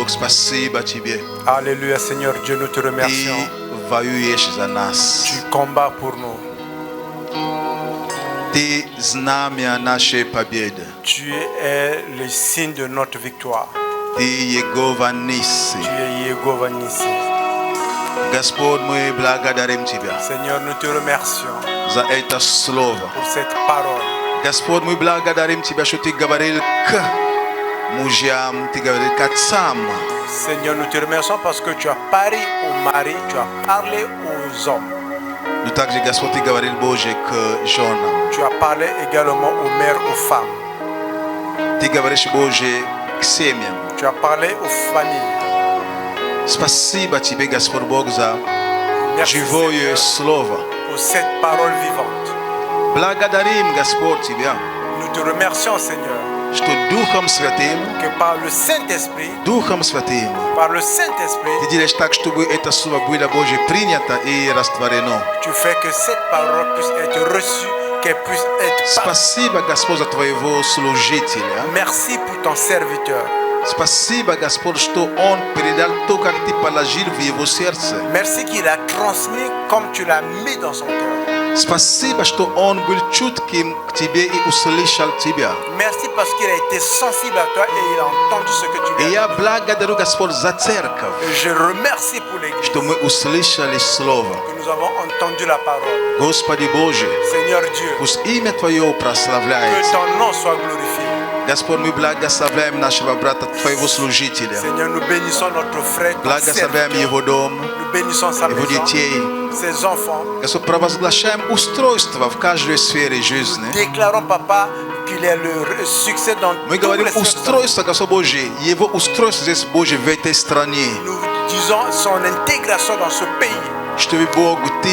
Бог, спасибо Тебе. Alléluia, Seigneur Dieu, nous te Ты remercions. воюешь за нас. Tu combats pour nous. Ты знамя нашей победы. Tu es le signe de notre victoire. Ты Егова Ниси. Tu es Yehova Nissi. Господь, мы благодарим Тебя Seigneur, nous te remercions за это слово. pour cette parole. Господь, мы благодарим Тебя, что Ты говорил к мужьям, Ты говорил к отцам. Seigneur, nous te remercions parce que tu as parlé aux maris, tu as parlé aux hommes. Но также, Господь, Ты говорил, Боже, к женам. Tu as parlé également aux mères, aux femmes. Ты говоришь, Боже, к семьям. Tu as parlé aux familles. Спасибо Тебе, Господь Бог, за Merci живое Seigneur, слово. pour cette parole vivante. Благодарим, Господь, Тебя, Nous te remercions, Seigneur, что Духом Святым, que par le Saint-Esprit, Духом Святым, par le Saint-Esprit, Ты делаешь так, чтобы это слово было, Боже, принято и растворено. tu fais que cette parole puisse être reçue, qu'elle puisse être partagée. Спасибо, Господь, за Твоего служителя. Merci pour ton serviteur. Спасибо, Господь, что Он передал то, как Ты положил в его сердце. Merci qu'il a transmis comme tu l'as mis dans son cœur. Спасибо, что Он был чутким к Тебе и услышал Тебя. Merci parce qu'il a été sensible à toi et il a entendu ce que tu И lui я as dit. благодарю, Господь, за церковь, Et je remercie pour l'église что мы услышали Слово. que nous avons entendu la parole. Господи Боже, Seigneur Dieu, пусть имя Твое que прославляется. ton nom soit glorifié. Господь, мы благословляем нашего брата, Твоего служителя. Seigneur, nous bénissons notre frère, ton Благословляем serviteur. его дом, Nous bénissons sa его maison, детей. ses enfants. Господь, провозглашаем устройство в каждой сфере жизни. Déclarons, Papa, qu'il ait le succès dans Мы toutes говорим les sphères. устройство, Господь Божий, его устройство здесь, Божий, в этой стране. Nous disons son intégration dans ce pays. Чтобы, Бог, Ты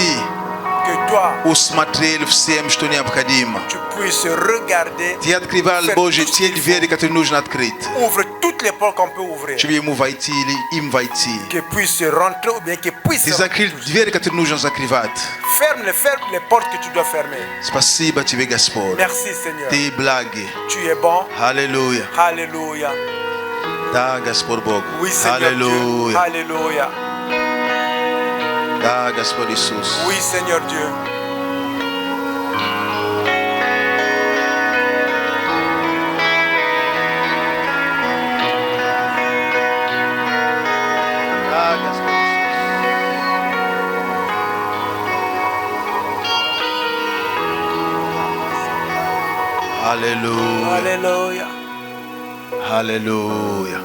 Que toi, усмотрел всем, что необходимо. tu puisses regarder, Ты открывал, faire Боже, tout ce те qu'il двери, которые нужно открыть. faut. Ouvre toutes les portes qu'on peut ouvrir. Чтобы ему войти или им войти. Qu'il puisse rentrer ou bien qu'il puisse Ты закрыл двери, которые нужно закрывать. ferme les portes que tu dois fermer. Спасибо Тебе, Господь. Merci Seigneur. Ты благи. Tu es bon. Аллилуйя. Alléluia. Да, Господь Бог. Oui Seigneur Dieu. Аллилуйя. Alléluia. Да, Господь Иисус. Oui Seigneur Dieu. Да, Господь Иисус. Аллилуйя. Alléluia. Аллилуйя.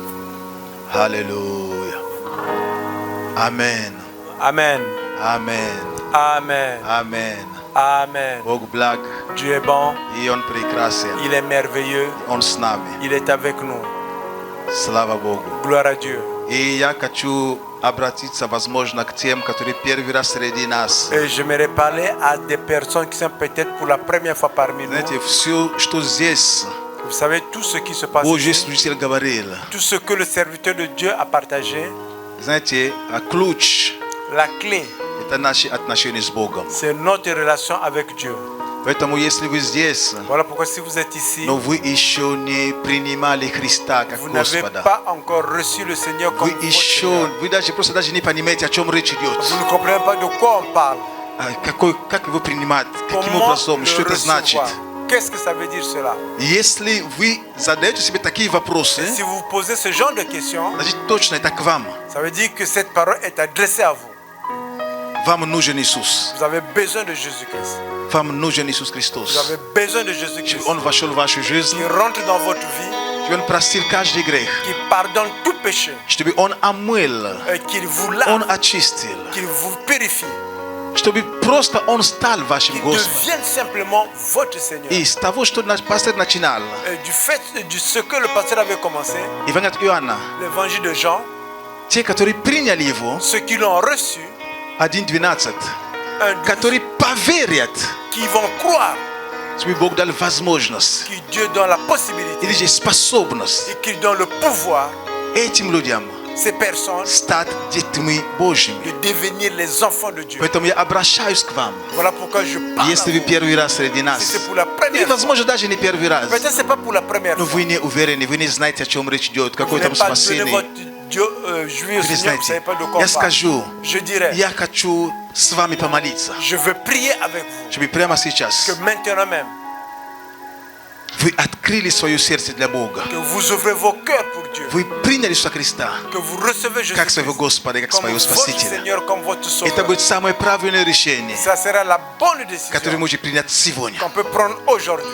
Аллилуйя. Амен. Amen. Амен. Amen. Амен. Amen. Бог благ, Dieu est bon. и Он прекрасен. Il est merveilleux. Он с нами. Il est avec nous. Слава Богу. Gloire à Dieu. И я хочу обратиться, возможно, к тем, которые первый раз среди нас. Et j'aimerais parler à des personnes qui sont peut-être pour la première fois parmi nous. Знаете, все, что здесь Vous savez, tout ce qui se passe Божий ici, служитель говорил. tout ce que le serviteur de Dieu a partagé, Знаете, ключ la clé, – это наши отношения с Богом. c'est notre relation avec Dieu. Поэтому, если вы здесь, Voilà pourquoi si vous êtes ici, но вы еще не принимали Христа как vous n'avez Господа, pas encore reçu le Seigneur comme вы votre еще, Seigneur. вы просто даже не понимаете, о чем речь идет. Vous ne comprenez pas de quoi on parle. Как его принимать, каким Comment образом, что le это значит. recevoir. Qu'est-ce que ça veut dire cela? Если вы задаете себе такие вопросы, Si vous vous posez ce genre de questions, значит, точно это к вам. ça veut dire que cette parole est adressée à vous. Вам нужен Иисус. Vous avez besoin de Jésus-Christ. Вам нужен Иисус Vous Христос. avez besoin de Jésus-Christ. Он вошел в вашу жизнь, Qui rentre dans votre vie, чтобы Он простил каждый грех, qui pardonne tout péché, чтобы Он омыл, qu'il vous Он lave, очистил, qu'il vous purifie, чтобы просто Он стал вашим qu'il Господом. devienne simplement votre Seigneur. И с того, что наш пастор начинал, Du fait de ce que le pasteur avait commencé, Евангелие от Иоанна, l'évangile de Jean, те, которые приняли Его, ceux qui l'ont reçu, 1:12, 1, которые поверят, qui vont croire чтобы Бог дал возможность que Dieu donne la possibilité или же способность et qu'il donne le pouvoir, этим людям ces personnes, стать детьми Божьими. de devenir les enfants de Dieu. Поэтому я обращаюсь к вам. Voilà pourquoi je parle. Если вы первый раз среди Si нас, c'est pour la или, première fois, возможно, даже не первый раз, peut-être c'est pas pour la première но fois. вы не уверены, вы не знаете, о чем речь идет, Vous какое n'avez там pas donné спасение. votre Dieu jouit au Ви Seigneur, vous ne знаете, savez pas de quoi я on parle. скажу, Je dirais, я хочу с вами помолиться. je veux prier avec vous, Чтобы прямо que сейчас maintenant même, вы открыли свое сердце для Бога. que vous ouvrez vos cœurs pour Dieu, Вы приняли Иисуса Христа que vous recevez Jésus как своего Господа и как comme своего votre Спасителя. Seigneur, comme votre Это Sauveur. будет самое правильное решение, Ça sera la bonne которое décision можете принять сегодня. qu'on peut prendre aujourd'hui.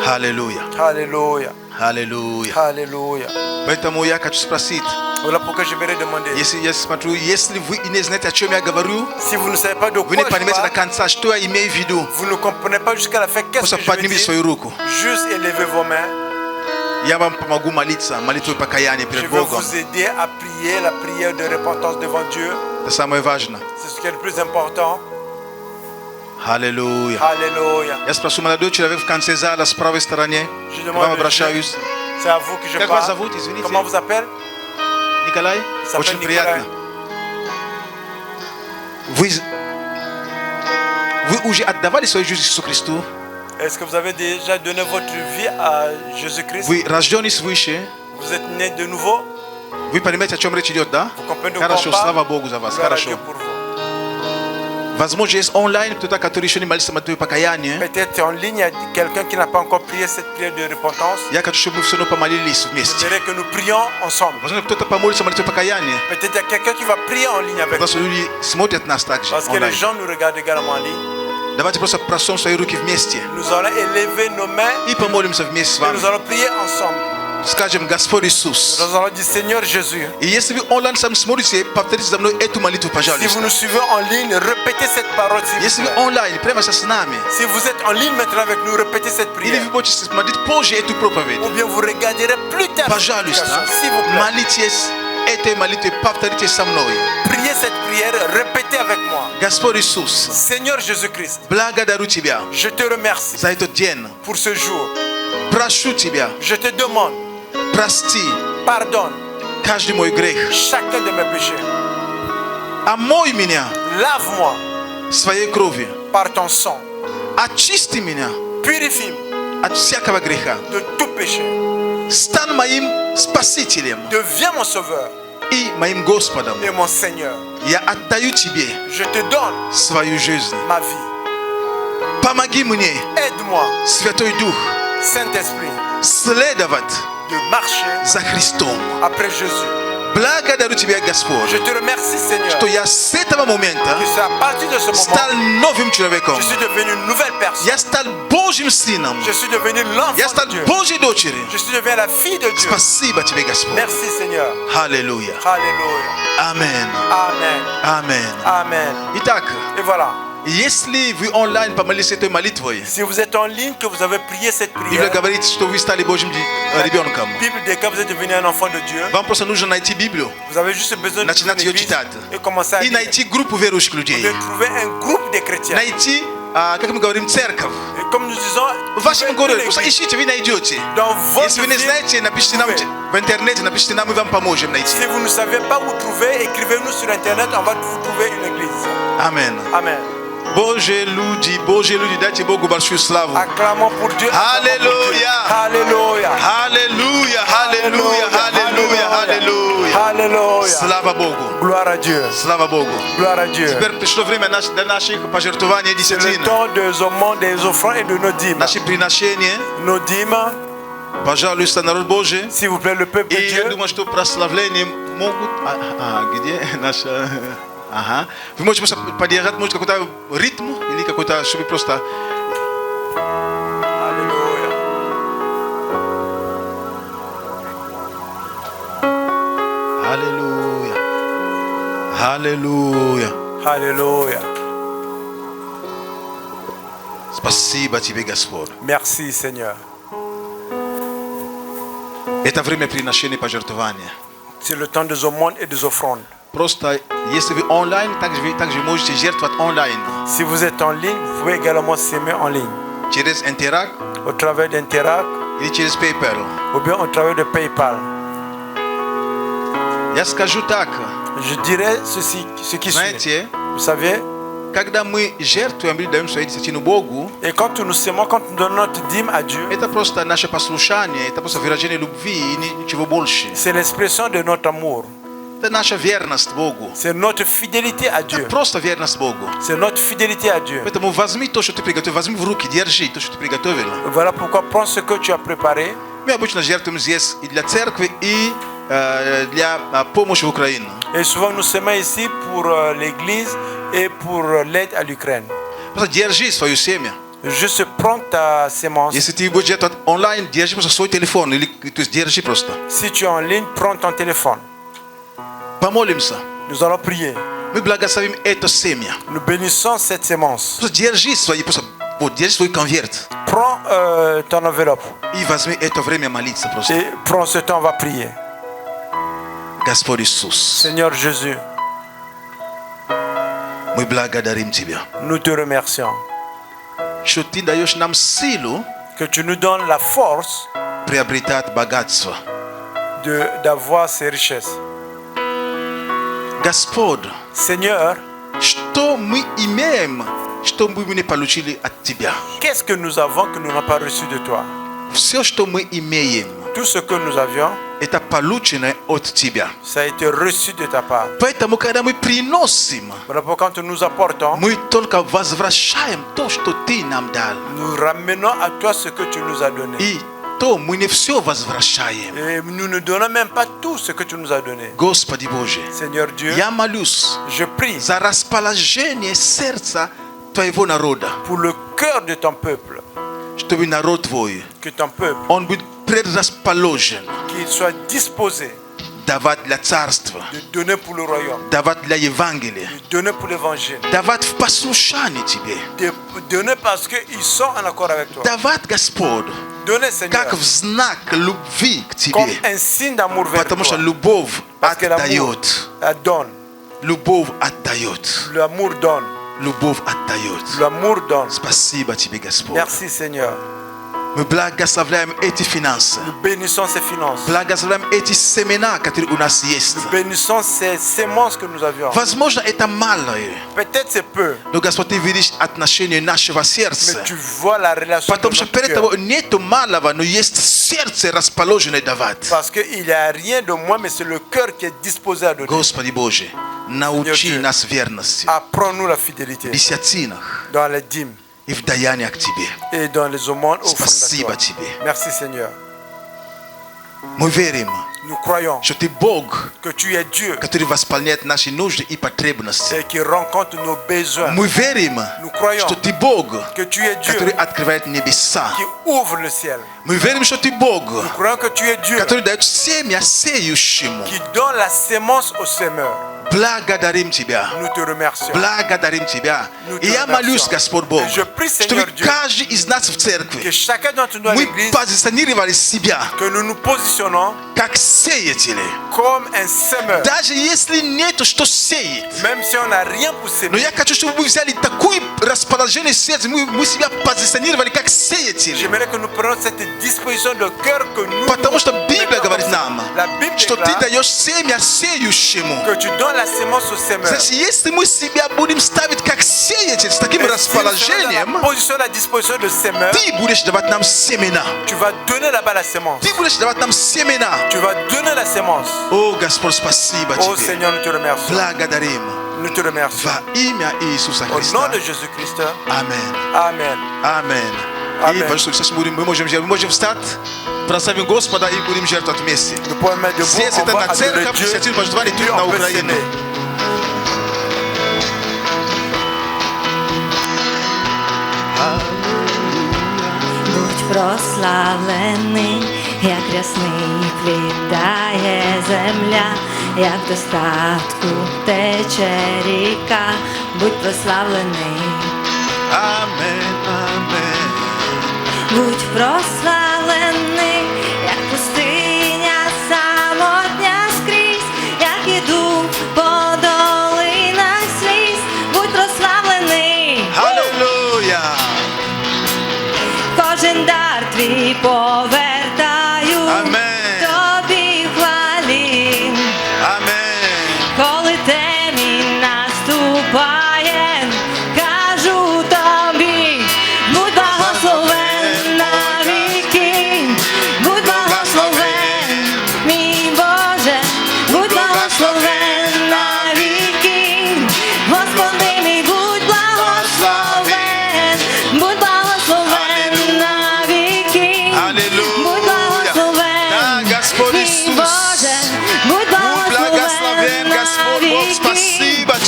Аллилуйя. Alléluia, Аллилуйя. alléluia. Поэтому я хочу спросить, Voilà pourquoi je vais demander. если я смотрю, если вы не знаете, о чем я говорю, Si vous ne savez pas de вы quoi не je понимаете до parle, конца, что я имею в виду, vous ne comprenez pas jusqu'à la fin qu'est-ce просто que je veux поднимите dire, свою руку. juste élevez vos mains. Я вам помогу молиться, молитвой покаяния Je перед vais Богом. vous aider à prier la prière de repentance devant Dieu. Это самое важное. C'est ce qui est le plus important. Аллилуйя. Alléluia. Я спрошу молодой человек в конце зала с правой стороны. Je К вам demande, обращаюсь. c'est à vous que je Как вас parle. зовут, извините? Comment vous appelez? Николай? s'appelle Очень Николай. приятно. Вы уже отдавали свою жизнь Иисусу Христу? Est-ce que vous avez déjà donné votre vie à Jésus-Christ? Вы рожденный свыше? Vous êtes né de nouveau? Вы понимаете, о чем речь идет, да? Vous comprenez de quoi Хорошо, on parle? слава Богу за вас. Gloire à Хорошо. Dieu pour vous. Возможно, есть онлайн кто-то, который еще не молился молитвой покаяния. Peut-être en ligne, il y a quelqu'un qui n'a pas encore prié cette prière de repentance. Я хочу, чтобы мы все равно помолились Je вместе. dirais que nous prions ensemble. Возможно, кто-то помолится молитвой покаяния. Peut-être il y a quelqu'un qui va prier en ligne avec Потому nous. что люди смотрят нас также Parce que les онлайн. gens nous regardent également en ligne. Давайте просто просом свои руки вместе Nous allons élever nos mains и помолимся вместе с et вами. nous allons prier ensemble. Скажем, Господь Иисус. Nous allons dire Seigneur Jésus. И если вы онлайн сам смотрите, повторите за мной эту молитву, Si vous пожалуйста. nous suivez en ligne, répétez cette parole s'il vous Если вы plaît. онлайн, прямо сейчас с нами, Si vous êtes en ligne maintenant avec nous, répétez cette или prière. вы будете смотреть позже эту проповедь, Ou bien vous regarderez plus tard. cette пожалуйста, prédication. S'il vous plaît, молитесь этой молитвой, повторите со мной. priez cette prière, répétez avec moi. Господь Иисус, Seigneur Jésus-Christ, благодарю Тебя je te remercie за этот день. pour ce jour. Прошу Тебя, Je te demande, прости pardonne каждый мой грех. chacun de mes péchés. Омой меня Lave-moi своей кровью. par ton sang. Очисти меня Purifie-moi от всякого греха. de tout péché. Стань моим Спасителем Deviens mon sauveur и моим Господом. et mon Seigneur. Я отдаю Тебе Je te donne свою жизнь. ma vie. Помоги мне, Aide-moi, Святой Дух, Saint-Esprit, следовать de marcher за Христом. après Jésus. Благодарю Тебя, Господь, Je te remercie, Seigneur, что я с этого момента que c'est à partir de ce стал moment, новым человеком. je suis devenu une nouvelle personne. Я стал Божьим сыном. Je suis devenu Я l'enfant стал de Dieu. Божьей дочерью. Je suis devenu la fille de Dieu. Спасибо Тебе, Господь. Merci, Seigneur. Аллилуйя. Alléluia. Аминь. Amen. Аминь. Amen. Итак, Et voilà. если вы онлайн помолились этой молитвой, Si vous êtes en ligne, que vous avez prié cette Библия prière, говорит, что вы стали Божьим ребенком. la Bible dit que vous êtes devenu un enfant de Dieu. Вам просто нужно найти Библию, Vous avez juste besoin de начинать ее l'église читать. et commencer à И lire. найти группу верующих Vous людей. devez trouver un groupe de chrétiens. Найти, как мы говорим, церковь. Et comme nous disons, В вашем trouvez une городе, просто église. ищите, вы найдете. Dans votre Если вы не ville, знаете, напишите нам в интернете, напишите нам, мы вам поможем найти. si vous ne savez pas où trouver, écrivez-nous sur internet, on va vous trouver une église. Аминь. Amen. Божьи люди, дайте Богу большую славу. Acclamons pour Dieu. Alléluia. Alléluia. Аллилуйя, аллилуйя, аллилуйя, аллилуйя. Alléluia. Слава Богу. Gloire à Dieu. Слава Богу. Gloire à Dieu. Теперь пришло время для наших пожертвований C'est le десятин. temps des aumônes, des offrandes et de nos dîmes. Наши приношения, Nos dîmes, пожалуйста, народ Божий. s'il vous plaît, le peuple de И я Dieu. думаю, что прославление могут... где наша... Ага. Вы можете просто поддержать, может, какой-то ритм или какой-то, чтобы просто... Alléluia. Аллилуйя. Аллилуйя. Alléluia. Спасибо Тебе, Господь. Merci, Seigneur. Это время приношения пожертвования. C'est le temps des aumônes et des offrandes. Просто, если вы онлайн, также можете жертвовать онлайн. Si vous êtes en ligne, vous pouvez également s'aimer en ligne. Через Интерак Au travers d'Interact или через PayPal. ou bien au travers de PayPal. Я скажу так. Je dirais ce qui suit. Знаете, Vous savez, когда мы жертвуем или даем свои десятину Богу, Et quand nous sémons, quand nous donnons notre dîme à Dieu, это просто наше послушание, это просто выражение любви и ничего больше. c'est l'expression de notre amour. Это наша верность Богу. C'est notre fidélité à Это Dieu. просто верность Богу. C'est notre fidélité à Dieu. Поэтому возьми то, что ты приготовил, возьми в руки, держи то, что ты приготовил. Voilà pourquoi prends ce que tu as préparé. Мы обычно жертвуем здесь и для церкви, и для помощи в Украину. Et souvent nous sémons ici pour l'église et pour l'aide à l'Ukraine. Просто держи свое семя. Juste prends ta sémence. Если ты будешь жертвовать онлайн, держи просто свой телефон, или то есть держи просто. Si tu es en ligne, prends ton téléphone. Помолимся. Nous allons prier. Мы благословим это семя. Nous bénissons cette sémence. Просто держи свои, просто вот, держи свой конверт. Prends ton enveloppe И возьми это время молиться просто. et prends ce temps, on va prier. Господь Иисус, Seigneur Jésus, мы благодарим Тебя, nous te remercions что Ты даешь нам силу que tu nous donnes la force приобретать богатство. d'avoir ces richesses. Господь, Seigneur, что мы имеем, что мы не получили от Тебя? qu'est-ce que nous avons que nous n'avons pas reçu de toi? Все, что мы имеем, Tout ce que nous avions, это получено от Тебя. ça a été reçu de ta part. Поэтому, когда мы приносим, Voilà pourquoi quand nous apportons, мы только возвращаем то, что Ты нам дал. nous ramenons à toi ce que tu nous as donné. И то мы не все возвращаем. Et nous ne donnons même pas tout ce que tu nous as donné. Господи Боже, Seigneur Dieu, я молюсь je prie за расположение сердца Твоего народа, pour le cœur de ton peuple, чтобы народ Твой, que ton peuple, он будет предрасположен qu'il soit disposé давать для царства, de donner pour le royaume, давать для Евангелия, de donner pour l'évangile, давать в послушании Тебе, de donner parce qu'ils sont en accord avec toi. давать, Господь, Donner, Seigneur, как в знак любви к comme Тебе, un signe d'amour vers потому что toi. любовь Parce que l'amour отдает, donne, любовь отдает, l'amour donne, любовь отдает. l'amour donne. Спасибо Тебе, Господь. Merci Seigneur. Мы благословляем эти финансы. Nous bénissons ces finances. Благословляем эти семена, которые у нас есть. Nous bénissons ces sémences que nous avions. Возможно, это малое, Peut-être c'est peu, но Господь, Ты видишь отношение нашего mais сердца. tu vois la relation de Потому что notre перед cœur. тобой нету малого, но есть сердце расположенное давать. Parce qu'il n'y a rien de moi, mais c'est le cœur qui est disposé à donner. Господи Боже, научи Dieu. нас верности Apprends-nous la в fidélité десятинах dans les dîmes и в даяниях к Тебе. et dans les aumônes au fond Спасибо de toi. Тебе. Merci Seigneur. Мы верим, Nous croyons что Ты Бог, que tu es Dieu который восполняет наши нужды и потребности. et qui rencontre nos besoins. Мы верим, Nous croyons что Ты Бог, que tu es Dieu который открывает небеса. qui ouvre le ciel. Мы верим, что Ты Бог, Nous croyons que tu es Dieu который дает семя сеющему. qui donne la sémence au semeur. Благодарим Тебя. Nous te remercions. Благодарим Тебя. Nous И te я молюсь, remercions. Господь Бог, Et je prie, чтобы Seigneur Dieu, каждый из нас в Que церкви chacun d'entre nous à мы l'église, позиционировали себя que nous nous positionnons как сеятели. comme un semeur. Даже если нету что сеять. Même si on n'a rien pour Но s'aimer. я хочу, чтобы вы взяли такое расположение сердца, мы себя позиционировали как сеятели. J'aimerais que nous prenions cette disposition de cœur que nous. Потому что Библия говорит нам, La Bible что Ты déclare даешь семя сеющему. que tu donnes la sémence au semeur. Значит, если мы себя будем ставить как сеятель с таким Et si nous sommes dans расположением, la position, la disposition de semeur, Ты будешь давать нам семена. tu vas donner là-bas la sémence. Ты будешь давать нам семена. Tu vas donner la sémence. О, Господь, спасибо Oh Тебе. Seigneur, nous te remercions. Благодарим. Nous te remercions. Во имя Иисуса Au nom Христа. de Jésus-Christ. Аминь. Amen. Аминь. И, Amen. пожалуйста, сейчас мы можем встать, прославим Господа и будем жертвовать вместе. Nous pouvons mettre debout. Здесь On это va на adorer церковь, Dieu. десятину пожертвовали Puis тут on на peut Украину. s'aimer. Будь прославлений, як рясний квітає земля, як в достатку тече ріка, будь прославлений, Аминь. Аминь. будь прославлений, як пустиня самотня скрізь, як іду по долинах сліз, будь прославлений. Аллилуйя. Кожен дар твій повертаю, Амен. тобі хвалі, Аминь. коли темінь наступає,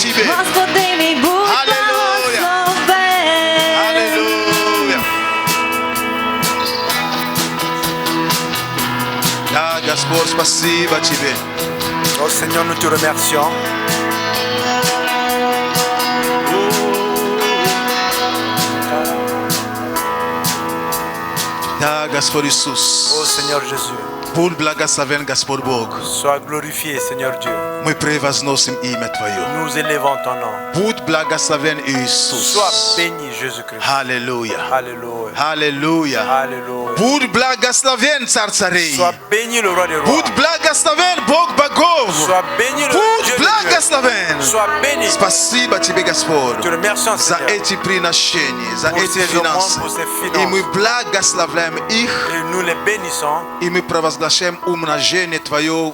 тебе. Господи мій, будь Алілуя. благословен. Аллилуйя. Да, Господь, спасибо тебе. Oh Seigneur, nous te remercions. Да, Господь Oh Иисус. Seigneur Jésus, Будь благословен, Господь Бог. sois glorifié, Seigneur Dieu. Мы превозносим имя Твое. Nous élevons ton nom. Будь благословен, Иисус. Sois béni, Jésus-Christ. Аллилуйя. Alléluia. Аллилуйя. Alléluia. Будь благословен, Царь царей. Sois béni le roi des rois. Будь благословен, Бог богов. Sois béni le Будь Dieu des dieux. благословен. Sois béni. Спасибо тебе, Господь, Te remercions, за Seigneur. эти приношения, за Pour эти ces финансы. offrandes, pour ces И finances. мы благословляем их, Et nous les bénissons и мы провозглашаем умножение Твое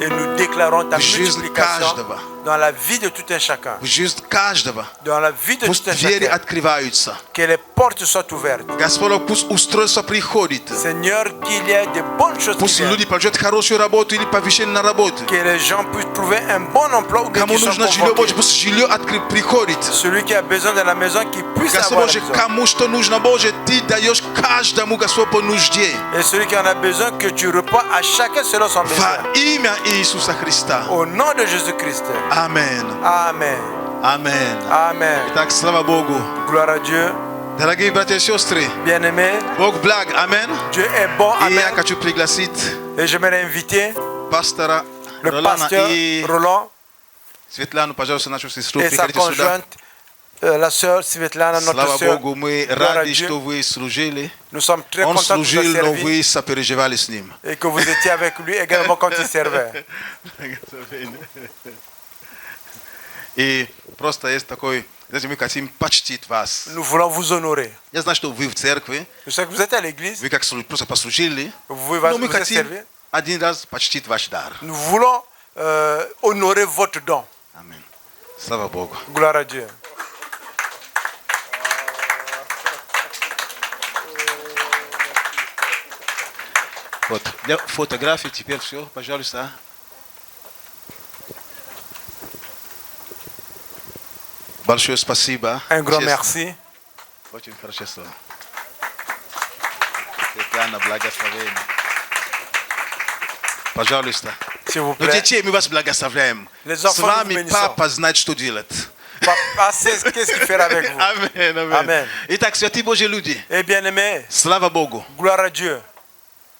et nous déclarons ta в жизнь multiplication каждого. dans la vie de tout un chacun. В жизнь каждого. Dans la vie de Пусть tout un двери chacun. открываются. Que les portes soient ouvertes. Господь, пусть устройство приходит. Seigneur, qu'il y ait de bonnes choses qui Пусть viennent. люди получат хорошую работу или повышение на работе. Que les gens puissent trouver un bon emploi ou Кому qu'ils soient нужно жилье, Боже, convoqués. пусть жилье приходит. Celui qui a besoin de la maison, qui puisse Господь avoir la Боже, maison. кому что нужно, Боже, Ты даешь каждому, Господь, по нужде. Et celui qui en a besoin, que tu réponds à chacun selon son besoin. Во имя Иисуса Христа. Au nom de Jésus-Christ. Амен. Amen. Амен. Amen. Итак, слава Богу. Gloire à Dieu. Дорогие братья и сестры, Bien-aimés, Бог благ. Амен. Dieu est bon. И я Amen. хочу пригласить Et j'aimerais inviter пастора le Ролана pasteur и Roland Светлану, пожалуйста, нашу сестру. et sa Приходите сюда. conjointe, la sœur Svetlana, notre Слава sœur. Богу, мы Gloire à рады, Dieu. что вы служили. Nous sommes très Он contents de vous служил, но servir вы сопереживали с ним. et que vous étiez avec lui également quand il servait. И просто есть такой, знаете, мы хотим почтить вас. Nous voulons vous honorer. Я знаю, что вы в церкви, Je sais que vous êtes à l'église, вы как просто послужили, vous но мы vous êtes хотим servi. один раз почтить ваш дар. Nous voulons honorer votre don. Аминь. Слава Богу. Gloire à Dieu. Вот, для фотографии теперь все, пожалуйста. Большое спасибо. Un grand Честно. merci. Очень хорошо слово. Светлана, благословение. Пожалуйста. S'il vous Но plaît. детей мы вас благословляем. Les С enfants, nous вами vous bénissons. папа знает, что делать. Papa sait qu'est-ce qu'il fait avec vous. Аминь, аминь. Amen. Итак, святые Божьи люди, Eh bien aimé, слава Богу. gloire à Dieu.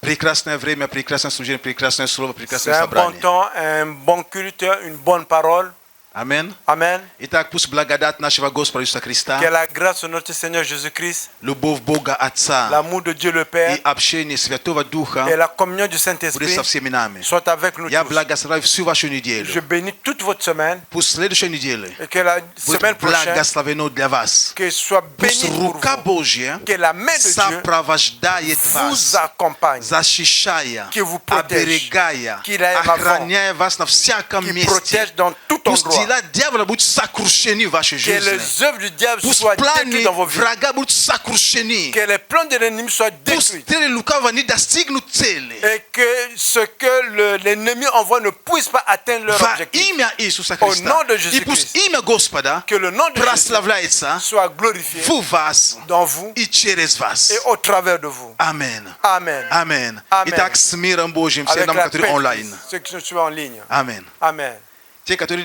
Прекрасное время, прекрасное служение, прекрасное слово, C'est прекрасное un bon собрание. temps, un bon culte, une bonne parole. Аминь. Amen. Итак, пусть благодать нашего Господа Иисуса Que Христа, la grâce de notre Seigneur Jésus-Christ, любовь Бога Отца l'amour de Dieu le Père и общение Святого Духа et la communion du будет Saint-Esprit со всеми нами. soient avec nous Я tous. благословляю всю вашу Je неделю. bénis toute votre semaine Пусть следующей неделе et que la semaine будет prochaine, благословено для вас. que soit Пусть bénie pour рука vous, Божья que la main de Dieu сопровождает vous вас, accompagne, защищая, qui vous protège, оберегая, qui la aime avant, охраняя вас на всяком qui месте. protège dans tout Пусть endroit. дела дьявола будут сокрушены в вашей Que жизни. les œuvres du diable Пусть soient détruites планы dans vos vies. врага будут сокрушены. Que les plans de l'ennemi soient Пусть détruits. цели лукавого не достигнут цели. Et que ce que l'ennemi envoie ne puisse pas atteindre leur Во objectif. имя Иисуса Au Христа. nom de И Jésus-Christ. пусть имя Господа Que le nom de Jésus прославляется soit glorifié в вас dans vous и через вас. et au travers de vous. Аминь. Amen. Аминь. Amen. Итак, с миром Божьим, все Avec нам, la которые paix de онлайн. Christ, ceux qui sont en ligne. Аминь. Amen. Те, которые